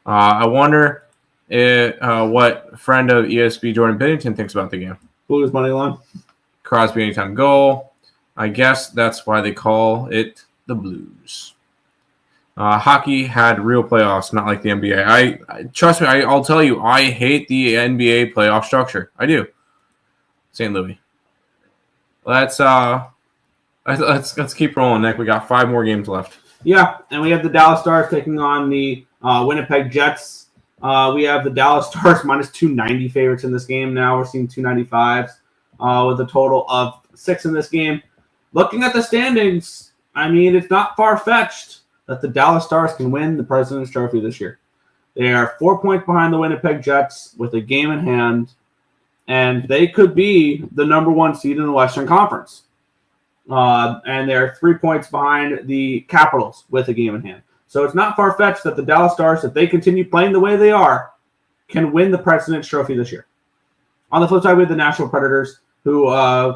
I wonder what friend of ESB Jordan Binnington thinks about the game. Blues money line. Crosby anytime goal. I guess that's why they call it the Blues. Hockey had real playoffs, not like the NBA. I trust me. I'll tell you, I hate the NBA playoff structure. I do. St. Louis. Let's keep rolling, Nick. We got 5 more games left. Yeah, and we have the Dallas Stars taking on the Winnipeg Jets. We have the Dallas Stars minus 290 favorites in this game now. We're seeing 295s with a total of 6 in this game. Looking at the standings, I mean, it's not far-fetched that the Dallas Stars can win the President's Trophy this year. They are 4 points behind the Winnipeg Jets with a game in hand, and they could be the number 1 seed in the Western Conference. And they're 3 points behind the Capitals with a game in hand. So it's not far-fetched that the Dallas Stars, if they continue playing the way they are, can win the President's Trophy this year. On the flip side, we have the Nashville Predators, who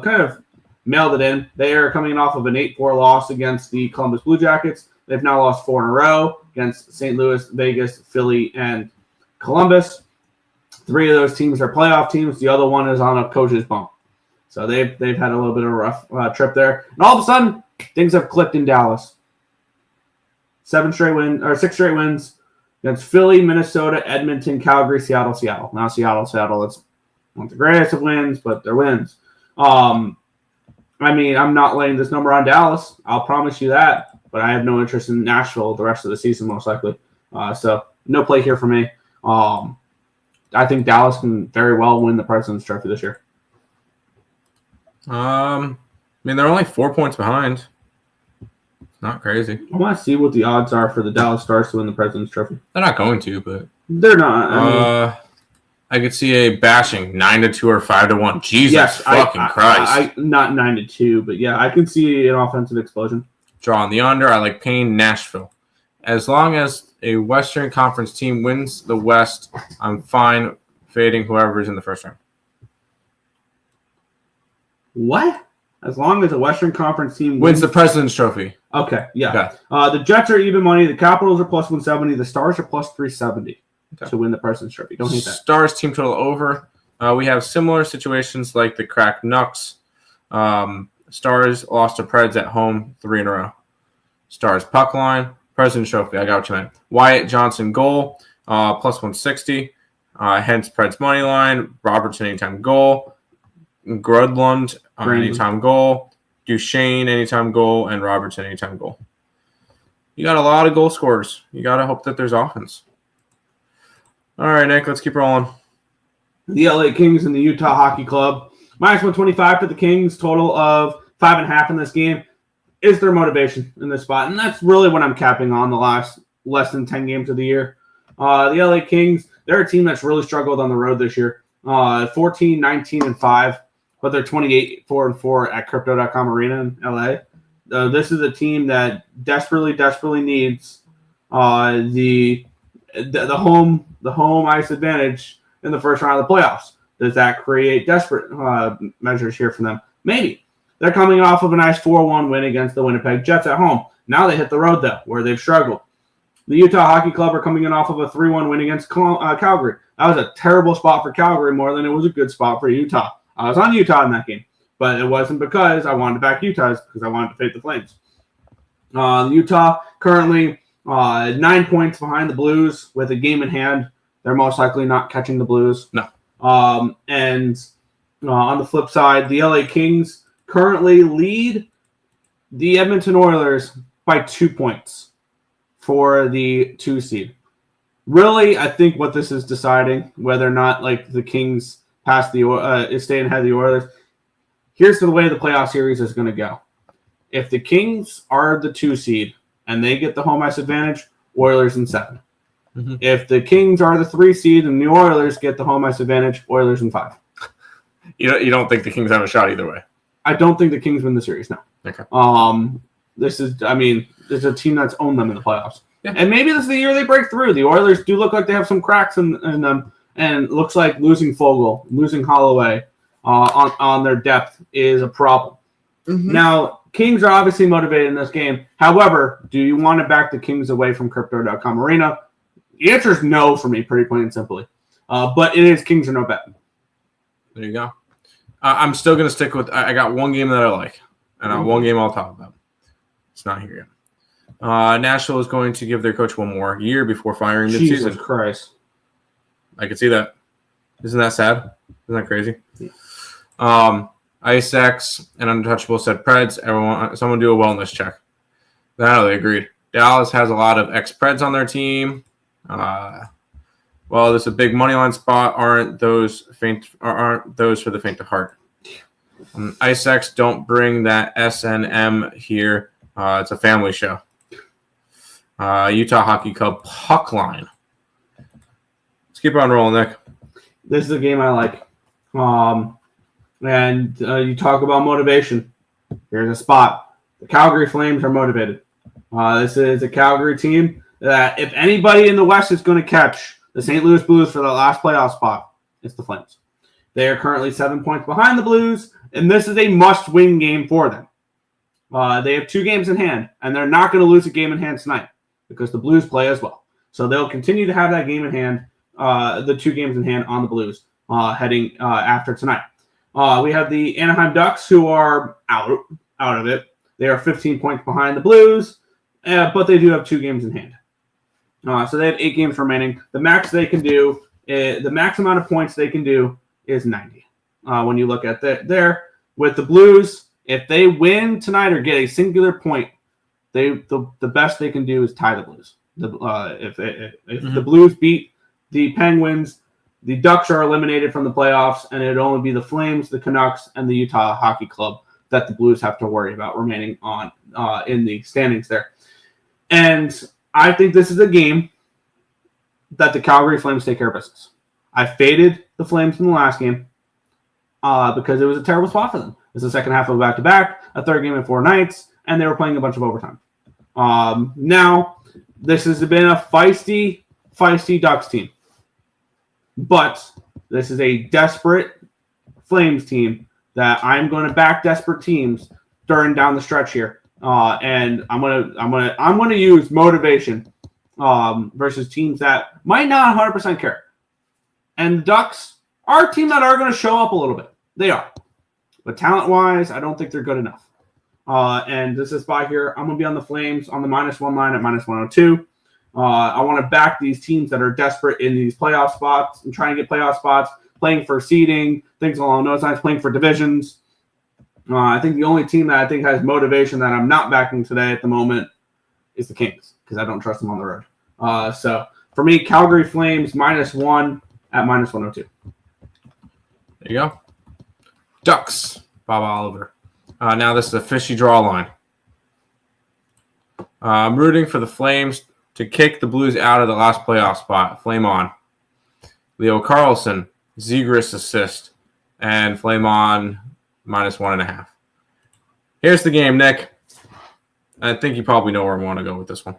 kind of mailed it in. They are coming off of an 8-4 loss against the Columbus Blue Jackets. They've now lost 4 in a row against St. Louis, Vegas, Philly, and Columbus. 3 of those teams are playoff teams. The other one is on a coach's bump. So they've had a little bit of a rough trip there. And all of a sudden, things have clicked in Dallas. 6 straight wins against Philly, Minnesota, Edmonton, Calgary, Seattle. Now Seattle, it's not the greatest of wins, but they're wins. I mean, I'm not laying this number on Dallas. I'll promise you that. But I have no interest in Nashville the rest of the season, most likely. So no play here for me. I think Dallas can very well win the President's Trophy this year. I mean, they're only 4 points behind. Not crazy. I want to see what the odds are for the Dallas Stars to win the President's Trophy. They're not going to, but they're not. I could see a bashing 9-2 or 5-1. Jesus fucking Christ! Not 9-2, but yeah, I can see an offensive explosion. Drawing the under. I like paying Nashville. As long as a Western Conference team wins the West, I'm fine fading whoever's in the first round. What? As long as a Western Conference team wins the President's Trophy. Okay, yeah. Okay. The Jets are even money. The Capitals are plus 170. The Stars are plus 370 to win the President's Trophy. Don't hate that. Stars team total over. We have similar situations like the Crack Knucks. Stars lost to Preds at home 3 in a row. Stars puck line. President's Trophy. I got what you meant. Wyatt Johnson goal. Plus 160. Hence Preds money line. Robertson anytime goal. Grudlund anytime goal. Duchesne anytime goal. And Robertson anytime goal. You got a lot of goal scorers. You got to hope that there's offense. All right, Nick, let's keep rolling. The LA Kings and the Utah Hockey Club. Minus 125 for the Kings. Total of 5.5 in this game. Is their motivation in this spot? And that's really what I'm capping on the last less than 10 games of the year. The LA Kings, they're a team that's really struggled on the road this year. 14, 19, and 5. But they're 28, 4, and 4 at Crypto.com Arena in LA. This is a team that desperately needs the home ice advantage in the first round of the playoffs. Does that create desperate measures here for them? Maybe. They're coming off of a nice 4-1 win against the Winnipeg Jets at home. Now they hit the road, though, where they've struggled. The Utah Hockey Club are coming in off of a 3-1 win against Calgary. That was a terrible spot for Calgary more than it was a good spot for Utah. I was on Utah in that game, but it wasn't because I wanted to back Utah, it's because I wanted to fade the Flames. Utah currently 9 points behind the Blues with a game in hand. They're most likely not catching the Blues. No. And on the flip side, the LA Kings currently lead the Edmonton Oilers by 2 points for the 2 seed. Really, I think what this is deciding, whether or not like the Kings pass is staying ahead of the Oilers. Here's the way the playoff series is going to go. If the Kings are the 2 seed and they get the home ice advantage, Oilers in 7. Mm-hmm. If the Kings are the 3 seed and the Oilers get the home ice advantage, Oilers in 5. You don't think the Kings have a shot either way? I don't think the Kings win the series, no. Okay. This is a team that's owned them in the playoffs. Yeah. And maybe this is the year they break through. The Oilers do look like they have some cracks in them, and it looks like losing Fogle, losing Holloway on their depth is a problem. Mm-hmm. Now, Kings are obviously motivated in this game. However, do you want to back the Kings away from Crypto.com Arena? The answer is no for me, pretty plain and simply. But it is Kings or no bet. There you go. I'm still going to stick with – I got one game that I like, and one game I'll talk about. It's not here yet. Nashville is going to give their coach one more year before firing midseason. Jesus Christ. I can see that. Isn't that sad? Isn't that crazy? Yeah. Ice X and Untouchable said Preds. Someone do a wellness check. No, they agreed. Dallas has a lot of ex-Preds on their team. Well, this is a big money line spot. Aren't those for the faint of heart? Ice X, don't bring that SNM here. It's a family show. Utah Hockey Club puck line. Let's keep on rolling, Nick. This is a game I like. And you talk about motivation. Here's a spot. The Calgary Flames are motivated. This is a Calgary team that if anybody in the West is going to catch the St. Louis Blues for the last playoff spot, it's the Flames. They are currently 7 points behind the Blues, and this is a must-win game for them. They have 2 games in hand, and they're not going to lose a game in hand tonight because the Blues play as well. So they'll continue to have that game in hand, the 2 games in hand on the Blues heading after tonight. We have the Anaheim Ducks, who are out of it. They are 15 points behind the Blues, but they do have 2 games in hand. So they have 8 games remaining. The max amount of points they can do is 90. When you look at there with the Blues, if they win tonight or get a singular point, the best they can do is tie the Blues. If the Blues beat the Penguins, the Ducks are eliminated from the playoffs, and it'd only be the Flames, the Canucks, and the Utah Hockey Club that the Blues have to worry about remaining on in the standings there. And I think this is a game that the Calgary Flames take care of business. I faded the Flames in the last game because it was a terrible spot for them. It was the second half of a back-to-back, a third game in 4 nights, and they were playing a bunch of overtime. Now, this has been a feisty Ducks team. But this is a desperate Flames team that I'm going to back desperate teams during down the stretch here. And I'm gonna use motivation versus teams that might not 100% care. And the Ducks are a team that are going to show up a little bit. They are. But talent-wise, I don't think they're good enough. And this is by here. I'm going to be on the Flames on the -1 line at -102. I want to back these teams that are desperate in these playoff spots and trying to get playoff spots, playing for seeding, things along those lines, playing for divisions. I think the only team that I think has motivation that I'm not backing today at the moment is the Kings because I don't trust them on the road. So for me, Calgary Flames -1 at -102. There you go. Ducks, Bob Oliver. Now this is a fishy draw line. I'm rooting for the Flames to kick the Blues out of the last playoff spot. Flame on. Leo Carlson, Zegras assist, and Flame on -1.5. Here's the game, Nick. I think you probably know where I want to go with this one.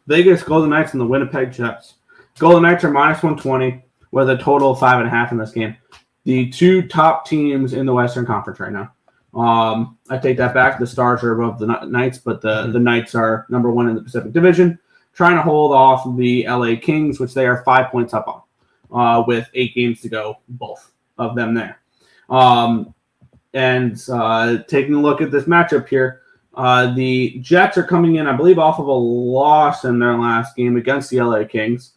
Vegas Golden Knights and the Winnipeg Jets. Golden Knights are -120 with a total of 5.5 in this game. The 2 top teams in the Western Conference right now. I take that back. The Stars are above the Knights, but the Knights are number 1 in the Pacific Division, trying to hold off the LA Kings, which they are 5 points up on, with 8 games to go, both of them there. Taking a look at this matchup here, the Jets are coming in, I believe, off of a loss in their last game against the LA Kings.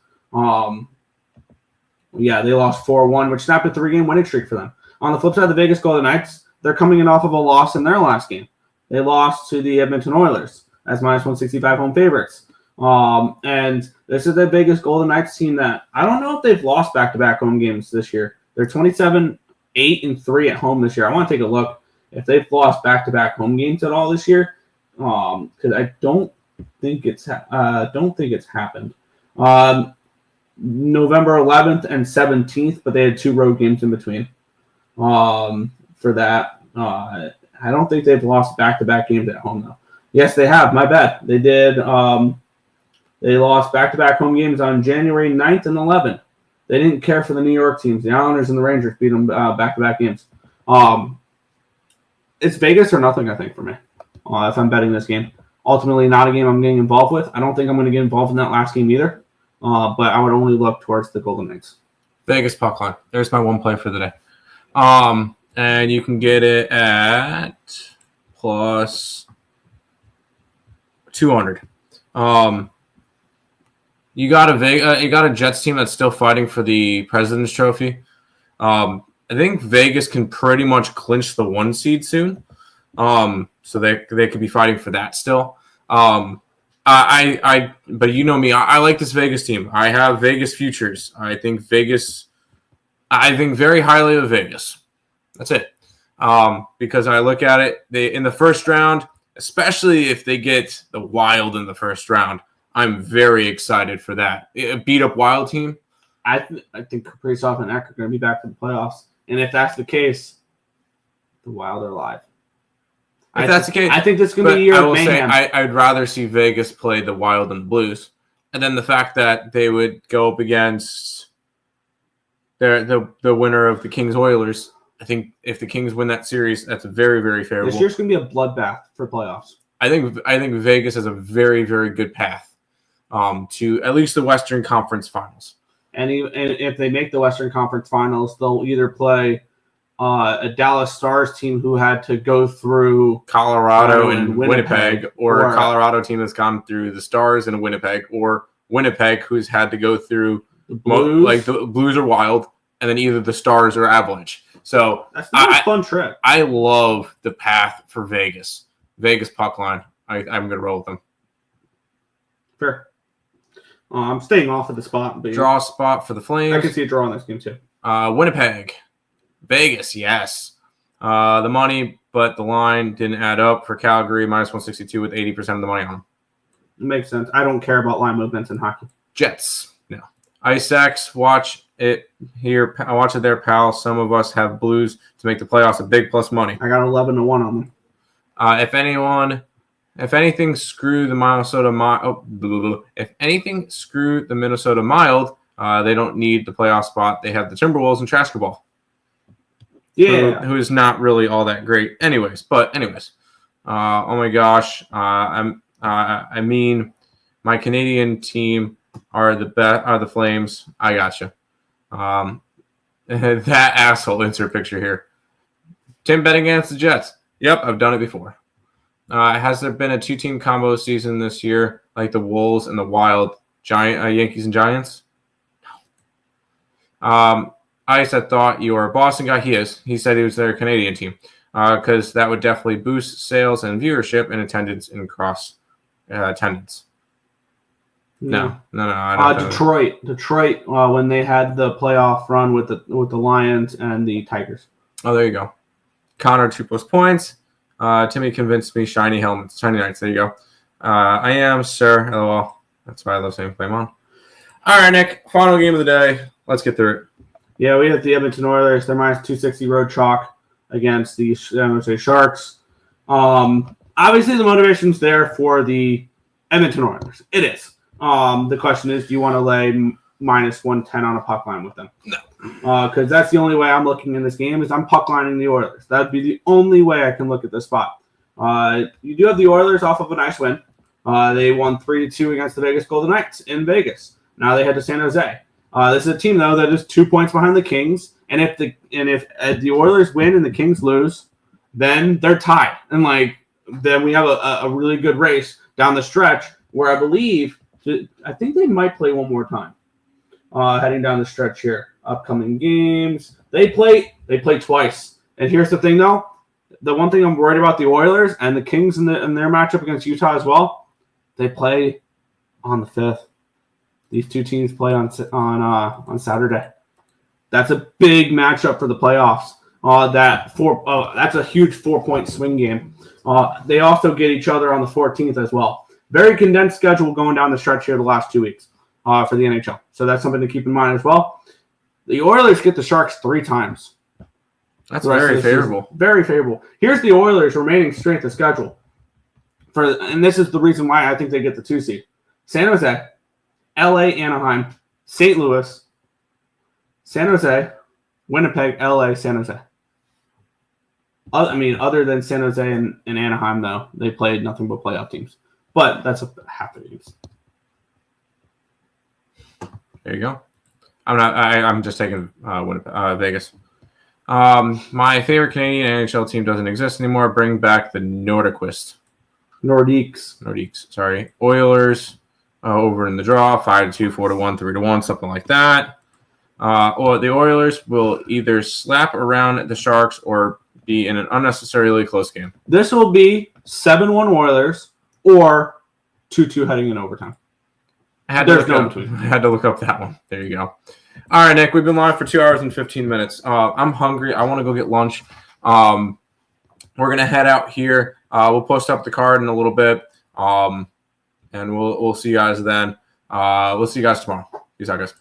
They lost 4-1, which snapped a 3-game winning streak for them. On the flip side, the Vegas Golden Knights, they're coming in off of a loss in their last game. They lost to the Edmonton Oilers as -165 home favorites. And this is the Vegas Golden Knights team that I don't know if they've lost back-to-back home games this year. They're 27-8-3 at home this year. I want to take a look if they've lost back-to-back home games at all this year, because I don't think it's happened. November 11th and 17th, but they had 2 road games in between. For that, I don't think they've lost back-to-back games at home, though. Yes, they have. My bad. They did. They lost back-to-back home games on January 9th and 11th. They didn't care for the New York teams. The Islanders and the Rangers beat them back-to-back games. It's Vegas or nothing, I think, for me, if I'm betting this game. Ultimately, not a game I'm getting involved with. I don't think I'm going to get involved in that last game either, but I would only look towards the Golden Knights. Vegas puck line. There's my one play for the day. And you can get it at plus 200. You got a Jets team that's still fighting for the President's Trophy. I think Vegas can pretty much clinch the 1 seed soon. So they could be fighting for that still. But you know me, I like this Vegas team. I have Vegas futures. I think very highly of Vegas. That's it. Because I look at it, in the first round, especially if they get the Wild in the first round, I'm very excited for that. A beat-up Wild team. I think Kaprizov and Eck are going to be back for the playoffs. And if that's the case, the Wild are alive. If that's the case, I think this is going to be a year I of will mayhem. say I'd rather see Vegas play the Wild and the Blues. And then the fact that they would go up against the winner of the Kings Oilers, I think if the Kings win that series, that's very, very favorable. This year's going to be a bloodbath for playoffs. I think Vegas has a very, very good path to at least the Western Conference Finals. And if they make the Western Conference Finals, they'll either play a Dallas Stars team who had to go through Colorado and Winnipeg, or a Colorado team that's gone through the Stars and Winnipeg, or Winnipeg who's had to go through the Blues. Like the Blues or Wild, and then either the Stars or Avalanche. So that's not a fun trip. I love the path for Vegas. Vegas puck line. I'm going to roll with them. Fair. I'm staying off of the spot. But draw spot for the Flames. I can see a draw in this game too. Winnipeg. Vegas, yes. The money, but the line didn't add up for Calgary, minus 162 with 80% of the money on them. It makes sense. I don't care about line movements in hockey. Jets, no. Ice X, watch it here. I watch it there, pal. Some of us have Blues to make the playoffs a big plus money. I got 11-1 on them. If anything, screw the Minnesota Mild. They don't need the playoff spot. They have the Timberwolves and Trasker Ball. Yeah, who is not really all that great. Anyways. Oh my gosh. I mean, my Canadian team are the Flames. I gotcha. That asshole insert picture here. Tim betting against the Jets. Yep, I've done it before. Has there been a 2-team combo season this year, like the Wolves and the Wild Yankees and Giants? No. Ice, I thought you were a Boston guy. He is. He said he was their Canadian team because that would definitely boost sales and viewership and attendance and cross attendance. No. I don't Detroit. When they had the playoff run with the Lions and the Tigers. Oh, there you go. Connor 2+ points. Timmy convinced me. Shiny helmets, shiny knights. There you go. I am, sir. LOL. That's why I love saying play 'em on. All right, Nick. Final game of the day. Let's get through it. Yeah, we have the Edmonton Oilers. They're minus 260 road chalk against the Sharks. Obviously, the motivation's there for the Edmonton Oilers. It is. The question is, do you want to lay minus 110 on a puck line with them? No. Because that's the only way I'm looking in this game is I'm puck lining the Oilers. That would be the only way I can look at this spot. You do have the Oilers off of a nice win. They won 3-2 against the Vegas Golden Knights in Vegas. Now they head to San Jose. This is a team, though, that is 2 points behind the Kings. And if the Oilers win and the Kings lose, then they're tied. And then we have a really good race down the stretch where I think they might play one more time. Heading down the stretch here. Upcoming games. They play twice. And here's the thing, though. The one thing I'm worried about the Oilers and the Kings in their matchup against Utah as well, they play on the 5th. These two teams play on Saturday. That's a big matchup for the playoffs. That's a huge 4-point swing game. They also get each other on the 14th as well. Very condensed schedule going down the stretch here the last 2 weeks for the NHL. So that's something to keep in mind as well. The Oilers get the Sharks 3 times. That's very favorable. Very favorable. Here's the Oilers' remaining strength of schedule. And this is the reason why I think they get the 2 seed. San Jose, LA, Anaheim, St. Louis, San Jose, Winnipeg, LA, San Jose. Other than San Jose and Anaheim, though, they played nothing but playoff teams. But that's half the games. There you go. I'm just taking Vegas. My favorite Canadian NHL team doesn't exist anymore. Bring back the Nordiquist. Nordiques. Sorry. Oilers over in the draw, 5-2, 4-1, 3-1, something like that. Or the Oilers will either slap around the Sharks or be in an unnecessarily close game. This will be 7-1 Oilers or 2-2 heading in overtime. There's no between. I had to look up that one. There you go. All right, Nick, we've been live for 2 hours and 15 minutes. I'm hungry. I want to go get lunch. We're going to head out here. We'll post up the card in a little bit, and we'll see you guys then. We'll see you guys tomorrow. Peace out, guys.